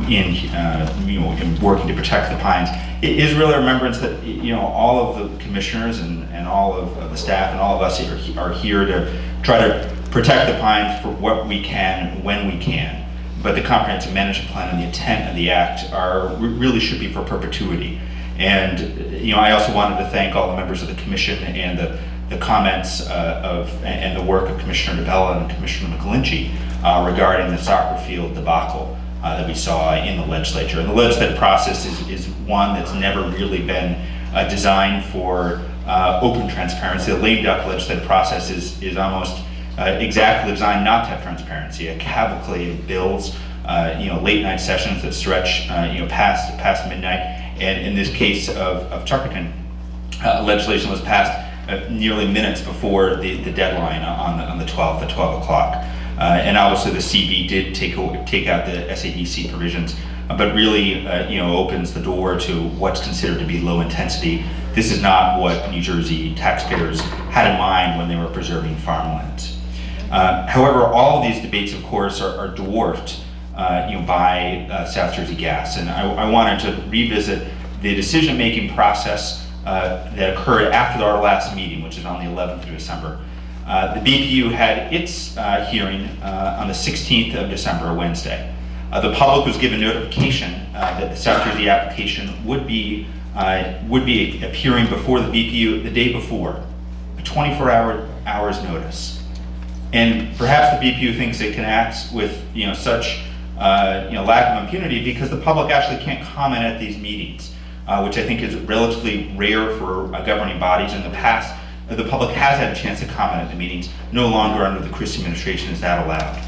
in working to protect the Pines. It is really a remembrance that all of the commissioners and all of the staff and all of us are here to try to protect the Pines for what we can when we can. But the comprehensive management plan and the intent of the act really should be for perpetuity. And I also wanted to thank all the members of the commission and the comments and the work of Commissioner DeBella and Commissioner McGlinchey regarding the soccer field debacle that we saw in the legislature. And the legislative process is one that's never really been designed for open transparency. The lame duck legislative process is almost exactly designed not to have transparency. A cavalcade of bills, late night sessions that stretch past midnight. And in this case of Tuckerton, legislation was passed nearly minutes before the deadline on the 12th at 12 o'clock. And obviously the CB did take out the SADC provisions, but really opens the door to what's considered to be low intensity. This is not what New Jersey taxpayers had in mind when they were preserving farmlands. However, all of these debates, of course, are dwarfed by South Jersey Gas. And I wanted to revisit the decision-making process that occurred after our last meeting, which is on the 11th of December. The BPU had its hearing on the 16th of December, Wednesday. The public was given notification that the South Jersey application would be appearing before the BPU the day before, a 24 hours notice. And perhaps the BPU thinks it can act with such lack of impunity because the public actually can't comment at these meetings, which I think is relatively rare for governing bodies. In the past, the public has had a chance to comment at the meetings. No longer under the Christie administration is that allowed.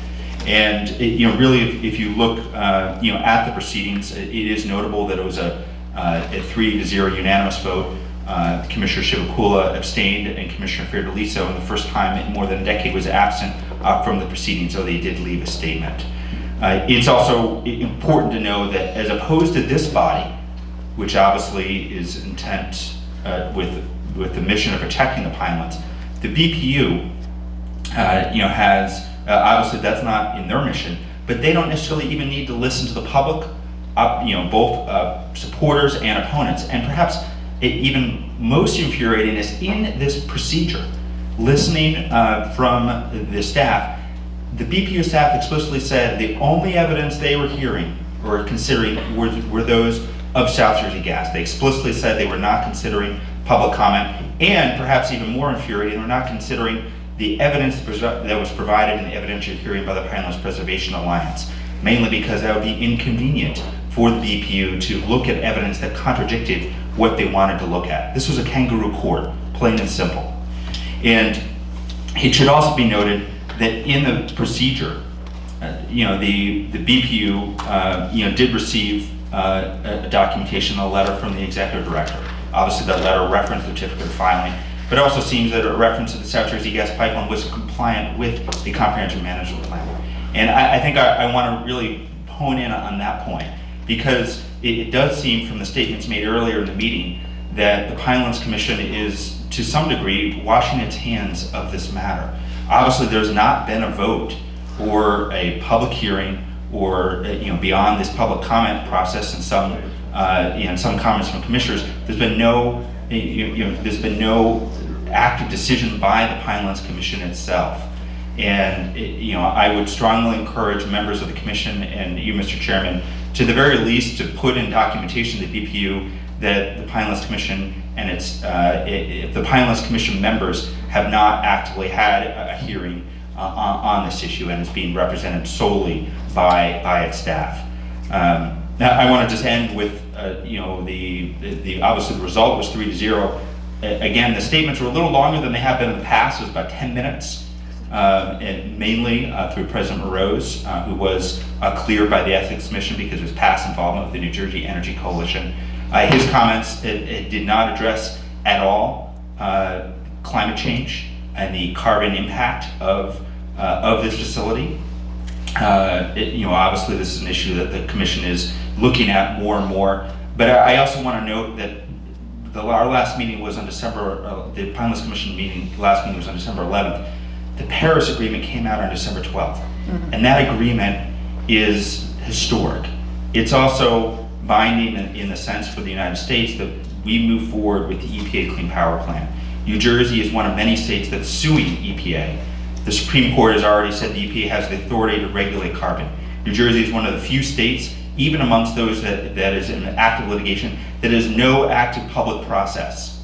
And really, if you look at the proceedings, it is notable that it was a 3-0 unanimous vote. Commissioner Shivakula abstained and Commissioner Fiordaliso, in the first time in more than a decade, was absent from the proceedings, though they did leave a statement. It's also important to know that as opposed to this body, which obviously is intent with the mission of protecting the Pinelands, the BPU has, obviously that's not in their mission, but they don't necessarily even need to listen to the public, both supporters and opponents. And perhaps even most infuriating is in this procedure, listening from the staff, the BPU staff explicitly said the only evidence they were hearing or considering were those of South Jersey Gas. They explicitly said they were not considering public comment, and perhaps even more infuriating, they were not considering the evidence that was provided in the evidentiary hearing by the Pinelands Preservation Alliance, mainly because that would be inconvenient for the BPU to look at evidence that contradicted what they wanted to look at. This was a kangaroo court, plain and simple. And it should also be noted that in the procedure, the BPU, did receive a documentation, a letter from the executive director. Obviously, that letter referenced the certificate of filing, but it also seems that a reference to the South Jersey Gas Pipeline was compliant with the comprehensive management plan. And I think I want to really hone in on that point, because it does seem from the statements made earlier in the meeting that the Pinelands Commission is, to some degree, washing its hands of this matter. Obviously, there's not been a vote or a public hearing or beyond this public comment process and some comments from commissioners. There's been no active decision by the Pinelands Commission itself. And I would strongly encourage members of the commission and you, Mr. Chairman, to the very least to put in documentation to the BPU that the Pinelands Commission and the Pinelands Commission members have not actively had a hearing on this issue and is being represented solely by its staff. Now, I want to just end with, obviously the result was 3-0. Again, the statements were a little longer than they have been in the past. It was about 10 minutes, and mainly through President Rose, who was cleared by the Ethics Commission because of his past involvement with the New Jersey Energy Coalition. His comments did not address at all climate change and the carbon impact of this facility. Obviously this is an issue that the Commission is looking at more and more. But I also want to note that our last meeting was on the Pinelands Commission last meeting was on December 11th. The Paris Agreement came out on December 12th. And that agreement is historic. It's also binding in the sense for the United States that we move forward with the EPA Clean Power Plan. New Jersey is one of many states that's suing EPA. The Supreme Court has already said the EPA has the authority to regulate carbon. New Jersey is one of the few states, even amongst those that is in active litigation, that has no active public process.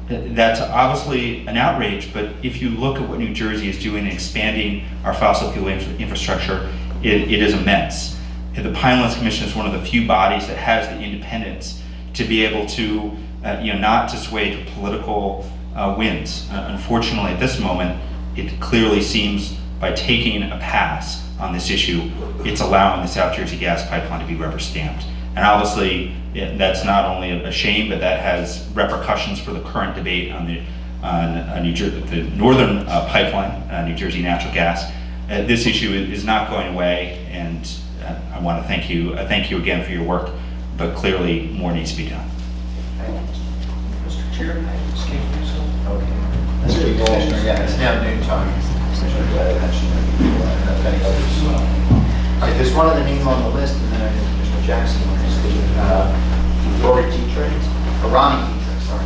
That's obviously an outrage, but if you look at what New Jersey is doing in expanding our fossil fuel infrastructure, it is immense. And the Pinelands Commission is one of the few bodies that has the independence to be able to, not to sway to political winds. Unfortunately, at this moment, it clearly seems by taking a pass on this issue, it's allowing the South Jersey Gas Pipeline to be rubber stamped. And obviously, that's not only a shame, but that has repercussions for the current debate on the northern pipeline, New Jersey Natural Gas. This issue is not going away, and I want to thank you again for your work, but clearly more needs to be done. Mr. Chairman, okay. Mr. Commissioner, yeah, it's now noon time. All right, there's one other name on the list, and then I think Commissioner Jackson wants to speak. Lori Dietrich, Ronnie Dietrich, sorry.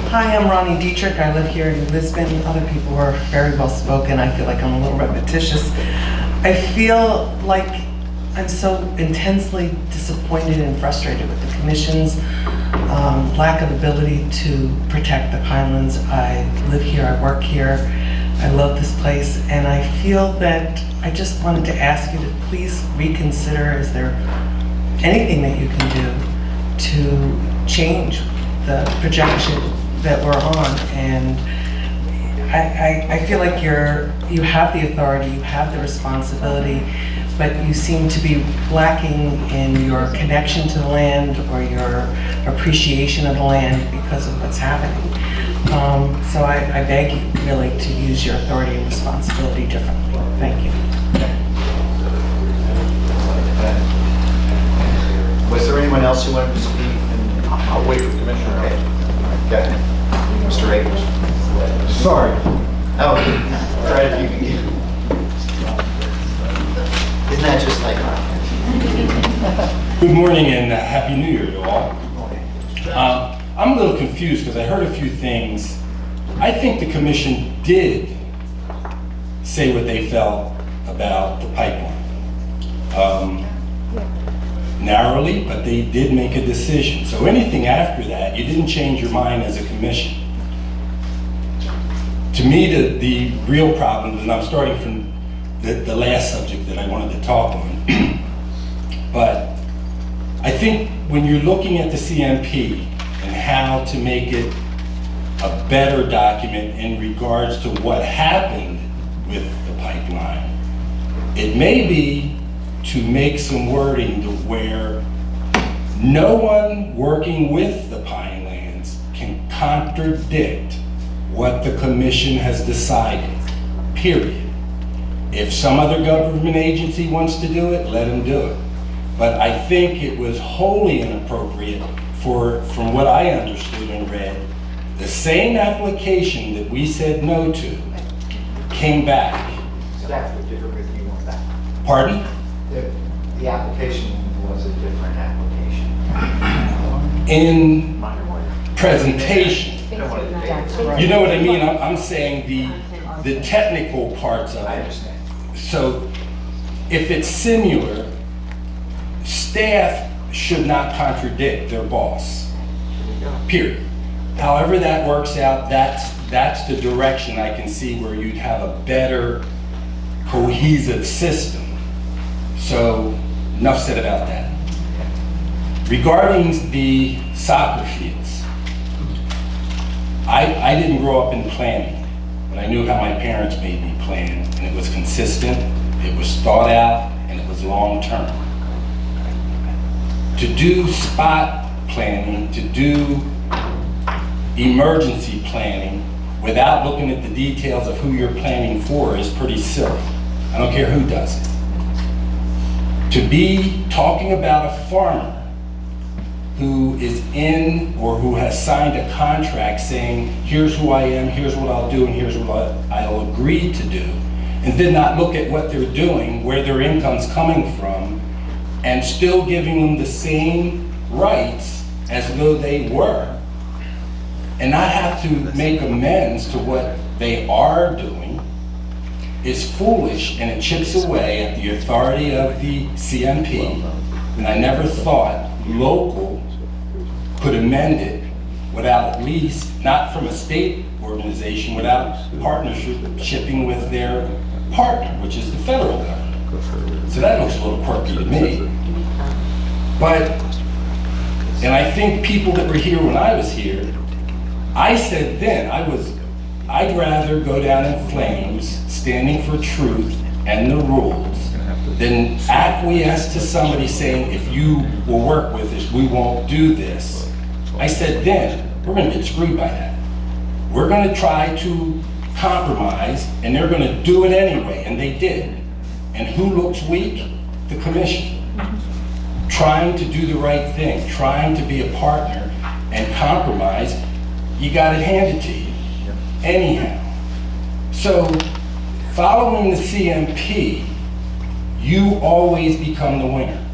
Hi, I'm Ronnie Dietrich. I live here in Lisbon. Other people were very well spoken. I feel like I'm a little repetitious. I feel like I'm so intensely disappointed and frustrated with the Commission's lack of ability to protect the Pinelands. I live here, I work here, I love this place, and I feel that I just wanted to ask you to please reconsider, is there anything that you can do to change the projection that we're on? And I feel like you have the authority, you have the responsibility, but you seem to be lacking in your connection to the land or your appreciation of the land because of what's happening. So I beg you really to use your authority and responsibility differently. Thank you. Was there anyone else who wanted to speak? I'll wait for Commissioner. Okay. Go ahead. Mr. Akers. Sorry. Oh, Fred, if you can give. Isn't that just like... Good morning and Happy New Year to all. I'm a little confused because I heard a few things. I think the commission did say what they felt about the pipeline. Narrowly, but they did make a decision. So anything after that, you didn't change your mind as a commission. To me, the real problem, and I'm starting from the last subject that I wanted to talk on, but I think when you're looking at the CMP and how to make it a better document in regards to what happened with the pipeline, it may be to make some wording to where no one working with the Pinelands can contradict what the commission has decided, period. If some other government agency wants to do it, let them do it. But I think it was wholly inappropriate for, from what I understood and read, the same application that we said no to came back. So that's the difference with you on that. Pardon? The application was a different application. In presentation. You know what I mean? I'm saying the technical parts of it. I understand. So if it's similar, staff should not contradict their boss, period. However that works out, that's the direction I can see where you'd have a better cohesive system. So enough said about that. Regarding the soccer fields, I didn't grow up in planning, but I knew how my parents made me plan, and it was consistent, it was thought out, and it was long-term. To do spot planning, to do emergency planning without looking at the details of who you're planning for is pretty silly. I don't care who does it. To be talking about a farmer who is in or who has signed a contract saying, here's who I am, here's what I'll do, and here's what I'll agree to do, and then not look at what they're doing, where their income's coming from, and still giving them the same rights as though they were, and not have to make amends to what they are doing, is foolish, and it chips away at the authority of the CMP. And I never thought local could amend it without at least, not from a state organization, without partnership with their partner, which is the federal government. So that looks a little quirky to me. But, and I think people that were here when I was here, I said then, I'd rather go down in flames, standing for truth and the rules, than acquiesce to somebody saying, if you will work with us, we won't do this. I said then, we're gonna get screwed by that. We're gonna try to compromise, and they're gonna do it anyway, and they did. And who looks weak? The commission. Trying to do the right thing, trying to be a partner and compromise, you got it handed to you. Anyhow. So, following the CMP, you always become the winner,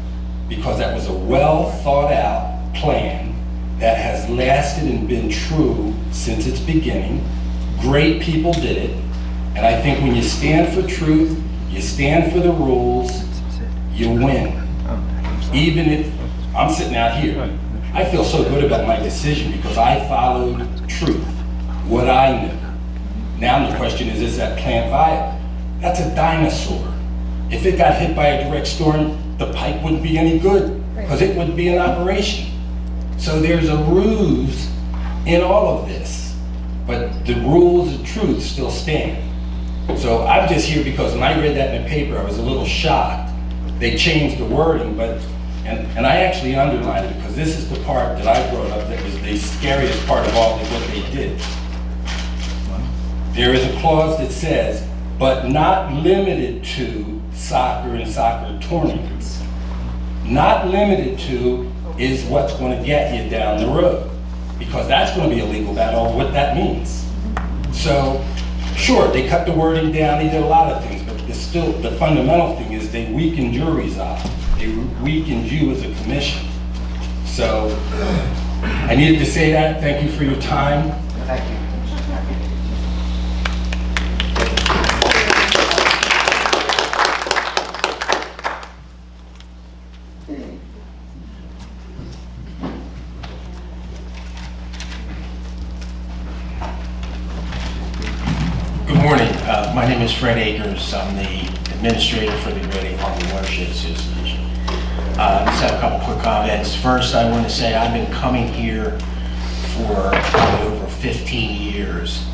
because that was a well thought out plan that has lasted and been true since its beginning. Great people did it, and I think when you stand for truth, you stand for the rules, you win. Even if I'm sitting out here, I feel so good about my decision because I followed truth, what I knew. Now the question is that plant viable? That's a dinosaur. If it got hit by a direct storm, the pipe wouldn't be any good because it would be in operation. So there's a ruse in all of this, but the rules of truth still stand. So I'm just here because when I read that in the paper, I was a little shocked. They changed the wording, but, and I actually underlined it because this is the part that I brought up that was the scariest part of all of what they did. There is a clause that says, but not limited to soccer and soccer tournaments. Not limited to is what's going to get you down the road, because that's going to be a legal battle of what that means. So, sure, they cut the wording down, they did a lot of things, but still, the fundamental thing is they weakened your resolve. It weakens you as a commission. So I needed to say that. Thank you for your time. Thank you. Good morning. My name is Fred Akers. I'm the administrator for the Great Harmony Watershed Association. Just have a couple quick comments. First, I want to say I've been coming here for probably over 15 years,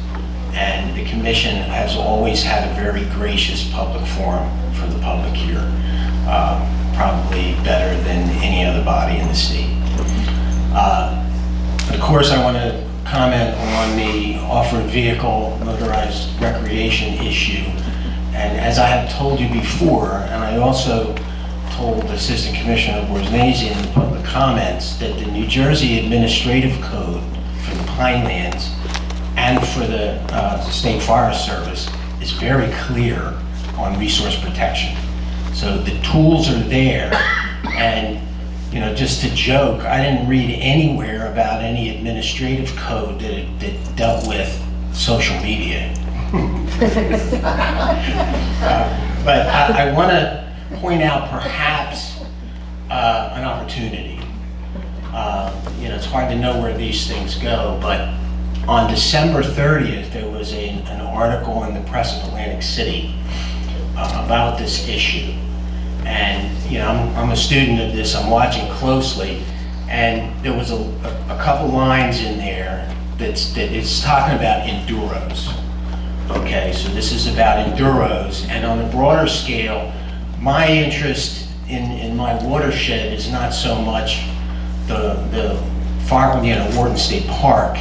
and the commission has always had a very gracious public forum for the public here, probably better than any other body in the state. Of course, I want to comment on the off-road vehicle motorized recreation issue. And as I have told you before, and I also told Assistant Commissioner Borsnezi in the public comments, that the New Jersey Administrative Code for the Pinelands and for the State Forest Service is very clear on resource protection. So the tools are there, and you know, just to joke, I didn't read anywhere about any administrative code that dealt with social media. But I want to point out perhaps an opportunity. You know, it's hard to know where these things go, but on December 30th, there was an article in the Press of Atlantic City about this issue. And, you know, I'm a student of this, I'm watching closely, and there was a couple lines in there that it's talking about enduros. Okay, so this is about enduros, and on a broader scale, my interest in my watershed is not so much the farm, you know, Warden State Park,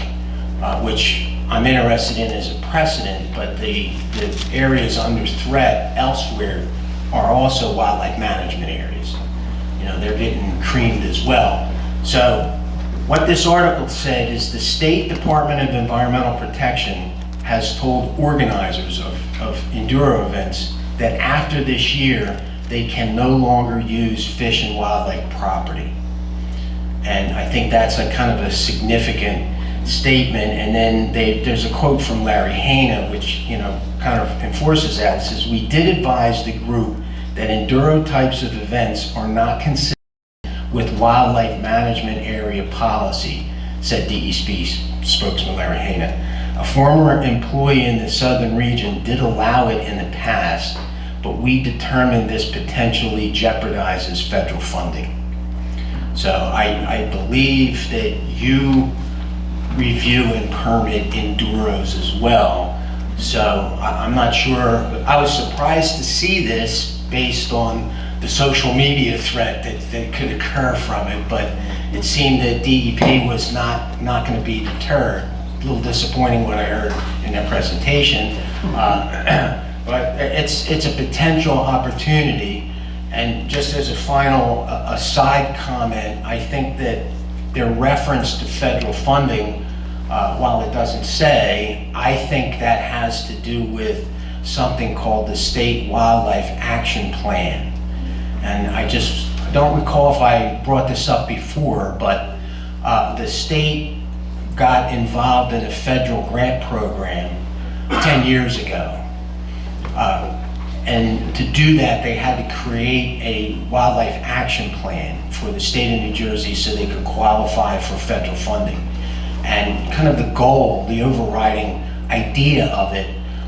which I'm interested in as a precedent, but the areas under threat elsewhere are also wildlife management areas. You know, they're getting creamed as well. So what this article said is the State Department of Environmental Protection has told organizers of enduro events that after this year, they can no longer use fish and wildlife property. And I think that's a kind of a significant statement. And then there's a quote from Larry Hanna, which, you know, kind of enforces that. It says, "We did advise the group that enduro types of events are not consistent with wildlife management area policy," said DEP spokesman Larry Hanna. "A former employee in the southern region did allow it in the past, but we determined this potentially jeopardizes federal funding." So I believe that you review and permit enduros as well. So I'm not sure, I was surprised to see this based on the social media threat that could occur from it, but it seemed that DEP was not going to be deterred. A little disappointing what I heard in their presentation, but it's a potential opportunity. And just as a final aside comment, I think that their reference to federal funding, while it doesn't say, I think that has to do with something called the State Wildlife Action Plan. And I don't recall if I brought this up before, but the state got involved in a federal grant program 10 years ago. And to do that, they had to create a wildlife action plan for the state of New Jersey so they could qualify for federal funding. And kind of the goal, the overriding idea of it,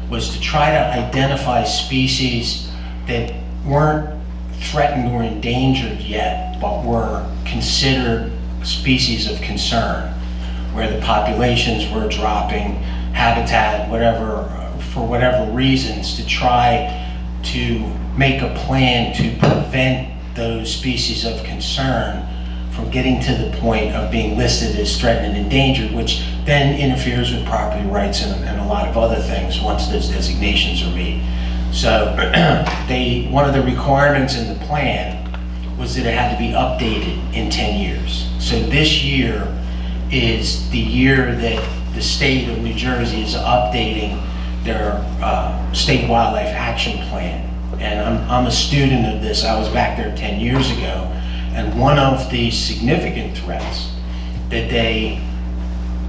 was to try to identify species that weren't threatened or endangered yet, but were considered species of concern, where the populations were dropping, habitat, whatever, for whatever reasons, to try to make a plan to prevent those species of concern from getting to the point of being listed as threatened and endangered, which then interferes with property rights and a lot of other things once those designations are made. So one of the requirements in the plan was that it had to be updated in 10 years. So this year is the year that the state of New Jersey is updating their state wildlife action plan. And I'm a student of this. I was back there 10 years ago. And one of the significant threats that they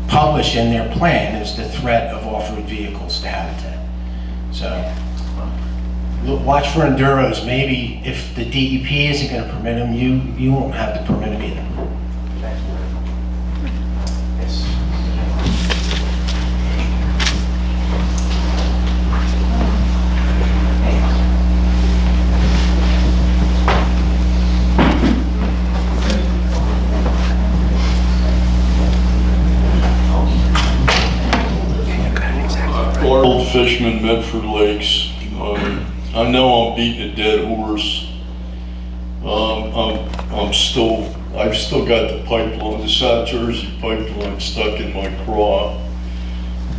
publish in their plan is the threat of off-road vehicles to habitat. So look, watch for enduros. Maybe if the DEP isn't going to permit them, you won't have to permit them either. Yes. Old Fishman, Medford Lakes. I know I'm beating a dead horse. I've still got the pipeline, the South Jersey pipeline stuck in my craw.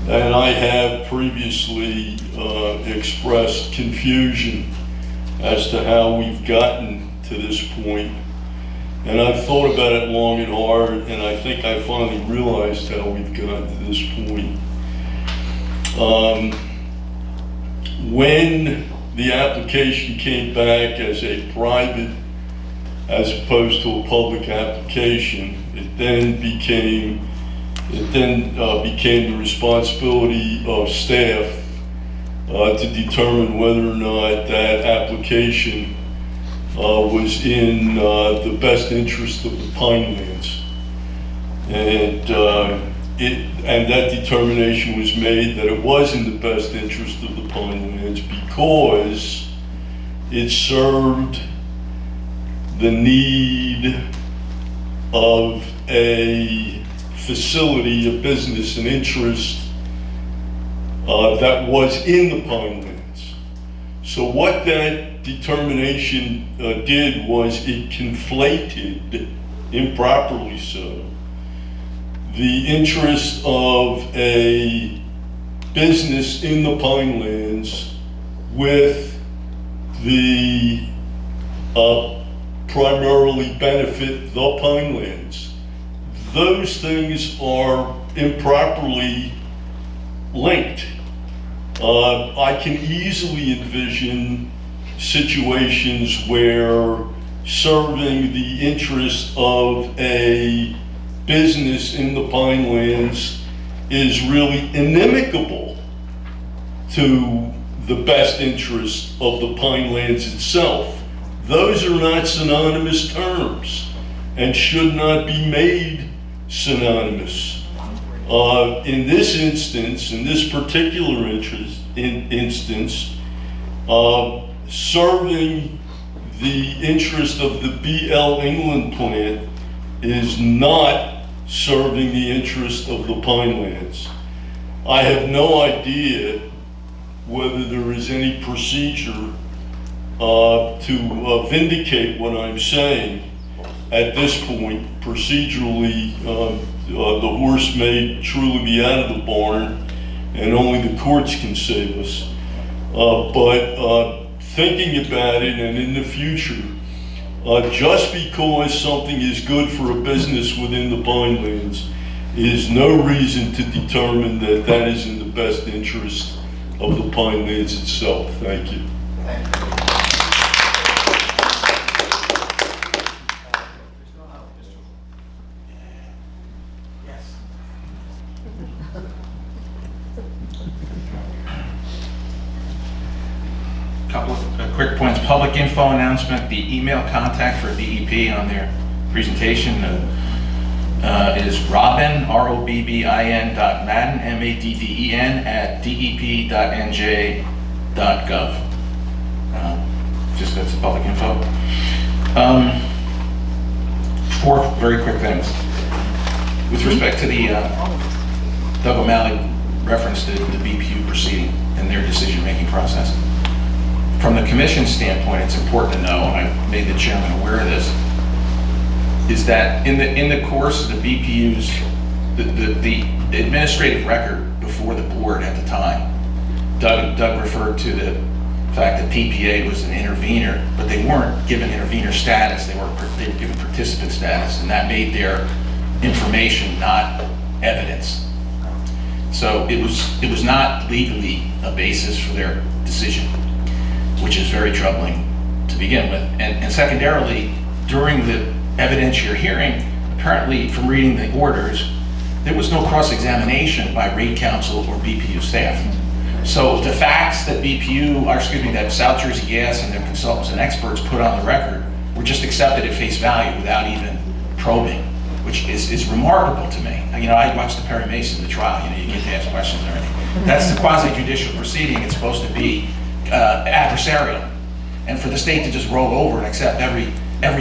And I have previously expressed confusion as to how we've gotten to this point. And I've thought about it long and hard, and I think I finally realized how we've gotten to this point. When the application came back as a private as opposed to a public application, it then became the responsibility of staff to determine whether or not that application was in the best interest of the Pinelands. And that determination was made that it was in the best interest of the Pinelands because it served the need of a facility, a business, an interest that was in the Pinelands. So what that determination did was it conflated, improperly so, the interest of a business in the Pinelands with the primarily benefit the Pinelands. Those things are improperly linked. I can easily envision situations where serving the interest of a business in the Pinelands is really inimical to the best interest of the Pinelands itself. Those are not synonymous terms and should not be made synonymous. In this instance, in this particular instance, serving the interest of the BL England plant is not serving the interest of the Pinelands. I have no idea whether there is any procedure to vindicate what I'm saying. At this point, procedurally, the horse may truly be out of the barn and only the courts can save us. But thinking about it, and in the future, just because something is good for a business within the Pinelands is no reason to determine that that is in the best interest of the Pinelands itself. Thank you. Thank you. Couple of quick points. Public info announcement, the email contact for DEP on their presentation is Robin, ROBBIN .Madden, MADDEN @dep.nj.gov. Just that's the public info. Four very quick things. With respect to the, Doug O'Malley referenced the BPU proceeding and their decision-making process. From the commission standpoint, it's important to know, and I made the chairman aware of this, is that in the course of the BPU's, the administrative record before the board at the time, Doug referred to the fact that PPA was an intervener, but they weren't given intervener status, they were given participant status, and that made their information not evidence. So it was not legally a basis for their decision. which is very troubling to begin with. And secondarily, during the evidentiary hearing, apparently from reading the orders, there was no cross-examination by rate counsel or BPU staff. So the facts that that South Jersey Gas and their consultants and experts put on the record were just accepted at face value without even probing, which is remarkable to me. You know, I watched the Perry Mason, the trial, you know, you get to ask questions and everything. That's the quasi-judicial proceeding. It's supposed to be adversarial. And for the state to just roll over and accept every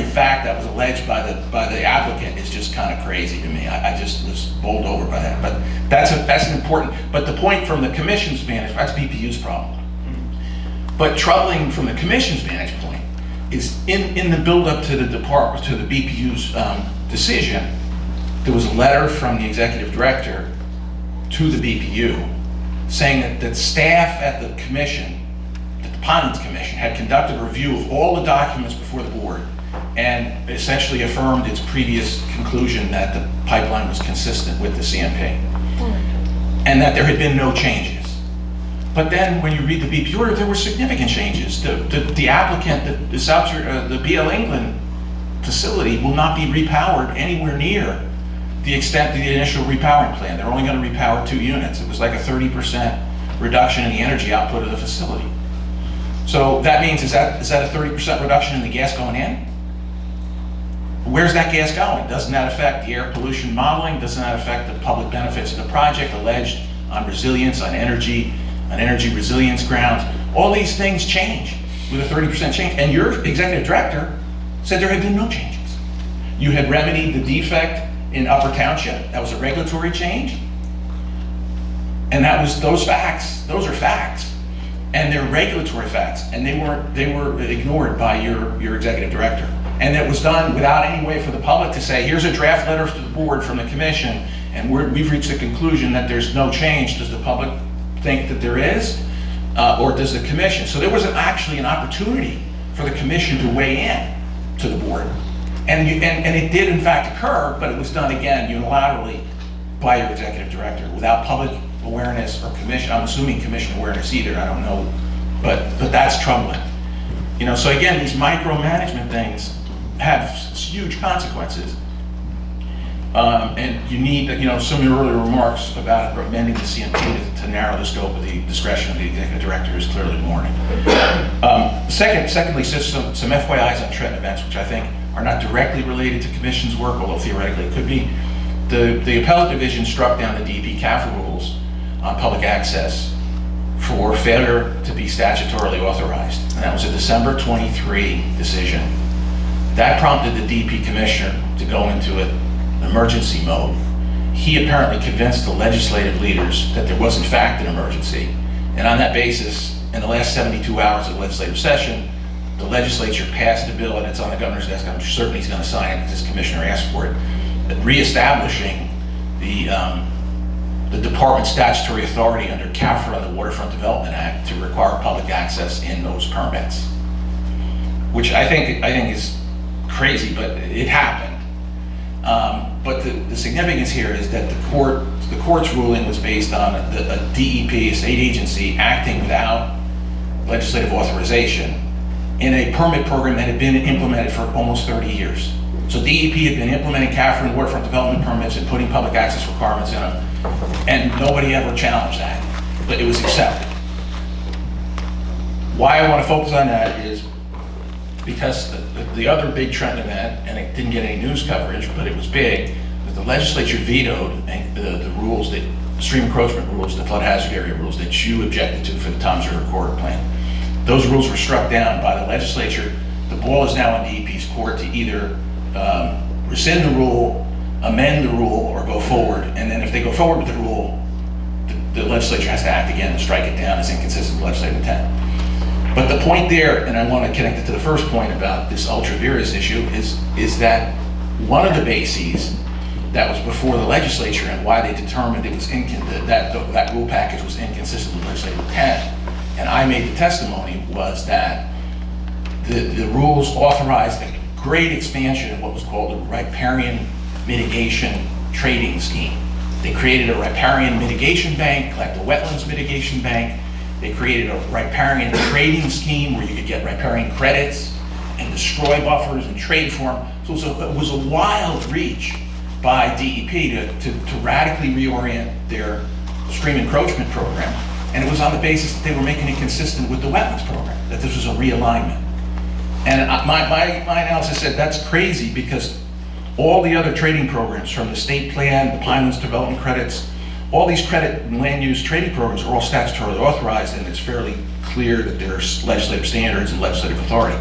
fact that was alleged by the applicant is just kind of crazy to me. I just was bowled over by that. But that's an important, but the point from the commission's vantage, that's BPU's problem. But troubling from the commission's vantage point is in the build-up to the department, to the BPU's decision, there was a letter from the executive director to the BPU saying that staff at the commission, that the Pinelands Commission, had conducted a review of all the documents before the board and essentially affirmed its previous conclusion that the pipeline was consistent with the CMP and that there had been no changes. But then when you read the BP order, there were significant changes. The applicant, the BL England facility will not be repowered anywhere near the extent of the initial repowering plan. They're only going to repower 2 units. It was like a 30% reduction in the energy output of the facility. So that means, is that a 30% reduction in the gas going in? Where's that gas going? Doesn't that affect the air pollution modeling? Doesn't that affect the public benefits of the project alleged on resilience, on energy resilience grounds? All these things change with a 30% change. And your executive director said there had been no changes. You had remedied the defect in Upper Township. That was a regulatory change. And that was those facts. Those are facts. And they're regulatory facts. And they were ignored by your executive director. And it was done without any way for the public to say, here's a draft letter to the board from the commission, and we've reached the conclusion that there's no change. Does the public think that there is? Or does the commission? So there wasn't actually an opportunity for the commission to weigh in to the board. And it did in fact occur, but it was done again unilaterally by your executive director without public awareness or commission. I'm assuming commission awareness either, I don't know, but that's troubling. You know, so again, these micromanagement things have huge consequences. And you need, you know, some of your earlier remarks about amending the CMP to narrow the scope of the discretion of the executive director is clearly warning. Secondly, just some FYIs on Trenton events, which I think are not directly related to commission's work, although theoretically it could be. The appellate division struck down the DEP CAFRA rules on public access for failure to be statutorily authorized. And that was a December 23 decision. That prompted the DEP commissioner to go into an emergency mode. He apparently convinced the legislative leaders that there was in fact an emergency. And on that basis, in the last 72 hours of the legislative session, the legislature passed a bill, and it's on the governor's desk. I'm certain he's going to sign it because his commissioner asked for it, reestablishing the department's statutory authority under CAFRA and the Waterfront Development Act to require public access in those permits, which I think is crazy, but it happened. But the significance here is that the court's ruling was based on a DEP, a state agency, acting without legislative authorization in a permit program that had been implemented for almost 30 years. So DEP had been implementing CAFRA and waterfront development permits and putting public access requirements in them, and nobody ever challenged that, but it was accepted. Why I want to focus on that is because the other big Trenton event, and it didn't get any news coverage, but it was big, that the legislature vetoed the rules, the stream encroachment rules, the flood hazard area rules that you objected to for the Toms River Corridor Plan. Those rules were struck down by the legislature. The ball is now in DEP's court to either rescind the rule, amend the rule, or go forward. And then if they go forward with the rule, the legislature has to act again and strike it down as inconsistent with legislative intent. But the point there, and I want to connect it to the first point about this ultra vires issue, is that one of the bases that was before the legislature and why they determined it was that rule package was inconsistent with legislative intent, and I made the testimony, was that the rules authorized a great expansion of what was called a riparian mitigation trading scheme. They created a riparian mitigation bank, like the wetlands mitigation bank. They created a riparian trading scheme where you could get riparian credits and destroy buffers and trade for them. So it was a wild reach by DEP to radically reorient their stream encroachment program. And it was on the basis that they were making it consistent with the wetlands program, that this was a realignment. And my analysis said that's crazy because all the other trading programs, from the state plan, the Pinelands development credits, all these credit and land use trading programs are all statutorily authorized, and it's fairly clear that there's legislative standards and legislative authority.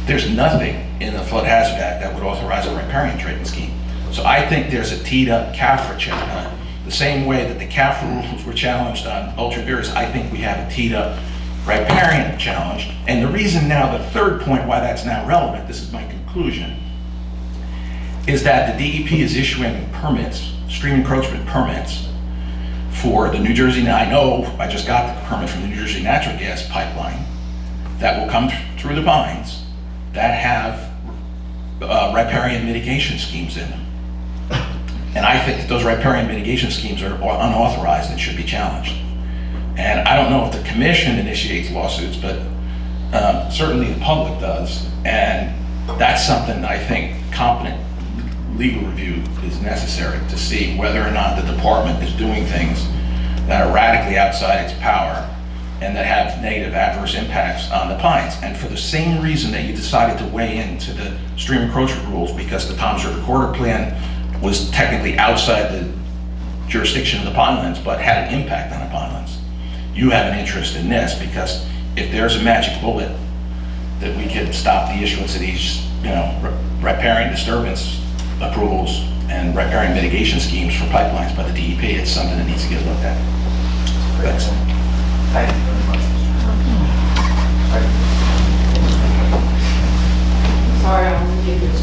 There's nothing in the Flood Hazard Act that would authorize a riparian trading scheme. So I think there's a teed up CAFRA challenge. The same way that the CAFRA rules were challenged on ultra virus, I think we have a teed up riparian challenge. And the reason now, the third point why that's now relevant, this is my conclusion, is that the DEP is issuing permits, stream encroachment permits, for the New Jersey, now I know I just got the permit from the New Jersey natural gas pipeline that will come through the Pines that have riparian mitigation schemes in them. And I think that those riparian mitigation schemes are unauthorized and should be challenged. And I don't know if the commission initiates lawsuits, but certainly the public does. And that's something I think competent legal review is necessary to see whether or not the department is doing things that are radically outside its power and that have negative adverse impacts on the Pines. And for the same reason that you decided to weigh into the stream encroachment rules, because the Toms River Corridor Plan was technically outside the jurisdiction of the Pinelands, but had an impact on the Pinelands. You have an interest in this because if there's a magic bullet that we could stop the issuance of these, riparian disturbance approvals and riparian mitigation schemes for pipelines by the DEP, it's something that needs to get looked at. Thanks. Thank you very much. Sorry, I'm going to give this.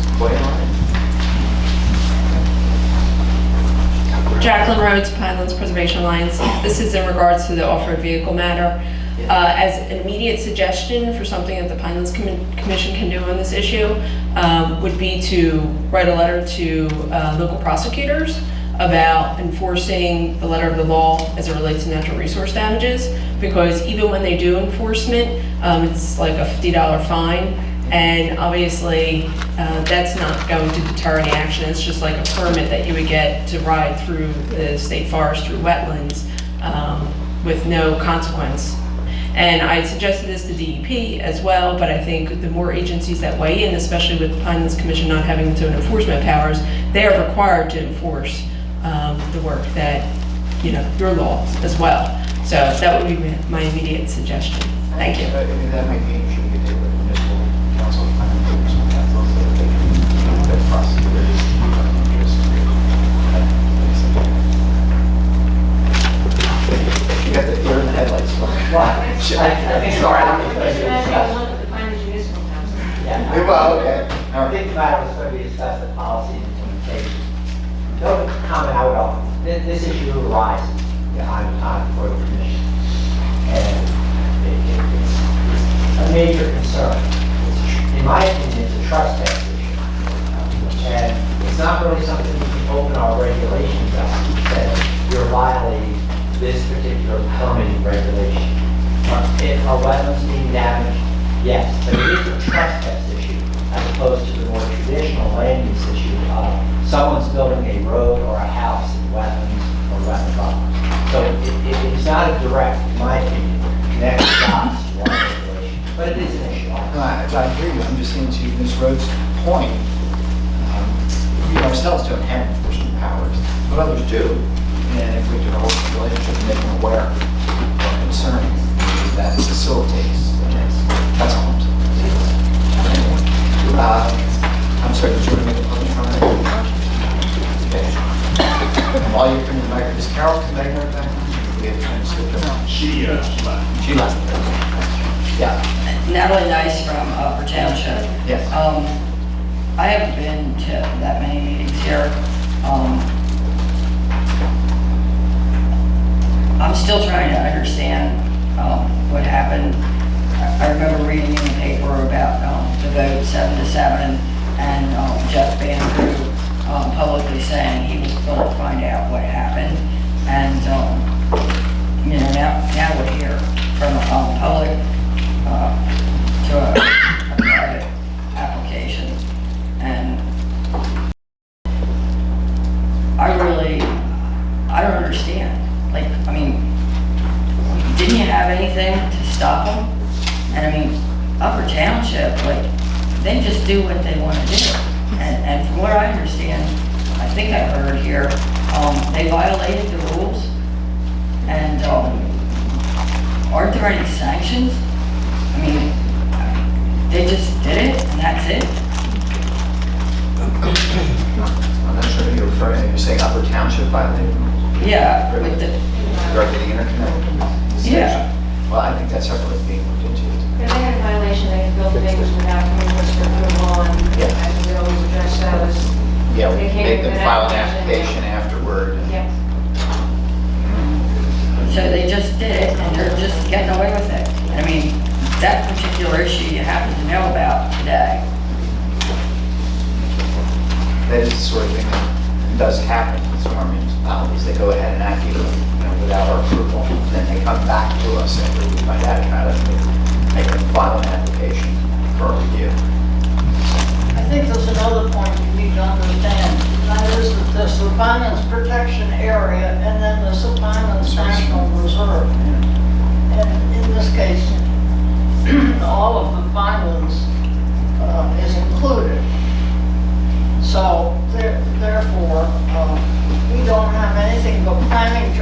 Jacqueline Rhodes, Pinelands Preservation Alliance. This is in regards to the off-road vehicle matter. As an immediate suggestion for something that the Pinelands Commission can do on this issue would be to write a letter to local prosecutors about enforcing the letter of the law as it relates to natural resource damages, because even when they do enforcement, it's like a $50 fine. And obviously, that's not going to deter any action. It's just like a permit that you would get to ride through the state forest, through wetlands, with no consequence. And I suggested this to DEP as well, but I think the more agencies that weigh in, especially with the Pinelands Commission not having its own enforcement powers, they are required to enforce the work that, your laws as well. So that would be my immediate suggestion. Thank you. That might be interesting to do with municipal council, municipal council, so that they can get prosecutors interest. You got the deer in the headlights. I think Sorry. Yeah. Well, okay. I think the matter was going to be discussed at policy and implementation. The only comment I would offer, this issue arises behind the time before the commission. And it's a major concern. In my opinion, it's a trespass issue. And it's not really something we can open our regulations up and say, you're violating this particular permitting regulation. Are wetlands being damaged? Yes, but it is a trespass issue as opposed to the more traditional land use issue of someone's building a road or a house in wetlands or wetland buffers. So it's not a direct, in my opinion, connected dots to our regulation, but it is an issue. I agree with you. I'm just saying to Ms. Rhodes' point, we ourselves don't have enforcement powers, but others do. And if we develop a relationship and make them aware of our concern, that facilitates the next. That's all I'm saying. I'm sorry, did you want to make a public comment? Okay. And while you're coming back, is Carol coming back? We have time to skip her. She left. Yeah. Natalie Nice from Upper Township. Yes. I haven't been to that many meetings here. I'm still trying to understand what happened. I remember reading in the paper about the vote 7-7 and Jeff Bandrew publicly saying he was going to find out what happened. And, now we're here from And from what I understand, I think I heard here, they violated the rules. And aren't there any sanctions? I mean, they just did it and that's it? I'm not sure who you're referring to. You're saying Upper Township violated? Yeah, with the, Regarding the interconnect? station? Yeah. Well, I think that's separately being looked into. If they had a violation, they could build things without coming to us for approval, and Yeah. I would always address those. Yeah, we They came make with them an file an application. application afterward. Yep. so they just did it and they're just getting away with it. I mean, that particular issue you happen to know about today. That is the sort of thing that does happen in some of our municipalities. They go ahead and act even, without our approval, and then they come back to us after we find out about it, and make them file an application for review. I think there's another point you need to understand. That is that there's the Pinelands Protection Area and then there's the Pinelands National Reserve. And in this case, all of the Pinelands is included. So therefore, we don't have anything but planning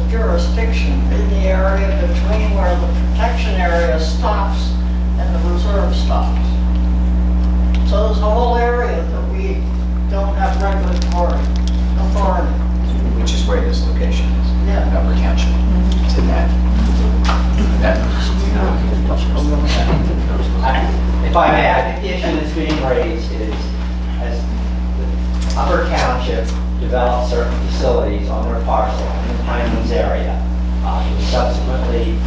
jurisdiction in the area between where the protection area stops and the reserve stops. So there's a whole area that we don't have regulatory authority. Which is where this location is. Yeah. In Upper Township. It's in that. If I may, I think the issue that's being raised is as the Upper Township developed certain facilities on their parcel in the Pinelands area, it was subsequently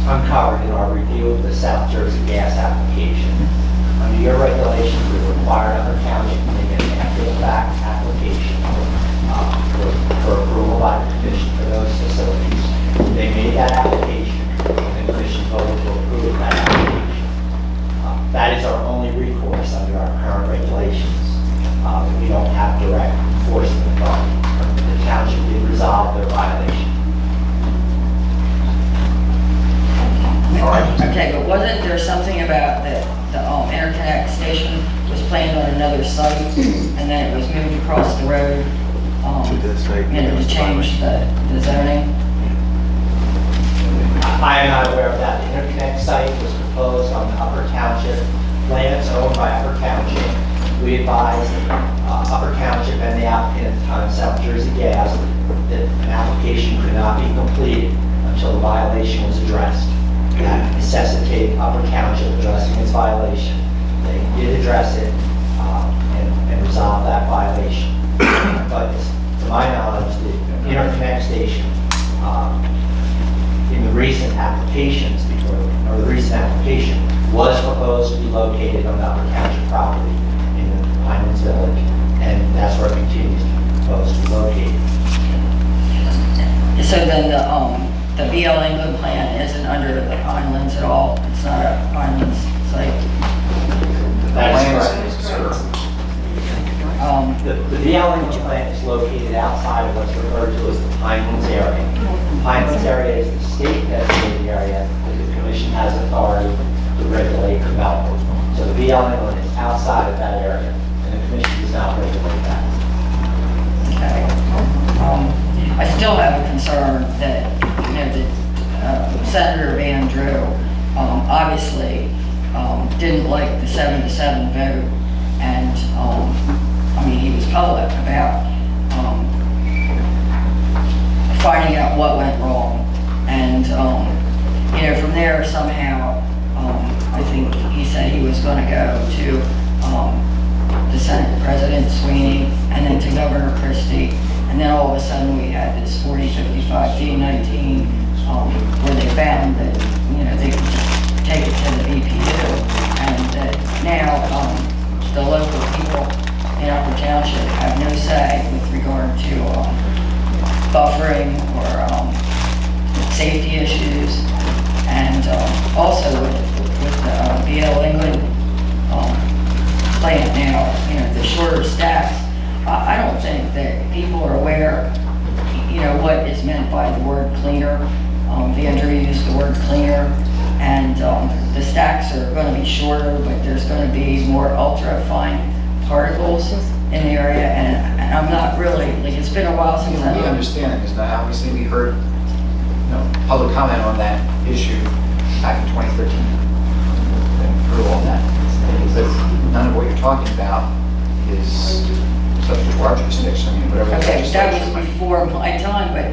uncovered in our review of the South Jersey gas application. Under your regulations, we require Upper Township to make an after-the-fact application for approval by the Commission for those facilities. They made that application, and the Commission voted to approve that application. That is our only recourse under our current regulations. We don't have direct enforcement authority. The township did resolve their violation. Okay, but wasn't there something about the interconnect station was planned on another site and then it was moved across the road? To change the zoning? I am not aware of that. The interconnect site was proposed on the Upper Township lands owned by Upper Township. We advised Upper Township and the applicant at the time, South Jersey Gas, that an application could not be completed until the violation was addressed. That necessitated Upper Township addressing its violation. They did address it and resolve that violation. But to my knowledge, the interconnect station in the recent applications or the recent application was proposed to be located on the Upper Township property in the Pinelands Village, and that's where it continues to be proposed to be located. So then the BL England plan isn't under the Pinelands at all? It's not a Pinelands site? That is Land is correct. reserved. The BL England plant is located outside of what's referred to as the Pinelands area. The Pinelands area is the state designated area that the Commission has authority to regulate development. So the BL England is outside of that area, and the Commission does not regulate that. Okay. I still have a concern that, that Senator Van Drew obviously didn't like the 7-7 vote, and I mean, he was public about finding out what went wrong, and from there somehow, I think he said he was going to go to the Senate President Sweeney, and then to Governor Christie. And then all of a sudden we had this 4055 D19 where they found that, they could just take it to the BPU, and that now the local people in Upper Township have no say with regard to buffering or safety issues. And also with the BL England plant now, the shorter stacks, I don't think that people are aware, what is meant by the word cleaner. Van Drew used the word cleaner, and the stacks are gonna be shorter, but there's gonna be more ultra-fine particles in the area, and I'm not really, like, it's been a while since We I... understand it, because now obviously we heard, public comment on that issue back in 2013. Been through all that. But none of what you're talking about is subject to our jurisdiction, I mean, whatever. Okay, that was before my time, but,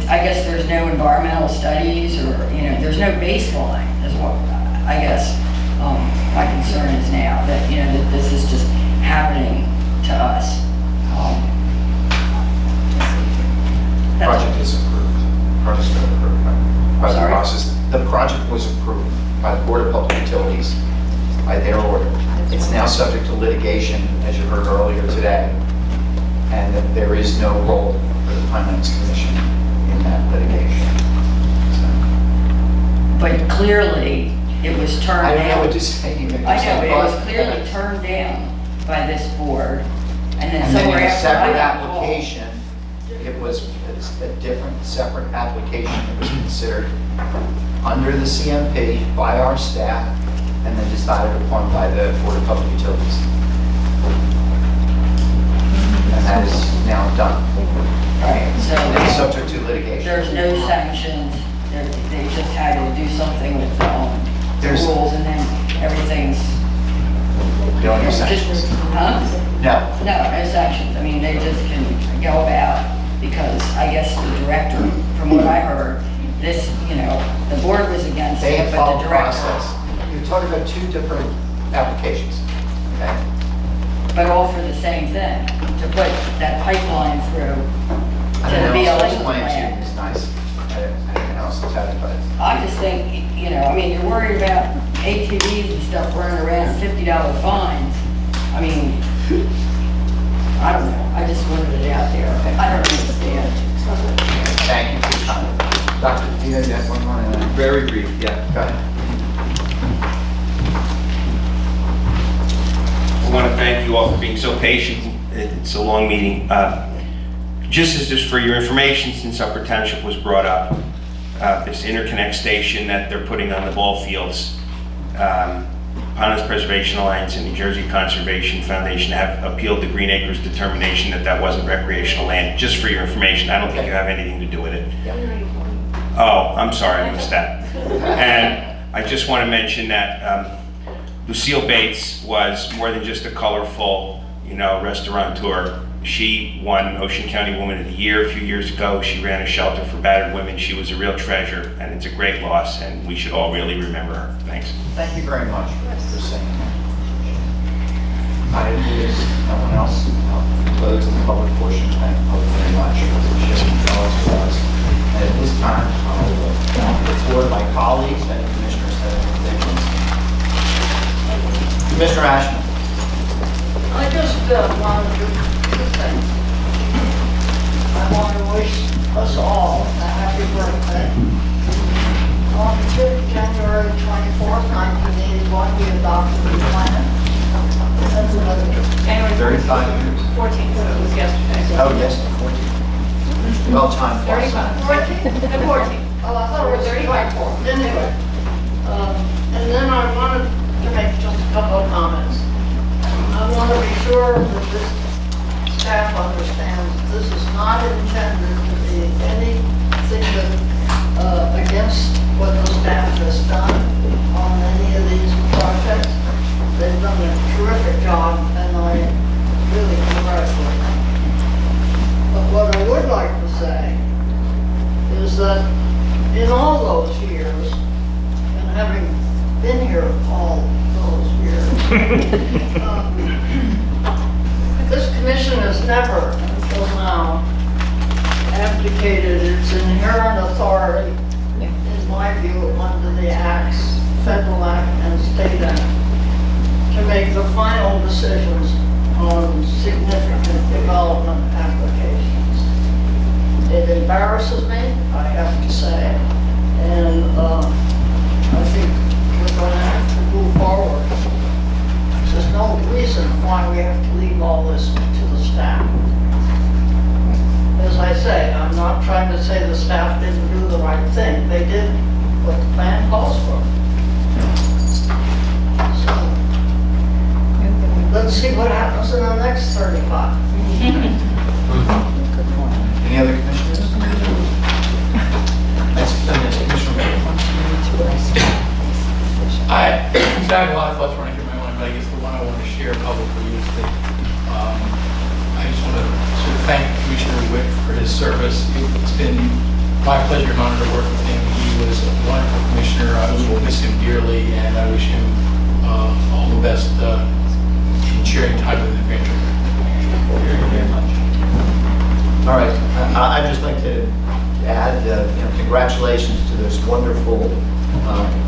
I guess there's no environmental studies or, there's no baseline, is what, I guess, my concern is now, that, that this is just happening to us. Project is approved. Project's been approved by the Sorry? process. The project was approved by the Board of Public Utilities by their order. It's now subject to litigation, as you heard earlier today, and that there is no role for the Pinelands Commission in that litigation. But clearly, it was turned I down. don't know what to say. I know, but it was clearly turned down by this board, and then And then in somewhere a after I separate got called. application, it's a different, separate application that was considered under the CMP by our staff and then decided upon by the Board of Public Utilities. And that is now done. Right, so It's subject to litigation. there's no sanctions, they just had to do something with the There's- rules, and then everything's... There are no sanctions. Huh? No. No, no sanctions, I mean, they just can go about, because I guess the director, from what I heard, this, the board was against They it, have but followed the the director... process. You're talking about two different applications, okay? But all for the same thing, to put that pipeline through I to don't the know, BLM explain to you, plant. it's nice. I didn't know else to tell you, but I just think, I mean, you're worried about ATVs and stuff running around $50 fines. I mean, I don't know, I just wanted it out there. I don't understand. thank you for your time. Dr. Dino, you have one more? Very brief, yeah. Go ahead. I want to thank you all for being so patient. It's a long meeting. Just for your information, since Upper Township was brought up, this interconnect station that they're putting on the ball fields, Pinelands Preservation Alliance and New Jersey Conservation Foundation have appealed the Green Acres determination that that wasn't recreational land. Just for your information, I don't think you have anything to do with it. Oh, I'm sorry, I missed that. And I just want to mention that Lucille Bates was more than just a colorful, restaurateur. She won Ocean County Woman of the Year a few years ago. She ran a shelter for battered women. She was a real treasure, and it's a great loss, and we should all really remember her. Thanks. Thank you very much for saying that. I believe no one else. I'll close the public portion. Thank you very much for sharing your thoughts with us. And at this time, I'll report my colleagues and the commissioners that have been. Commissioner Ashman. I just wanted to do two things. I want to wish us all a happy birthday. On January 24th, 1981, we adopted the plan. January 35 years. 14th, it was yesterday. Oh, yes, 14. Well timed. 14th. Oh, I thought it was 35. Anyway, and then I wanted to make just a couple of comments. I want to be sure that this staff understands this is not intended to be anything that, against what the staff has done on any of these projects. They've done a terrific job, and I really congratulate them. But what I would like to say is that in all those years, and having been here all those years, this commission has never, until now, abdicated its inherent authority, in my view, under the acts, federal act and state act, to make the final decisions on significant development applications. It embarrasses me, I have to say, and I think we're going to have to move forward. There's no reason why we have to leave all this to the staff. As I say, I'm not trying to say the staff didn't do the right thing. They did what the plan calls for. Let's see what happens in the next 35. Any other commissioners? Commissioner I got a lot of thoughts running through my mind, but I guess the one I want to share publicly is that I just want to sort of thank Commissioner Witt for his service. It's been my pleasure and honor to work with him. He was a wonderful commissioner. I will miss him dearly, and I wish him all the best in sharing time with the adventure. Thank you very much. All right, I'd just like to add, congratulations to those wonderful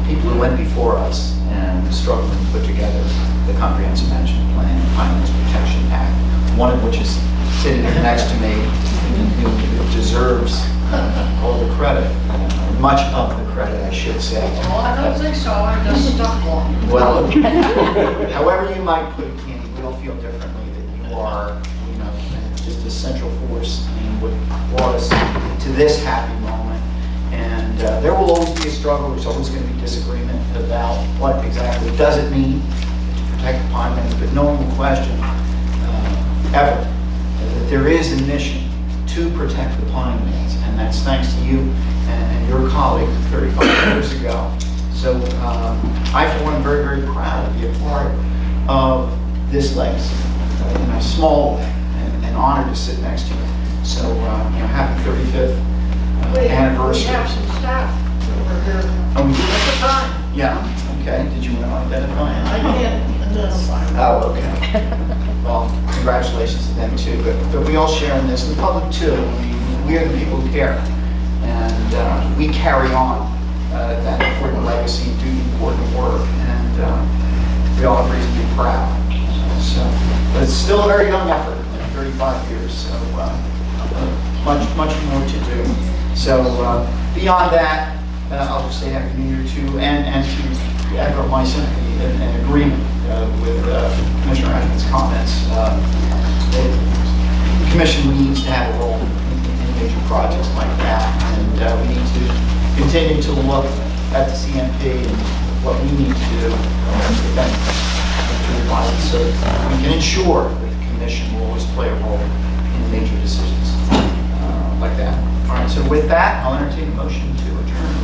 people who went before us and struggled to put together the Comprehensive Management Plan and Pinelands Protection Act, one of which is sitting next to me, who deserves all the credit, much of the credit, I should say. Well, I don't think so, I just stuck one. Well, however you might put it, Candy, we all feel differently that you are, just a central force in what brought us to this happy moment. And there will always be a struggle. There's always going to be disagreement about what exactly does it mean to protect the pinelands, but no one will question ever that there is a mission to protect the pinelands, and that's thanks to you and your colleagues 35 years ago. So I, for one, am very, very proud to be a part of this legacy, in a small way, and honored to sit next to you. So, happy 35th anniversary. We have some staff over here. Oh, we do? At the time. Yeah, okay. Did you want to identify it? I can't identify. Oh, okay. Well, congratulations to them too, but we all share in this, and the public too. I mean, we are the people who care, and we carry on that important legacy and do important work, and we all have reason to be proud. So, but it's still a very young effort, 35 years, so much more to do. So beyond that, I'll just say Happy New Year too, and to echo my sympathy and agreement with Commissioner Ashman's comments. The Commission needs to have a role in major projects like that, and we need to continue to look at the CMP and what we need to do to revise it so that we can ensure that the Commission will always play a role in major decisions like that. All right, so with that, I'll entertain a motion to adjourn.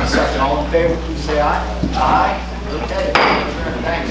Second, all in favor, please say aye. Aye. Okay, thanks.